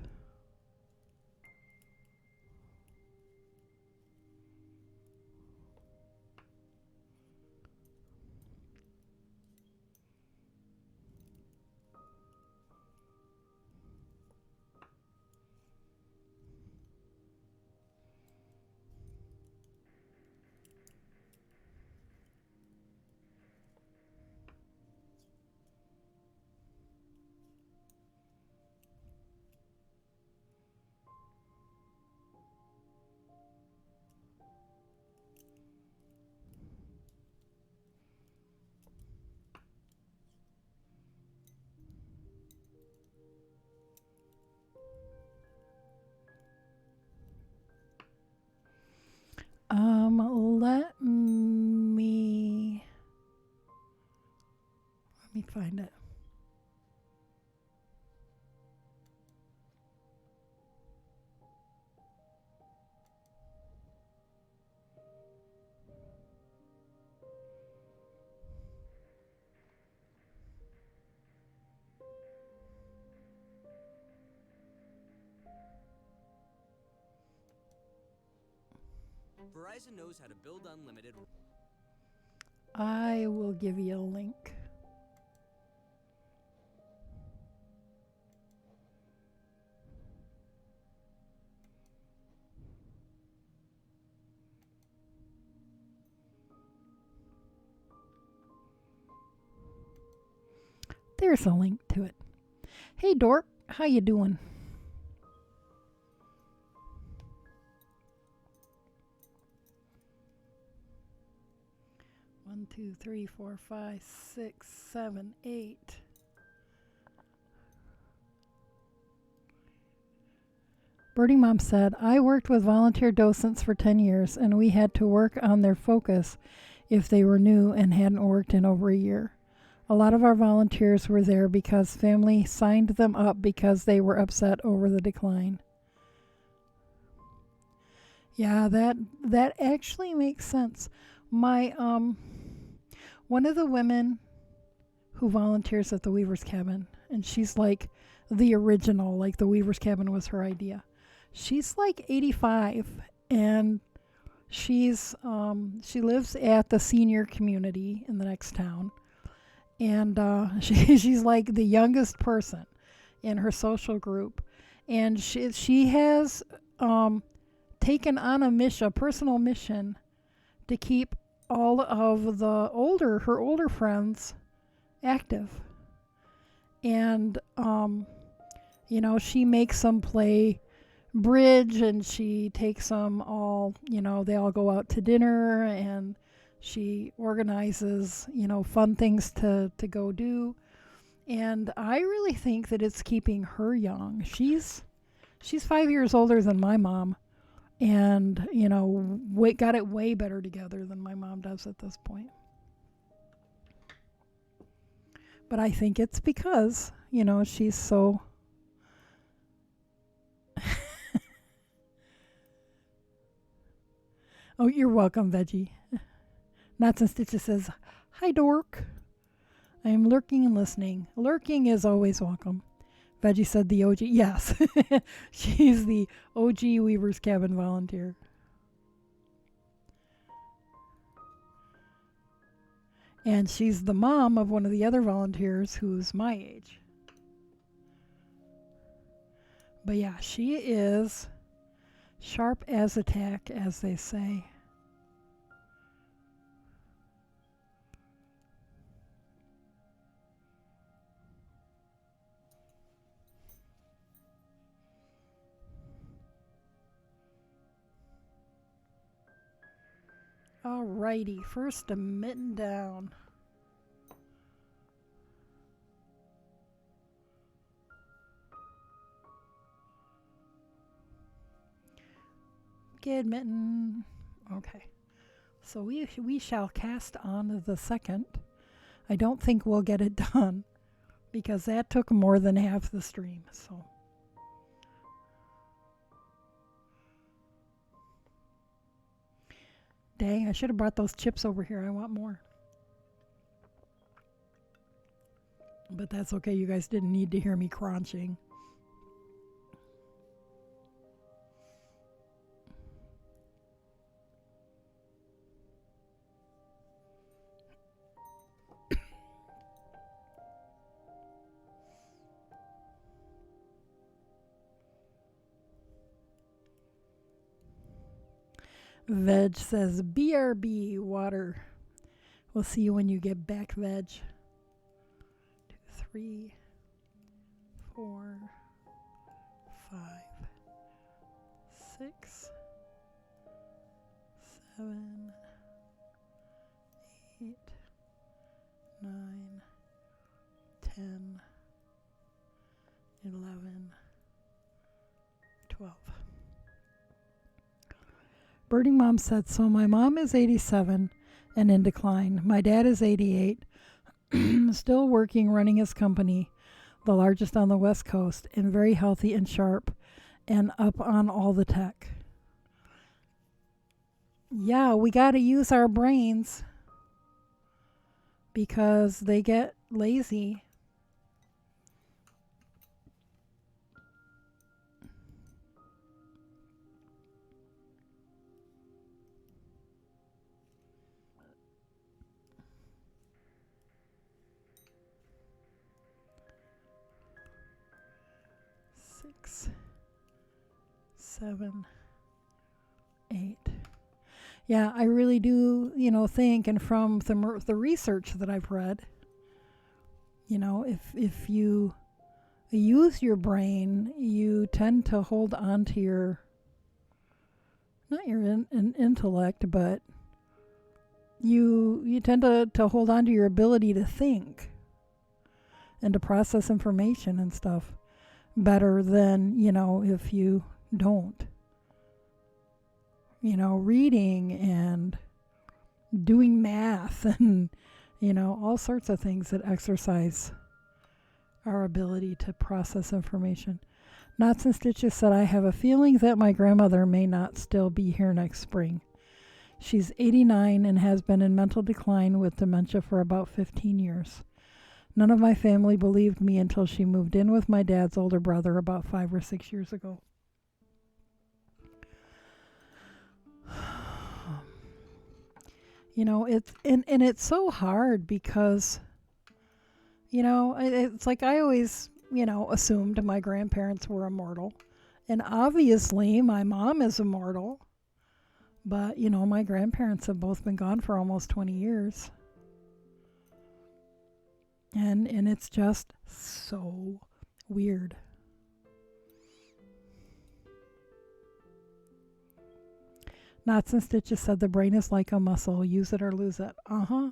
Let me find it. Verizon knows how to build unlimited. I will give you a link. There's a link to it. Hey Dork, how you doing? One, two, three, four, five, 6, 7, 8. Birdie Mom said, I worked with volunteer docents for 10 years and we had to work on their focus if they were new and hadn't worked in over a year. A lot of our volunteers were there because family signed them up because they were upset over the decline. Yeah, that actually makes sense. My one of the women who volunteers at the Weaver's Cabin, and she's like the original, like the Weaver's Cabin was her idea. She's like 85 and she lives at the senior community in the next town. And she's like the youngest person in her social group, and she has taken on a personal mission, to keep all of her older friends active. And she makes them play bridge, and she takes them all. They all go out to dinner, and she organizes, fun things to go do. And I really think that it's keeping her young. She's 5 years older than my mom, and, got it way better together than my mom does at this point. But I think it's because, she's so... Oh, you're welcome, Veggie. Nuts and Stitches says, hi, Dork. I am lurking and listening. Lurking is always welcome. Veggie said the OG. Yes, she's the OG Weaver's Cabin volunteer. And she's the mom of one of the other volunteers who's my age. But yeah, she is sharp as a tack, as they say. Alrighty, first a mitten down. Wicked Mitten. Okay. So we shall cast on the second. I don't think we'll get it done because that took more than half the stream. So dang, I should have brought those chips over here. I want more. But that's okay. You guys didn't need to hear me crunching. Veg says BRB water. We'll see you when you get back, Veg. 2, 3, 4, 5, 6, 7, 8, 9, 10, 11, 12. Birding Mom said, so my mom is 87 and in decline. My dad is 88, still working, running his company, the largest on the West Coast, and very healthy and sharp and up on all the tech. Yeah, we got to use our brains because they get lazy. Six, 7, 8. Yeah, I really do, think, and from the research that I've read, if you use your brain, you tend to hold on to your, not your intellect, but you tend to hold on to your ability to think and to process information and stuff better than, if you don't. Reading and doing math and, all sorts of things that exercise our ability to process information. Knots and Stitches said, I have a feeling that my grandmother may not still be here next spring. She's 89 and has been in mental decline with dementia for about 15 years. None of my family believed me until she moved in with my dad's older brother about 5 or 6 years ago. It's so hard because, it's like I always, assumed my grandparents were immortal. And obviously my mom is immortal. But, my grandparents have both been gone for almost 20 years. And it's just so weird. Knots and Stitches said the brain is like a muscle. Use it or lose it. Uh-huh.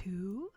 2.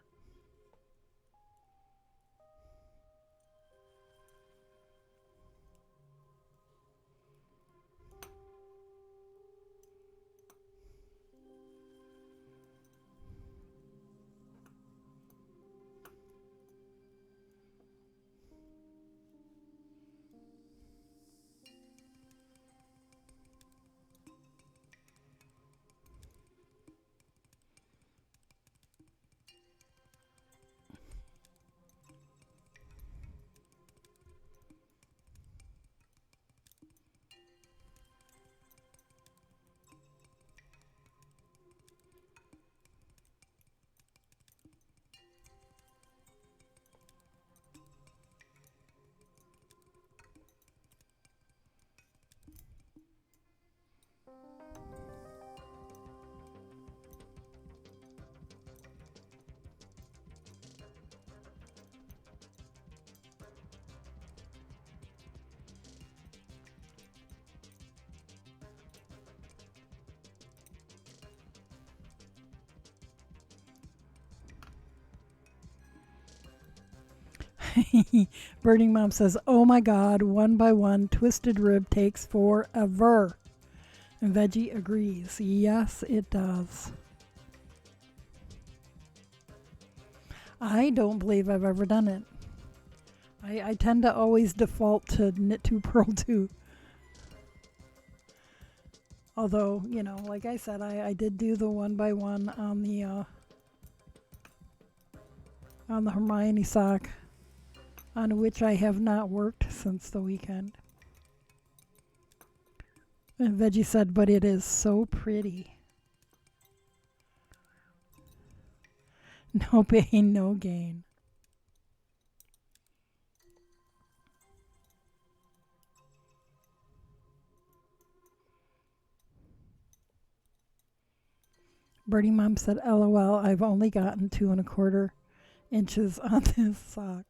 Burning Mom says, oh my God, 1 by 1 twisted rib takes forever. And Veggie agrees. Yes, it does. I don't believe I've ever done it. I tend to always default to knit 2, purl 2. Although, like I said, I did do the 1 by 1 on the Hermione sock, on which I have not worked since the weekend. And Veggie said, but it is so pretty. No pain, no gain. Birdie Mom said, LOL, I've only gotten 2 1/4 inches on this sock.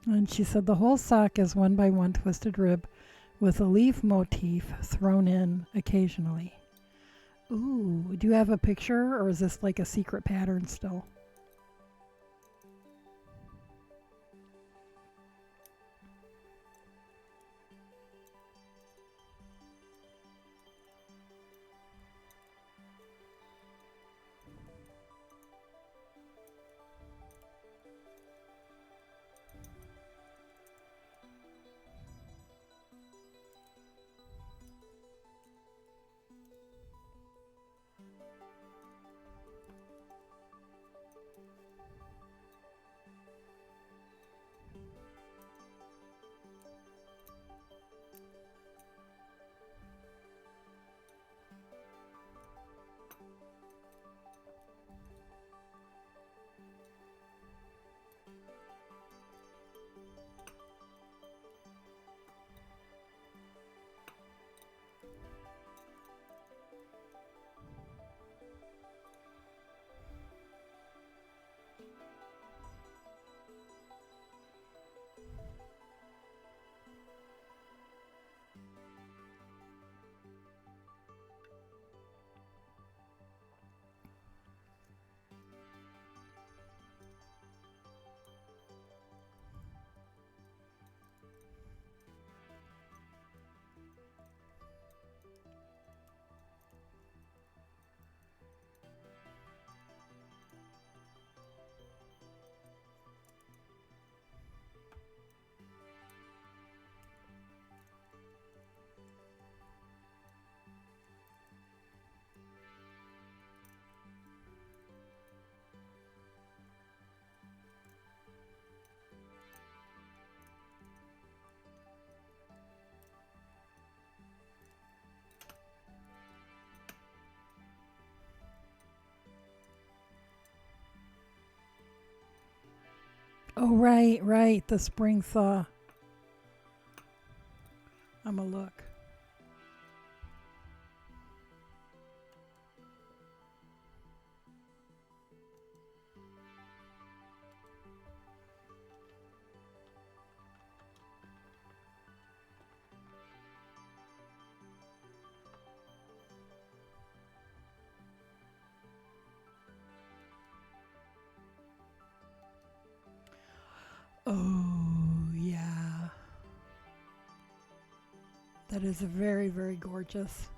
And she said the whole sock is 1 by 1 twisted rib with a leaf motif thrown in occasionally. Ooh, do you have a picture, or is this like a secret pattern still? Oh, right, right. The spring thaw. I'm a look. Oh, yeah. That is very, very gorgeous.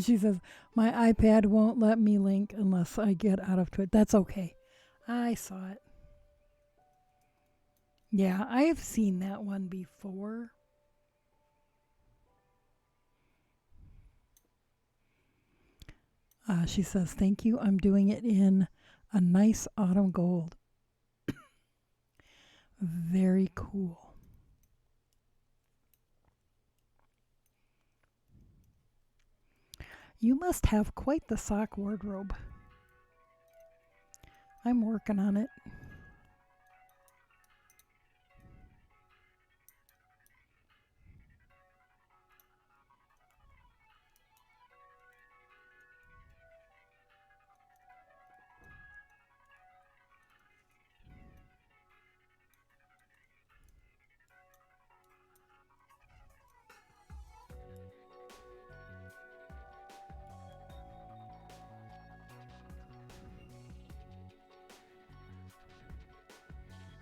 She says, my iPad won't let me link unless I get out of Twitch. That's okay. I saw it. Yeah, I have seen that one before. She says, thank you. I'm doing it in a nice autumn gold. Very cool. You must have quite the sock wardrobe. I'm working on it.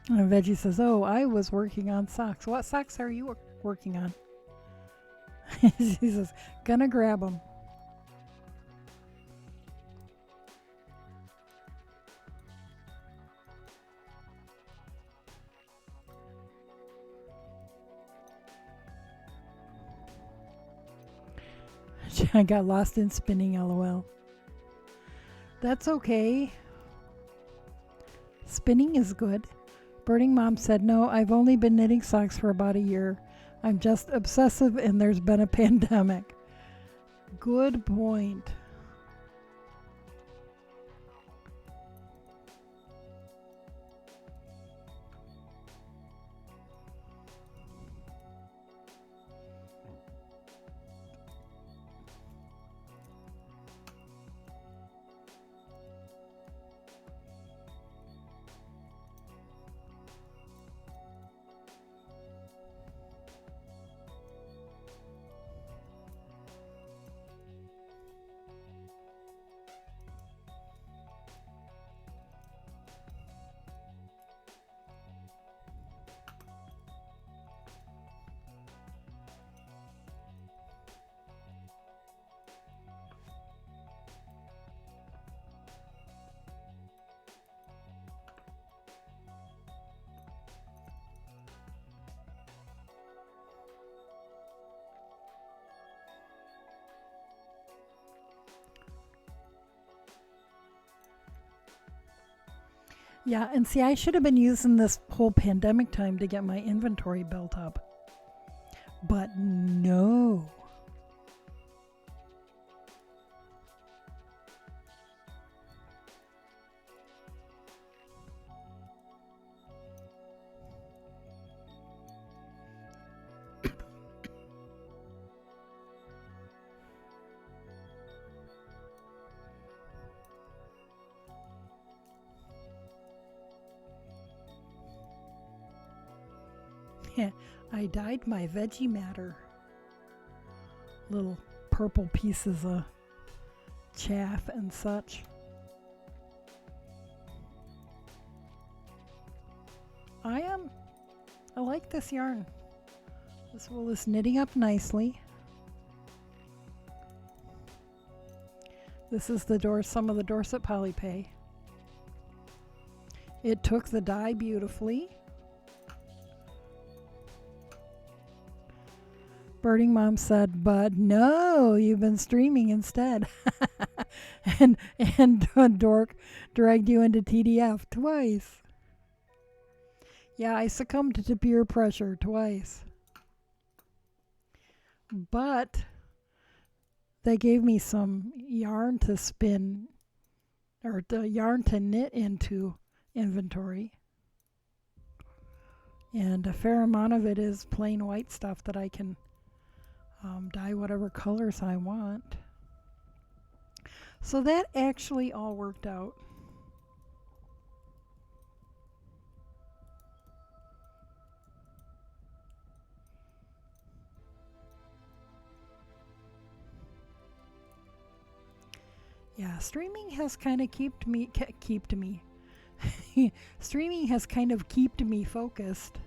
And Veggie says, oh, I was working on socks. What socks are you working on? She says, gonna grab them. I got lost in spinning, lol. That's okay. Spinning is good. Birding Mom said, no, I've only been knitting socks for about a year. I'm just obsessive and there's been a pandemic. Good point. Yeah, and see, I should have been using this whole pandemic time to get my inventory built up. But no. I dyed my veggie matter. Little purple pieces of chaff and such. I am I like this yarn. This wool is knitting up nicely. This is some of the Dorset Polypay. It took the dye beautifully. Birding Mom said, "But no, you've been streaming instead." and Dork dragged you into TDF twice. Yeah, I succumbed to peer pressure twice. But they gave me some yarn to spin, or the yarn to knit into inventory. And a fair amount of it is plain white stuff that I can dye whatever colors I want. So that actually all worked out. Yeah, streaming has kind of kept me. Streaming has kind of kept me focused.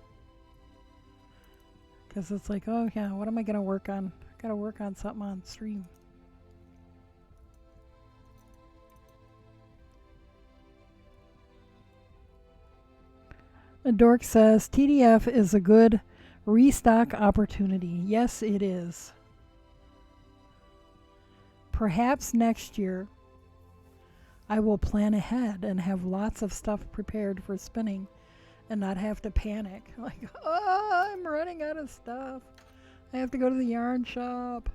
Because it's like, oh yeah, what am I going to work on? I got to work on something on stream. A Dork says, TDF is a good restock opportunity. Yes, it is. Perhaps next year I will plan ahead and have lots of stuff prepared for spinning and not have to panic. Like, oh, I'm running out of stuff. I have to go to the yarn shop.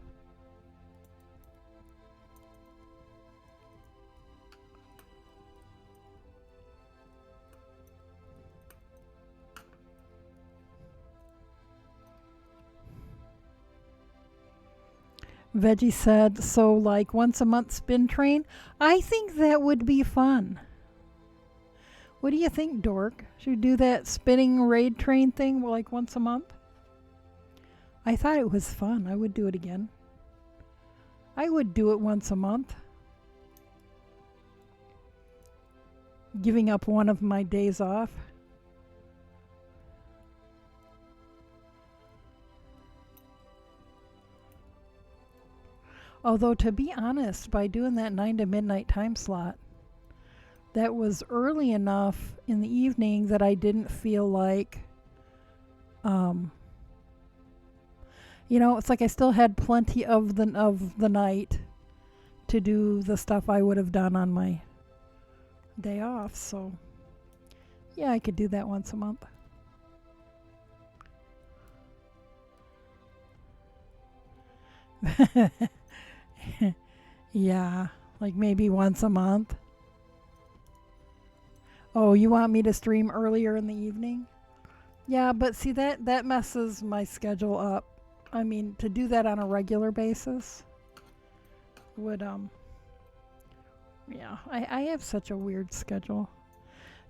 Veggie said, so like once a month spin train? I think that would be fun. What do you think, Dork? Should we do that spinning raid train thing like once a month? I thought it was fun. I would do it again. I would do it once a month. Giving up one of my days off. Although, to be honest, by doing that 9 to midnight time slot, that was early enough in the evening that I didn't feel like, it's like I still had plenty of the night to do the stuff I would have done on my day off. So, yeah, I could do that once a month. Yeah, like maybe once a month. Oh, you want me to stream earlier in the evening? Yeah, but see that messes my schedule up. I mean, to do that on a regular basis would yeah, I have such a weird schedule.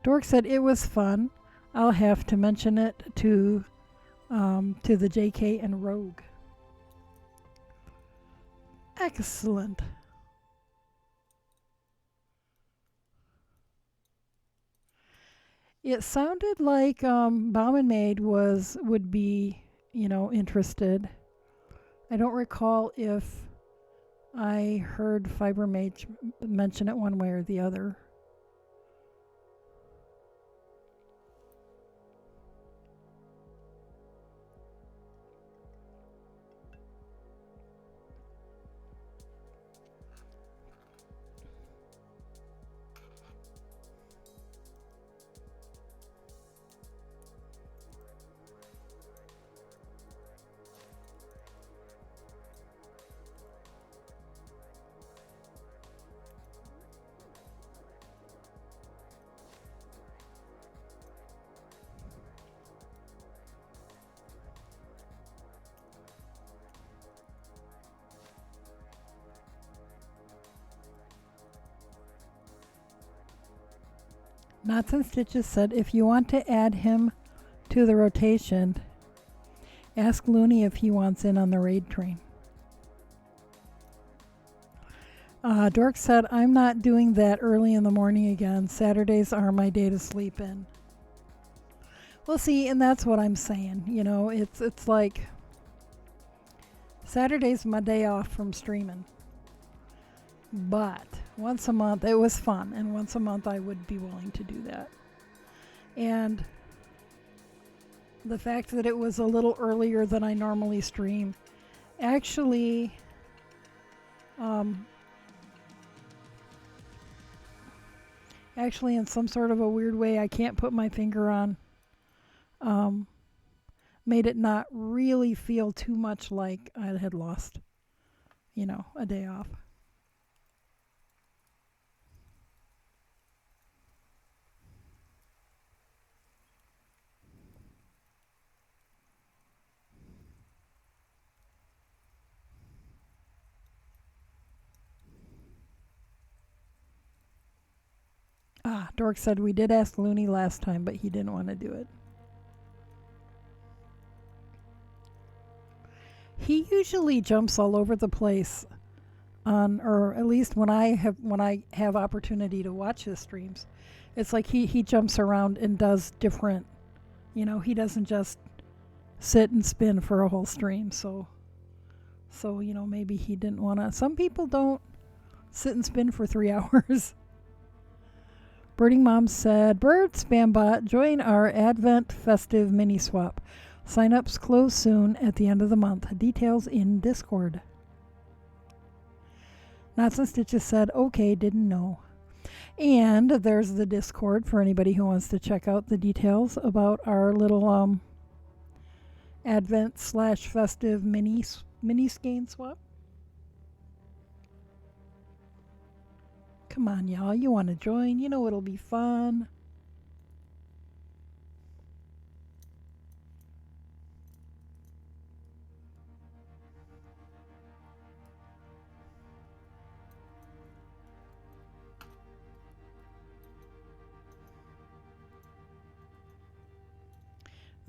Dork said it was fun. I'll have to mention it to the JK and Rogue. Excellent. It sounded like Baum and Maid would be, interested. I don't recall if I heard Fiber Mage mention it one way or the other. Knots and Stitches said, if you want to add him to the rotation, ask Looney if he wants in on the raid train. Dork said, I'm not doing that early in the morning again. Saturdays are my day to sleep in. Well, see, and that's what I'm saying. You know, it's like Saturday's my day off from streaming. But once a month, it was fun, and once a month I would be willing to do that. And the fact that it was a little earlier than I normally stream actually actually in some sort of a weird way I can't put my finger on, made it not really feel too much like I had lost, a day off. Dork said we did ask Looney last time, but he didn't want to do it. He usually jumps all over the place or at least when I have opportunity to watch his streams. It's like he jumps around and does different, he doesn't just sit and spin for a whole stream. So maybe he didn't want to. Some people don't sit and spin for 3 hours. Birding Mom said, Bird Spambot, join our Advent festive mini swap. Sign-ups close soon at the end of the month. Details in Discord. Knots and Stitches said, okay, didn't know. And there's the Discord for anybody who wants to check out the details about our little Advent/festive mini skein swap. Come on, y'all. You want to join? You know it'll be fun.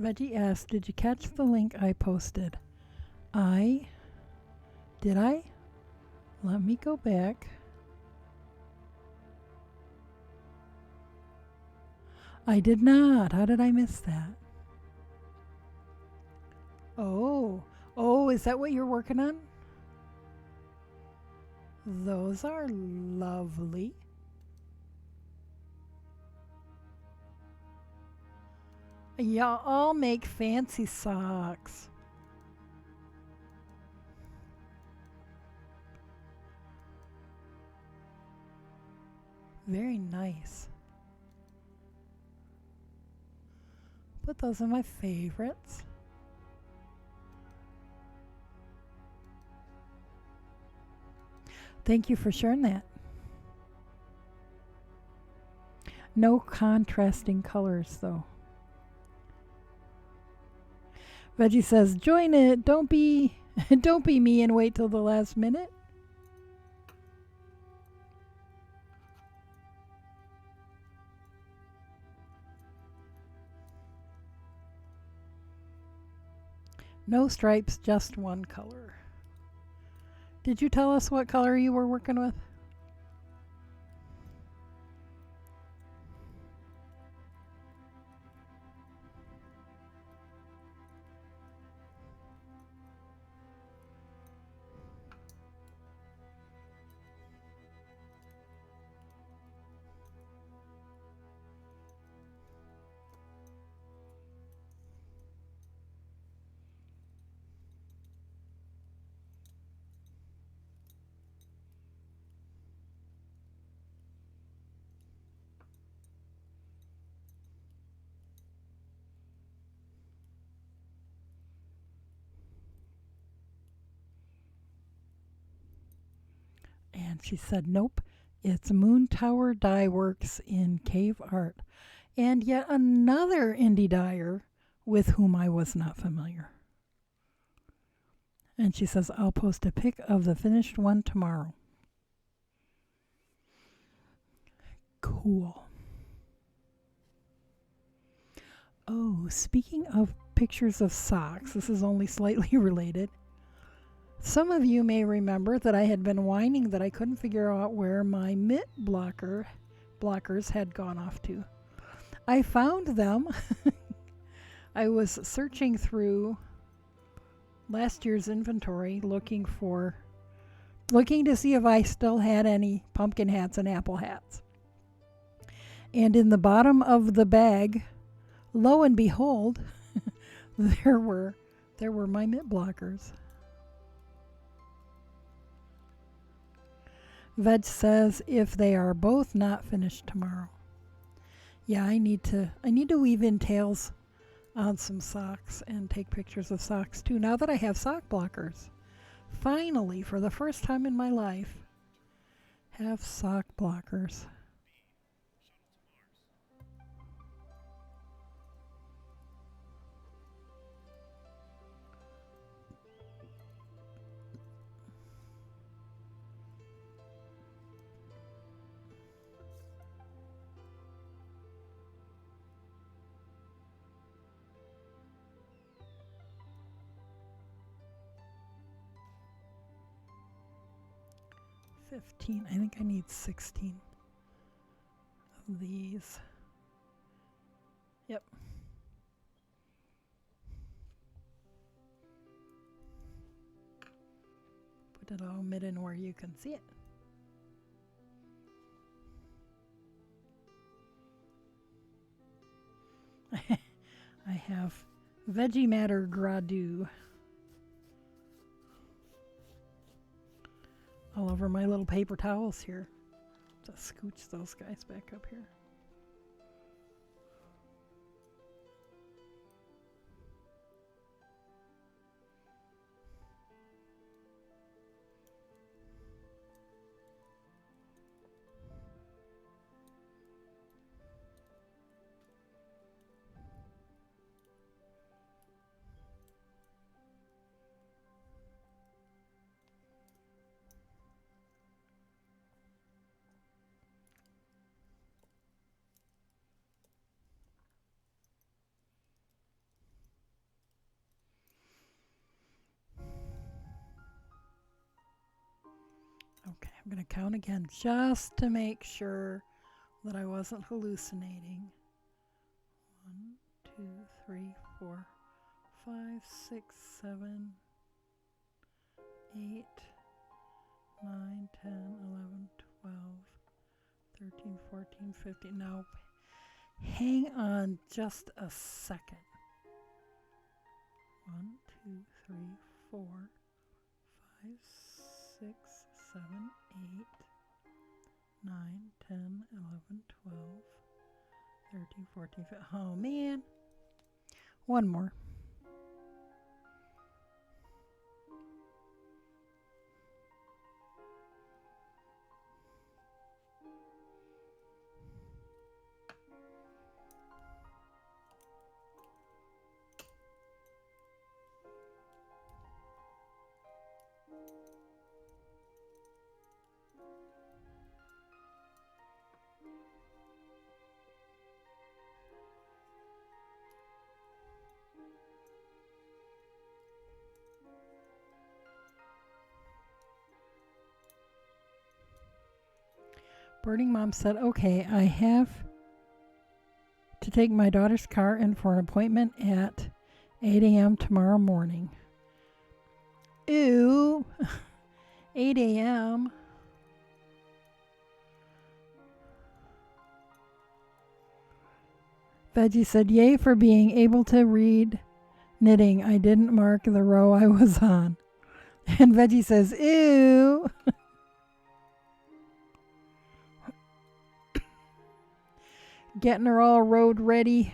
Veggie asked, did you catch the link I posted? Did I? Let me go back. I did not. How did I miss that? Oh, is that what you're working on? Those are lovely. Y'all all make fancy socks. Very nice. But those are my favorites. Thank you for sharing that. No contrasting colors, though. Veggie says, join it. Don't be me and wait till the last minute. No stripes, just one color. Did you tell us what color you were working with? And she said, nope, it's Moon Tower Dye Works in Cave Art. And yet another indie dyer with whom I was not familiar. And she says, I'll post a pic of the finished one tomorrow. Cool. Oh, speaking of pictures of socks, this is only slightly related. Some of you may remember that I had been whining that I couldn't figure out where my mitt blockers had gone off to. I found them I was searching through last year's inventory looking to see if I still had any pumpkin hats and apple hats. And in the bottom of the bag, lo and behold, there were my mitt blockers. Veg says if they are both not finished tomorrow. Yeah, I need to weave in tails on some socks and take pictures of socks too. Now that I have sock blockers, finally, for the first time in my life, have sock blockers. $15. I think I need 16 of these. Yep. Put it all mitten where you can see it. I have Veggie Matter Gradu all over my little paper towels here. Just scooch those guys back up here. Okay, I'm going to count again just to make sure that I wasn't hallucinating. 1, 2, 3, 4, 5, 6, 7, 8, 9, 10, 11, 12, 13, 14, 15. Now, hang on just a second. 1, 2, 3, 4, 5, 6, 7, 8, 9, 10, 11, 12, 13, 14, 15. Oh, man. One more. Birding Mom said, okay, I have to take my daughter's car in for an appointment at 8 a.m. tomorrow morning. Ew. 8 a.m. Veggie said, yay for being able to read knitting. I didn't mark the row I was on. And Veggie says, ew. Getting her all road ready.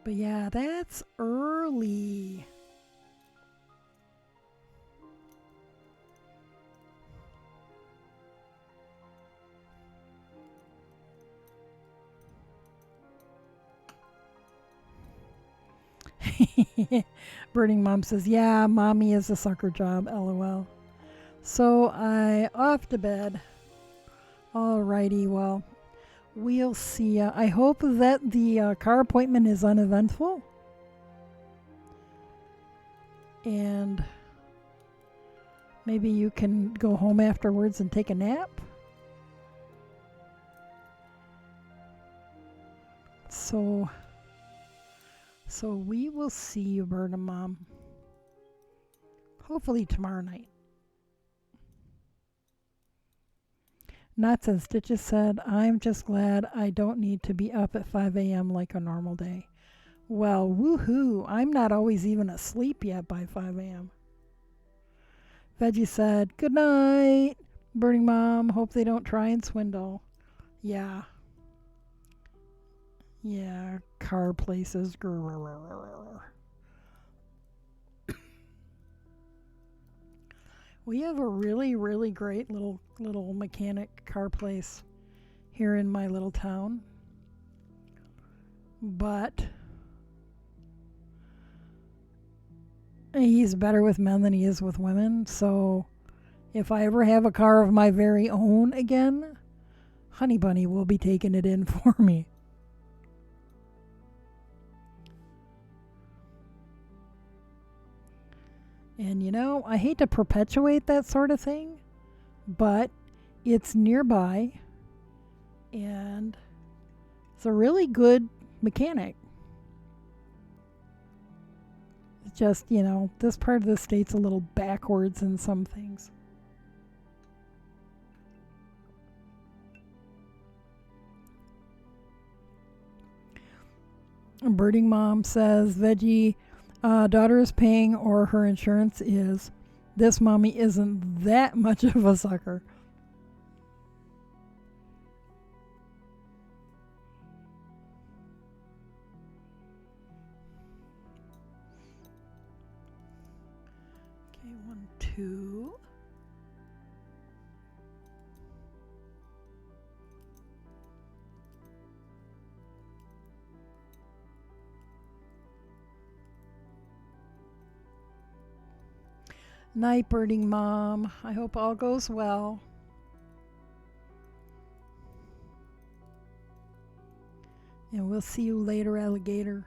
But yeah, that's early. Birding Mom says, yeah, mommy is a sucker job, lol. So I off to bed. Alrighty, well, we'll see. I hope that the car appointment is uneventful. Maybe you can go home afterwards and take a nap. So we will see you, Bird and Mom. Hopefully tomorrow night. Nuts and Stitches said, I'm just glad I don't need to be up at 5 a.m. like a normal day. Well, woohoo, I'm not always even asleep yet by 5 a.m. Veggie said, good night, Burning Mom. Hope they don't try and swindle. Yeah. Yeah, car places. We have a really, really great little mechanic car place here in my little town. But he's better with men than he is with women. So if I ever have a car of my very own again, Honey Bunny will be taking it in for me. And you know, I hate to perpetuate that sort of thing, but it's nearby and it's a really good mechanic. It's just, you know, this part of the state's a little backwards in some things. Birding Mom says, Veggie, daughter is paying or her insurance is. This mommy isn't that much of a sucker. Okay, 1, 2. Night, Birding Mom. I hope all goes well. And we'll see you later, alligator.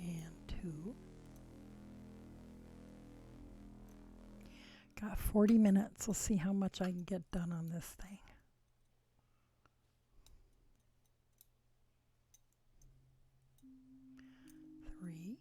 And 2. Got 40 minutes. We'll see how much I can get done on this thing. 3.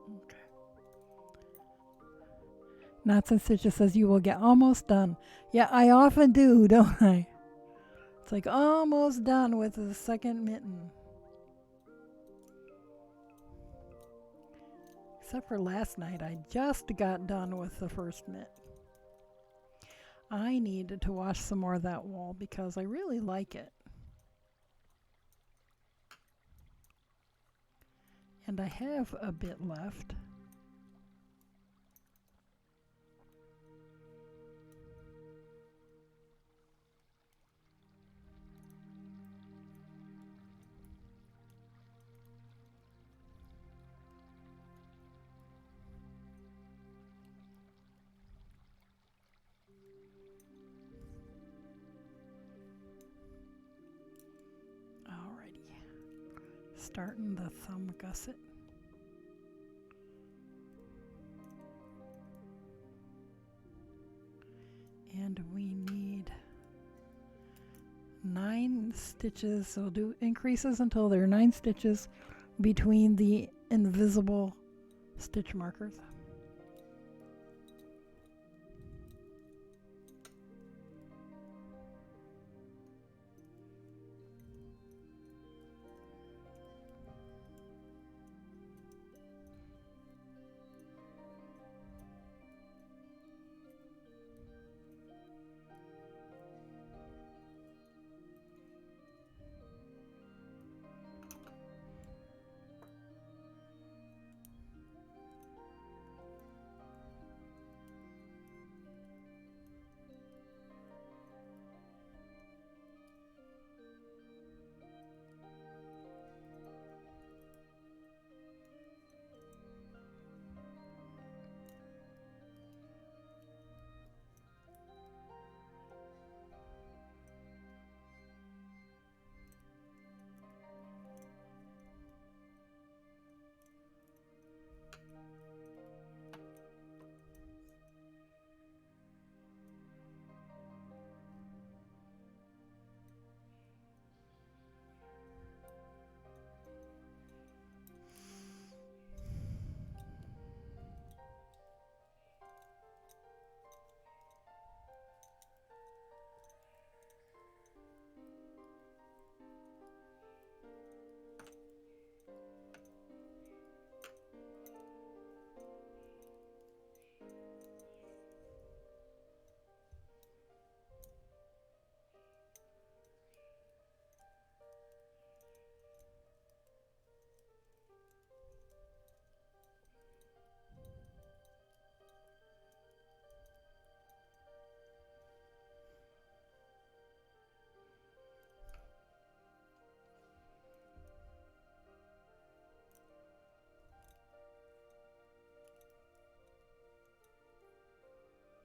Okay. Knots and Stitches says you will get almost done. Yeah, I often do, don't I? It's like almost done with the second mitten. Except for last night, I just got done with the first mitt. I needed to wash some more of that wool because I really like it. And I have a bit left. Starting the thumb gusset. And we need 9 stitches. So we'll do increases until there are 9 stitches between the invisible stitch markers.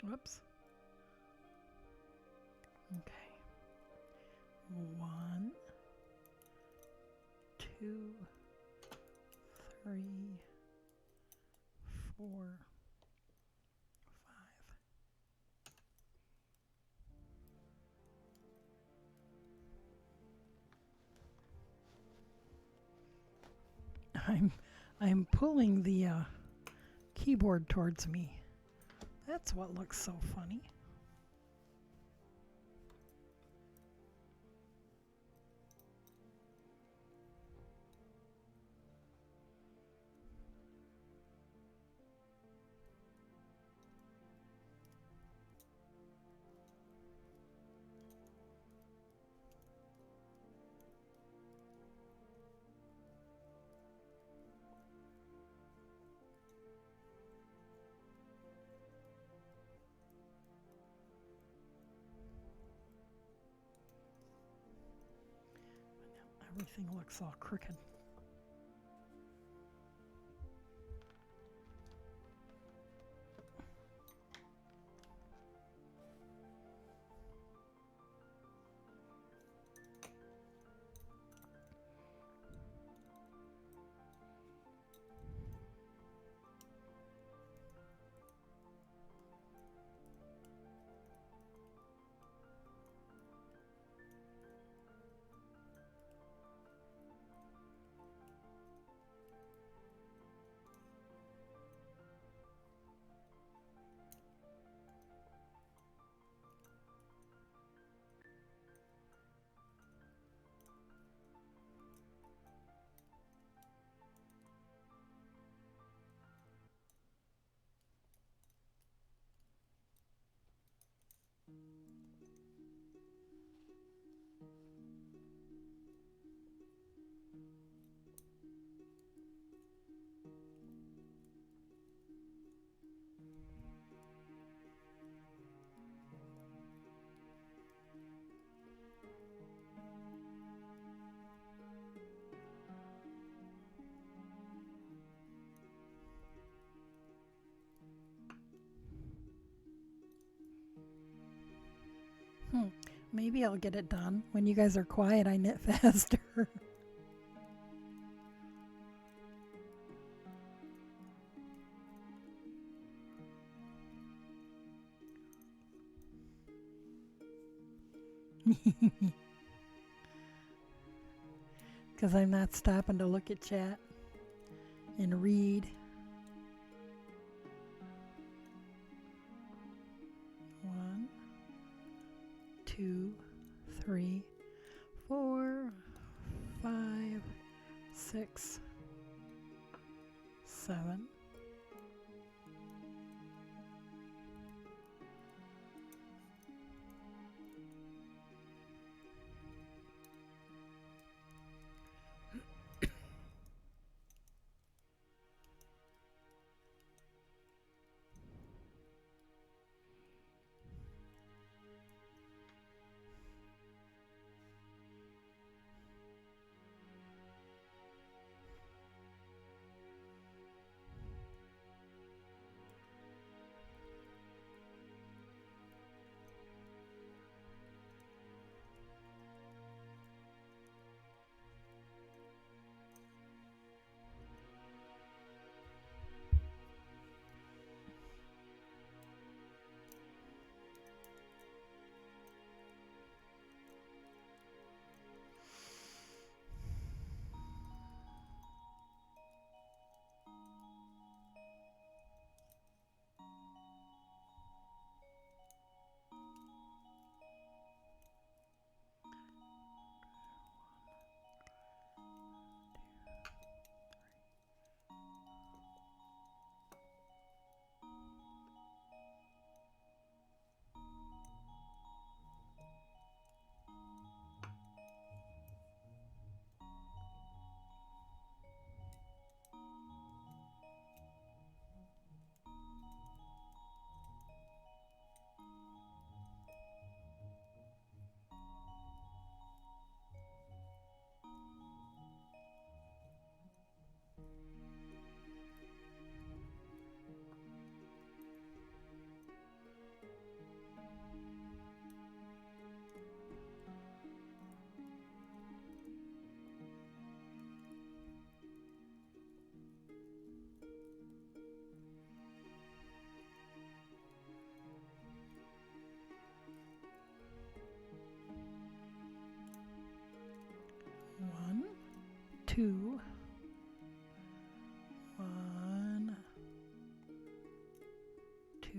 Whoops. Okay. 1, 2, 3, 4, 5. I'm pulling the keyboard towards me. That's what looks so funny. Everything looks all crooked. Maybe I'll get it done. When you guys are quiet, I knit faster. Because I'm not stopping to look at chat and read. One, two, three, 4, 5, 6, 7. One, two, 1, 2,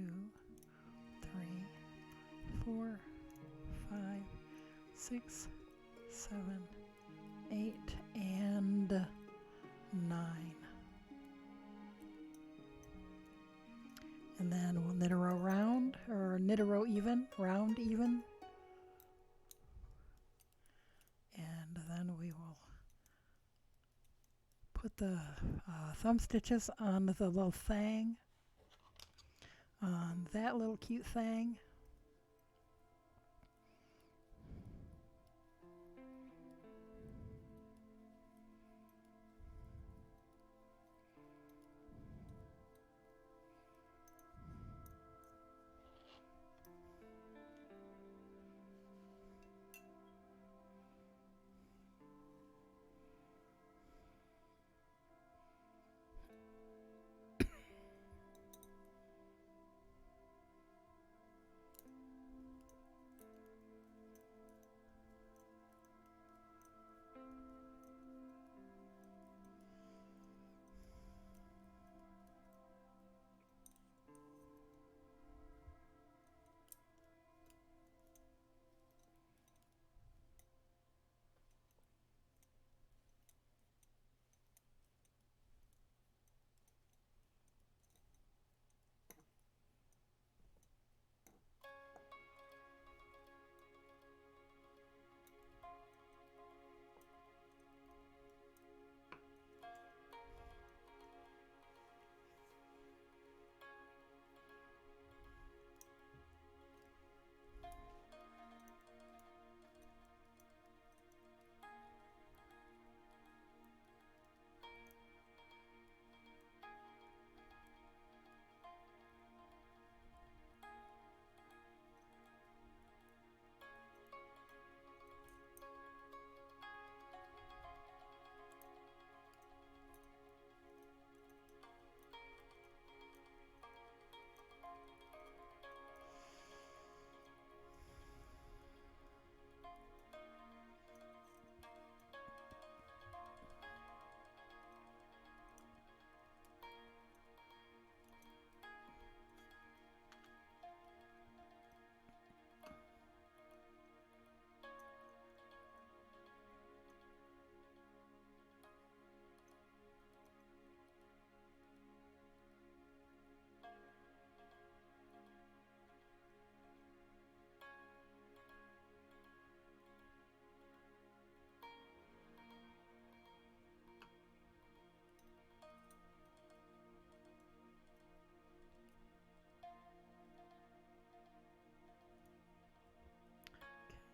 3, 4, 5, 6, 7, 8, and 9. And then we'll knit a row round, or knit a row even, round even. And then we will put the thumb stitches on the little thang, on that little cute thang.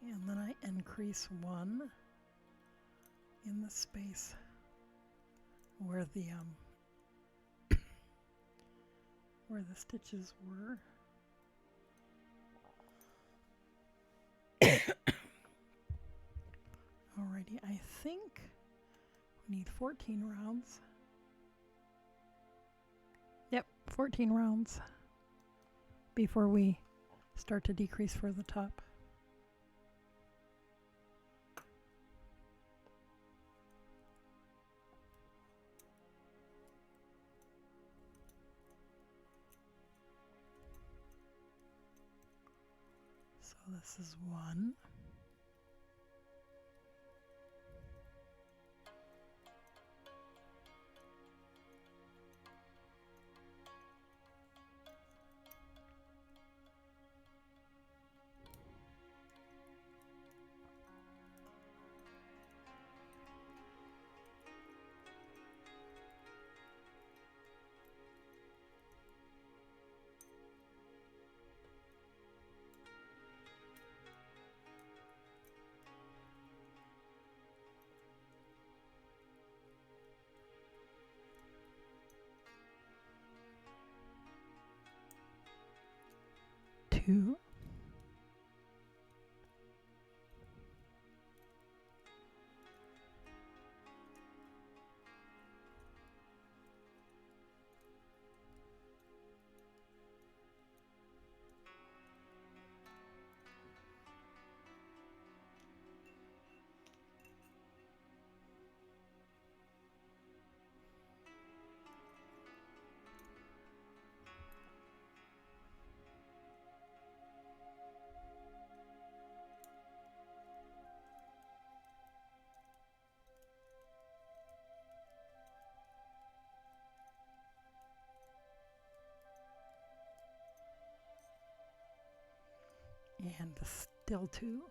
And then I increase 1 in the space where the stitches were. Alrighty, I think we need 14 rounds. Yep, 14 rounds before we start to decrease for the top. So this is 1. Two. And still 2.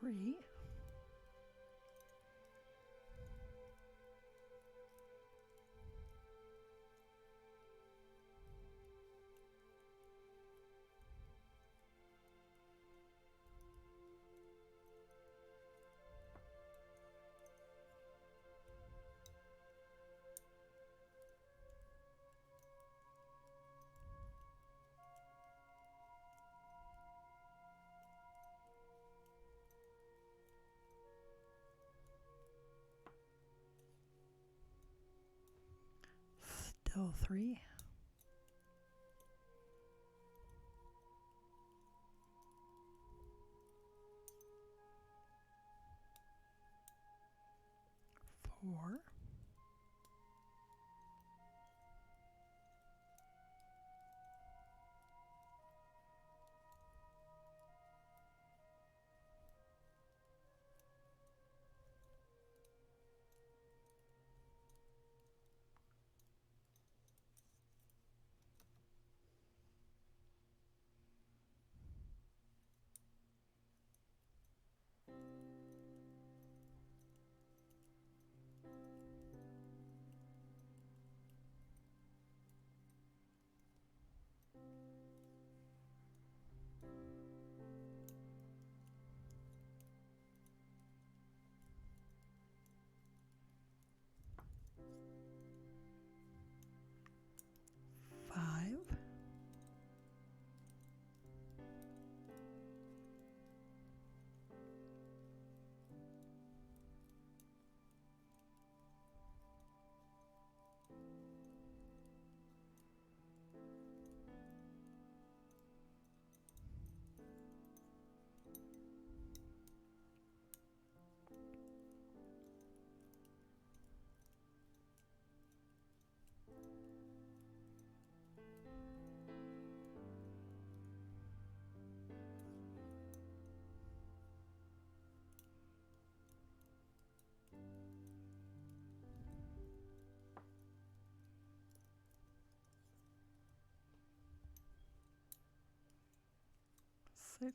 Three. Still 3. Four. Five. Six.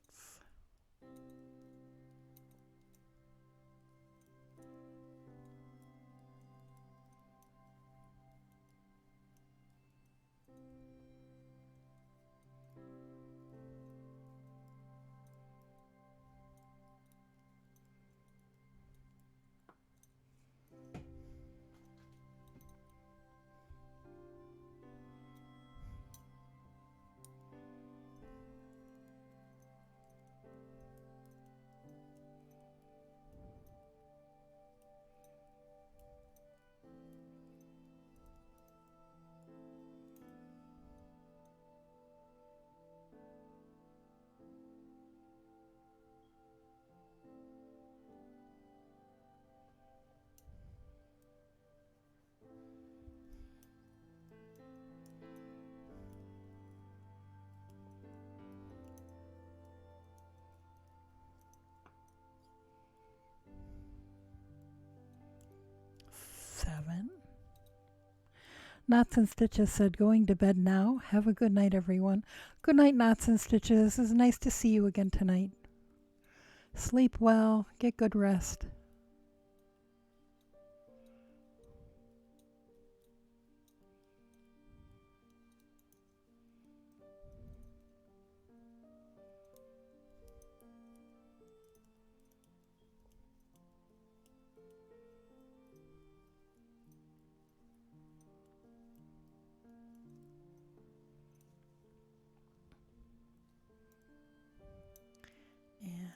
7. Knots and Stitches said, going to bed now. Have a good night, everyone. Good night, Knots and Stitches. It's nice to see you again tonight. Sleep well. Get good rest.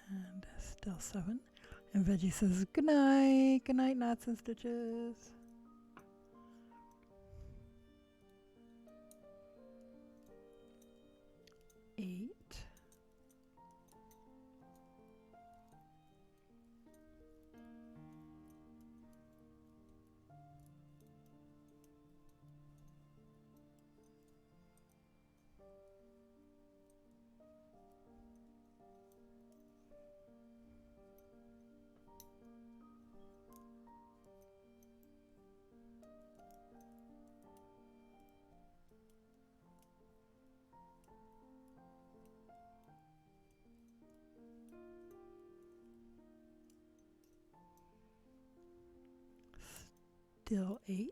And still 7. And Veggie says, good night. Good night, Knots and Stitches. Eight. Still 8.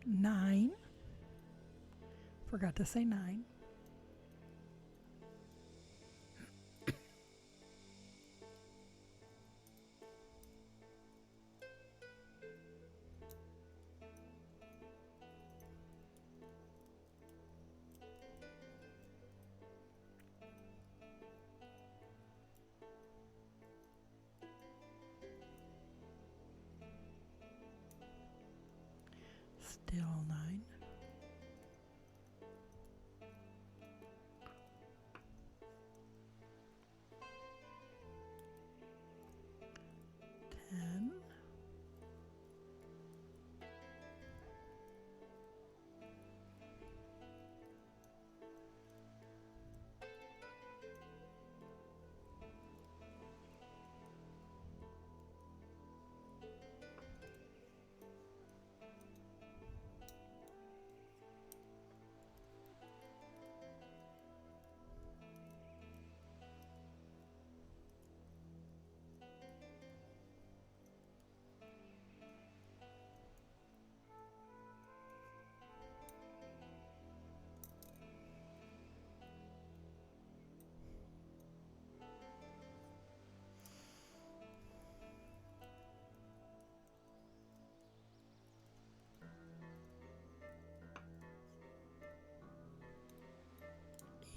Nine. Forgot to say 9. Still 9. 10.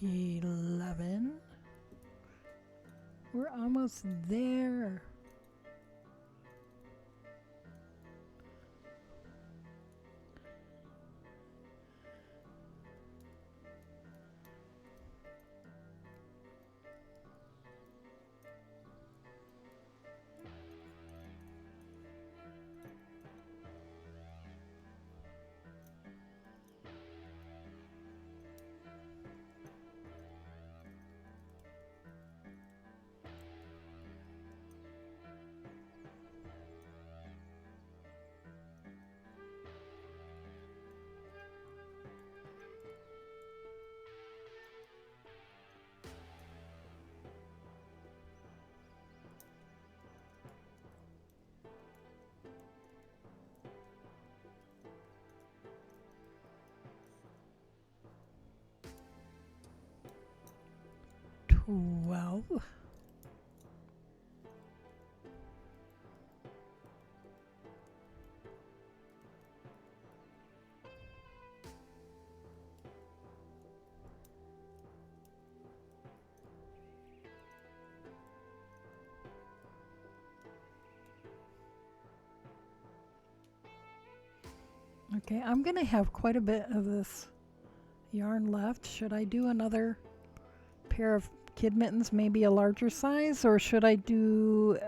11. We're almost there. Well, okay, I'm going to have quite a bit of this yarn left. Should I do another pair of kid mittens, maybe a larger size, or should I do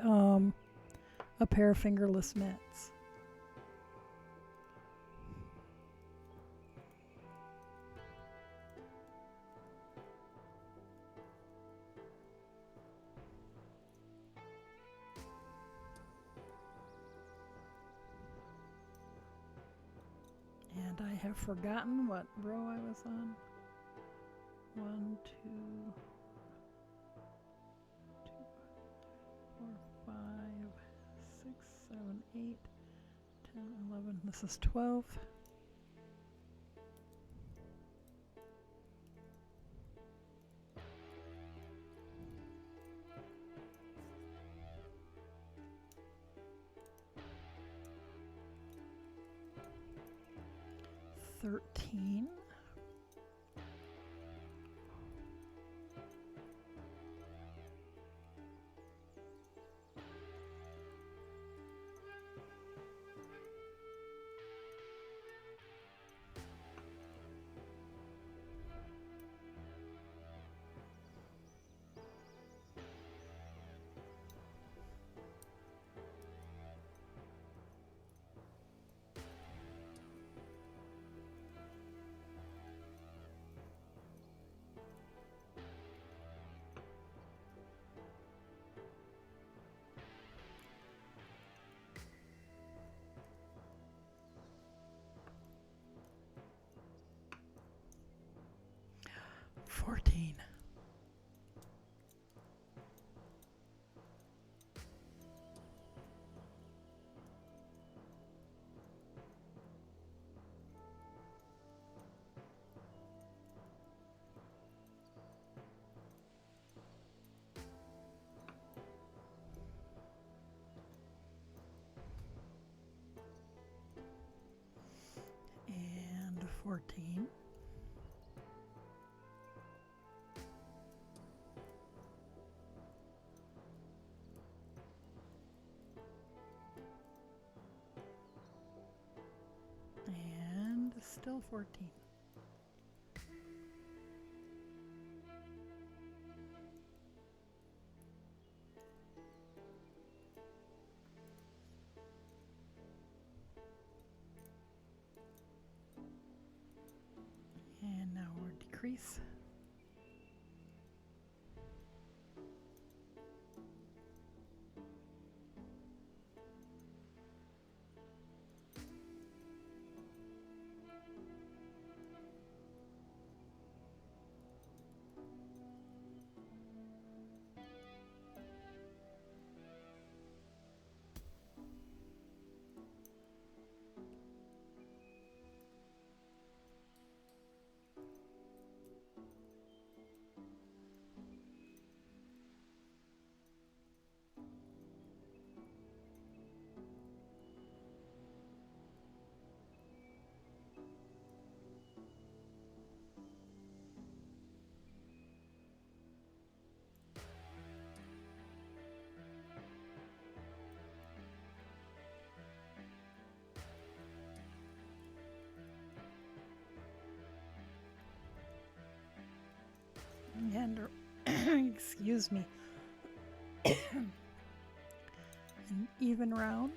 a pair of fingerless mitts? And I have forgotten what row I was on. 1, 2, 4, 5, 6, 7, 8, 10, 11. This is 12. $13. $14. And 14. And still 14. And now we'll decrease. And excuse me, an even round.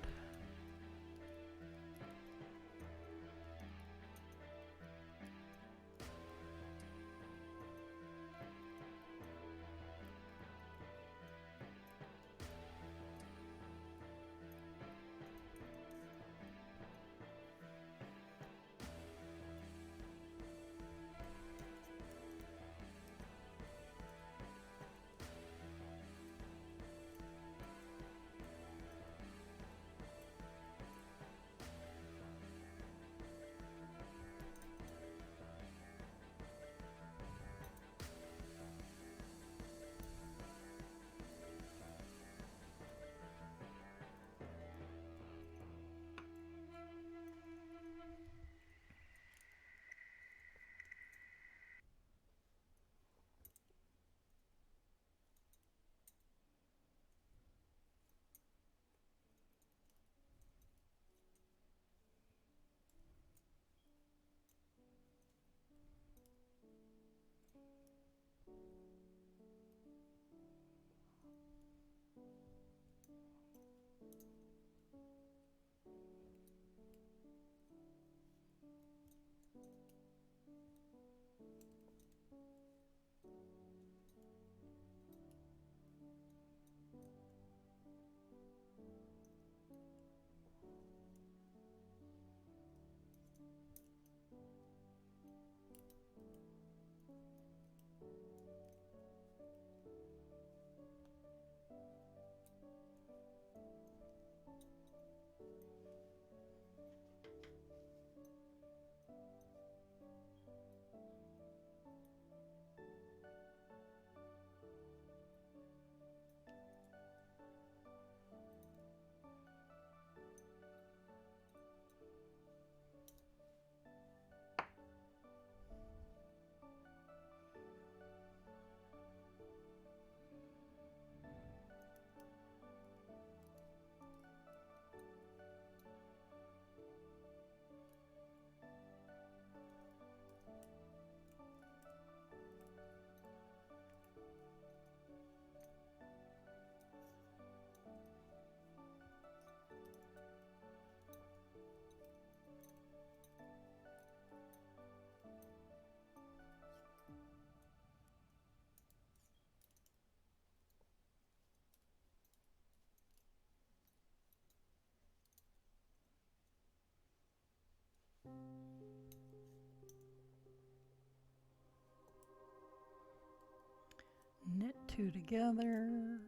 Knit two together.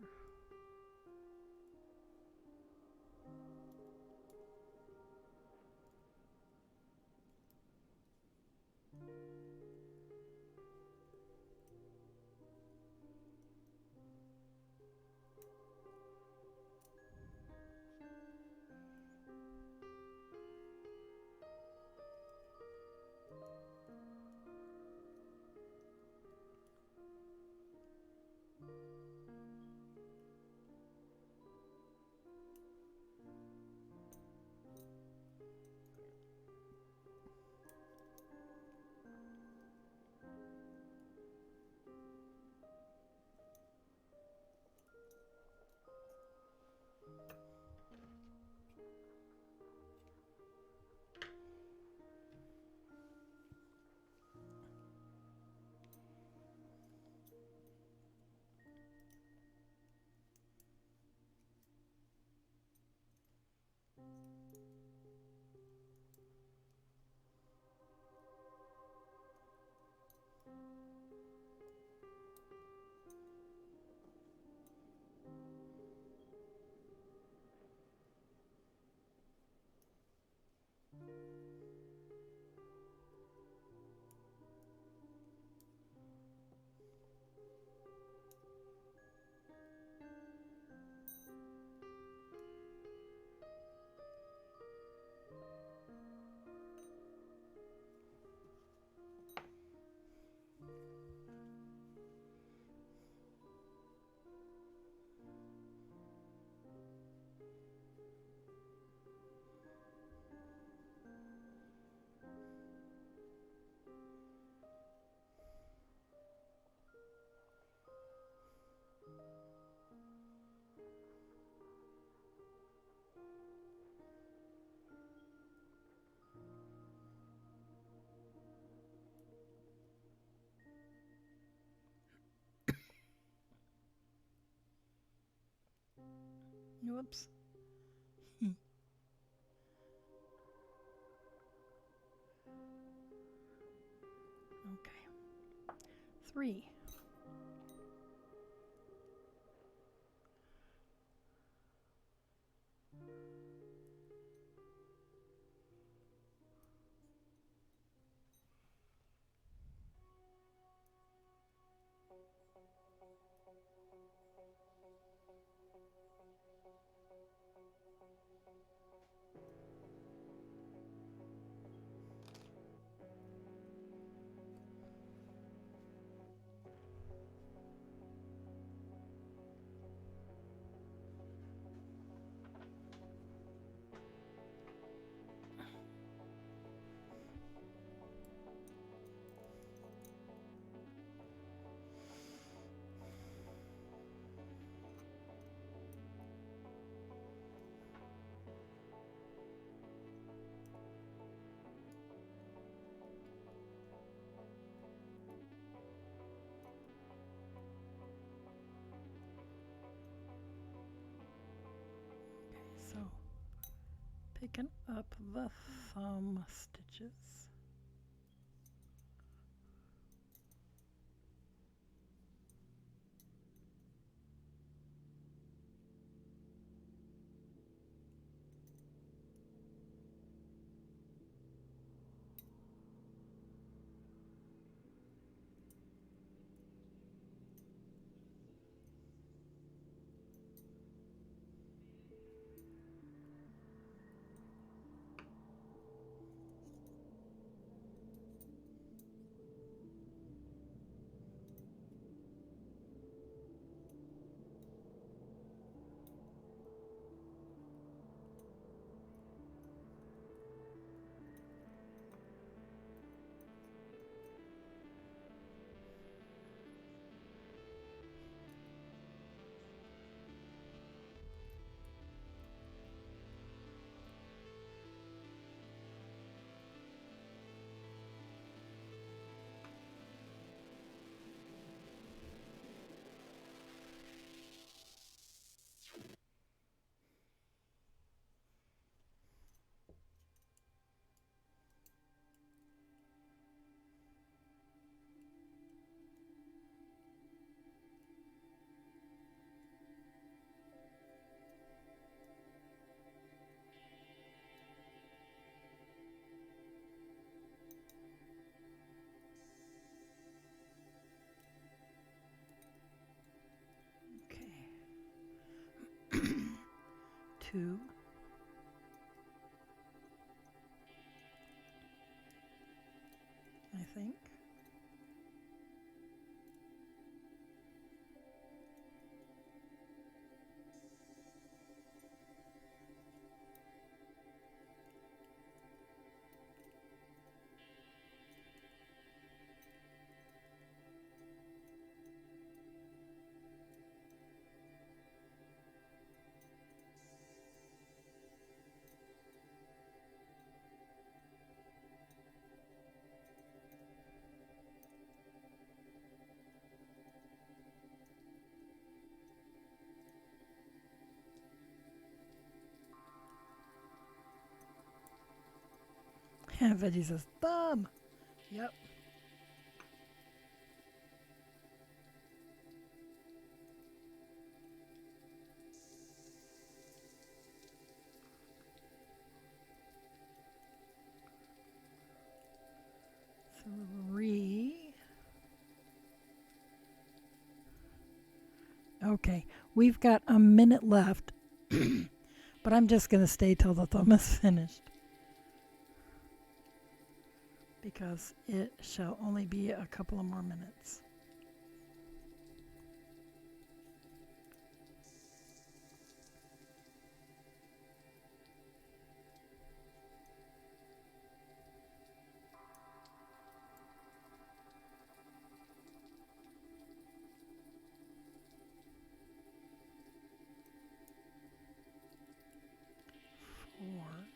Whoops. Okay. 3. Picking up the thumb stitches. Okay. 2. I think. Veggie says thumb. Yep. Three. Okay, we've got a minute left, but I'm just going to stay till the thumb is finished because it shall only be a couple of more minutes. Four.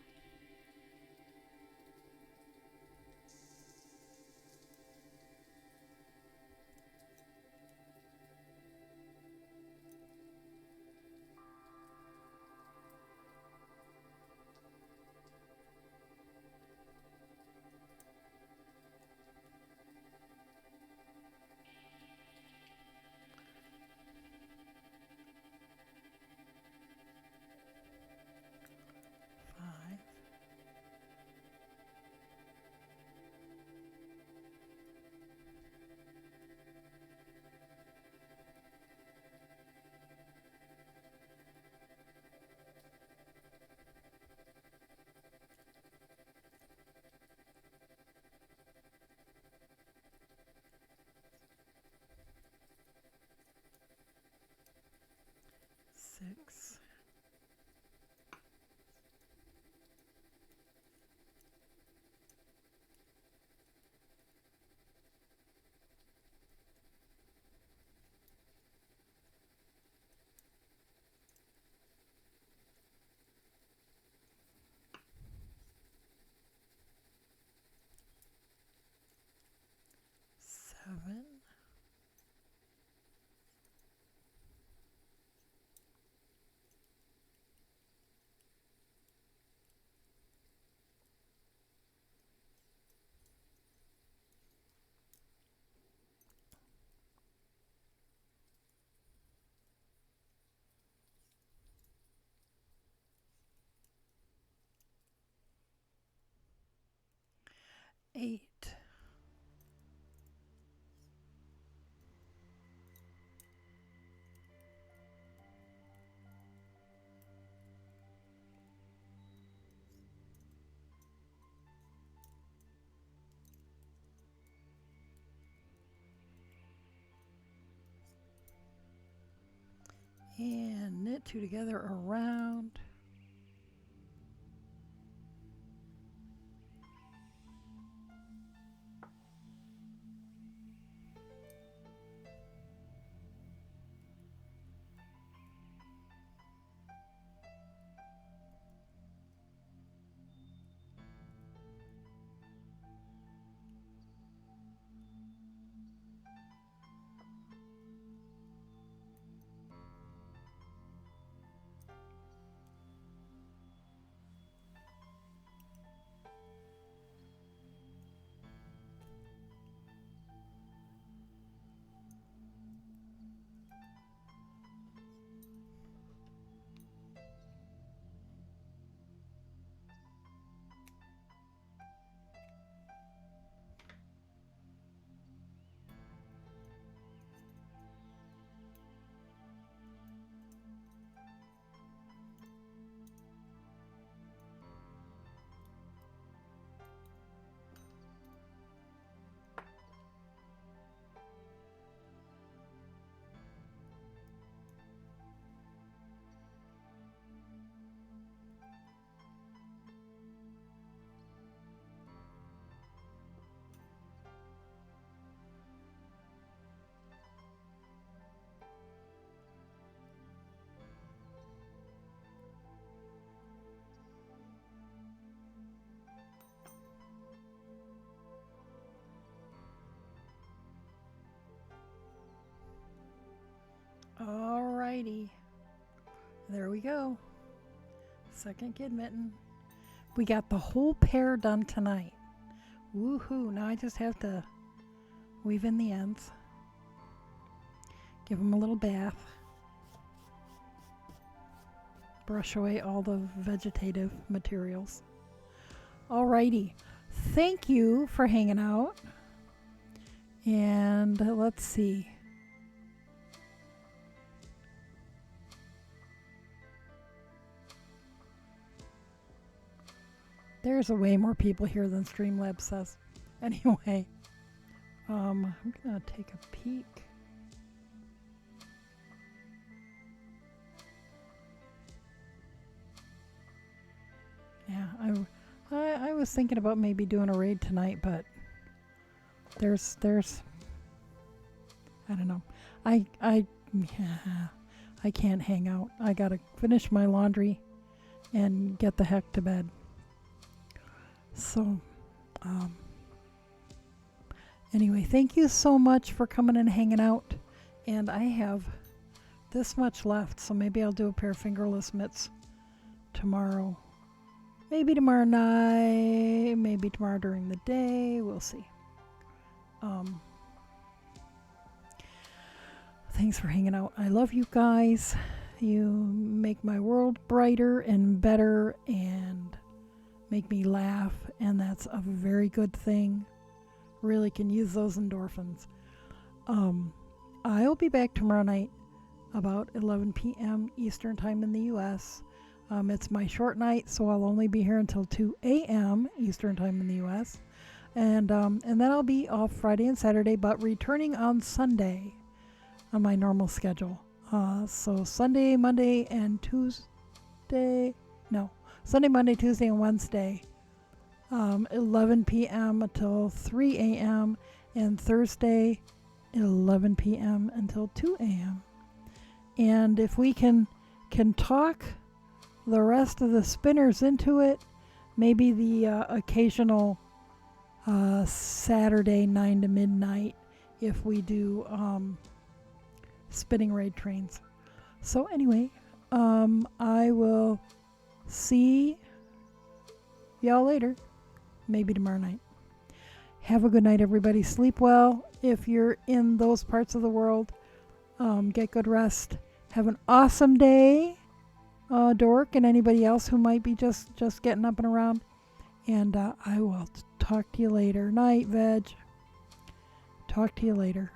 5. 6. 7. 8. And knit 2 together around. Alrighty. There we go. Second kid mitten. We got the whole pair done tonight. Woohoo. Now I just have to weave in the ends. Give them a little bath. Brush away all the vegetative materials. Alrighty. Thank you for hanging out. And let's see. There's a way more people here than Streamlabs says. Anyway, I'm gonna take a peek. Yeah, I was thinking about maybe doing a raid tonight, but there's I don't know. I can't hang out. I gotta finish my laundry and get the heck to bed. So, anyway, thank you so much for coming and hanging out. And I have this much left, so maybe I'll do a pair of fingerless mitts tomorrow. Maybe tomorrow night, maybe tomorrow during the day. We'll see. Thanks for hanging out. I love you guys. You make my world brighter and better and make me laugh, and that's a very good thing. Really can use those endorphins. I'll be back tomorrow night about 11 p.m. Eastern Time in the U.S. It's my short night, so I'll only be here until 2 a.m. Eastern Time in the U.S. And then I'll be off Friday and Saturday, but returning on Sunday on my normal schedule. So Sunday, Monday, and Tuesday. No. Sunday, Monday, Tuesday, and Wednesday, 11 p.m. until 3 a.m. and Thursday, 11 p.m. until 2 a.m. And if we can talk the rest of the spinners into it, maybe the occasional Saturday 9 to midnight if we do spinning raid trains. So anyway, I will see y'all later, maybe tomorrow night. Have a good night, everybody. Sleep well if you're in those parts of the world. Get good rest. Have an awesome day, Dork, and anybody else who might be just getting up and around. And I will talk to you later. Night, Veg. Talk to you later.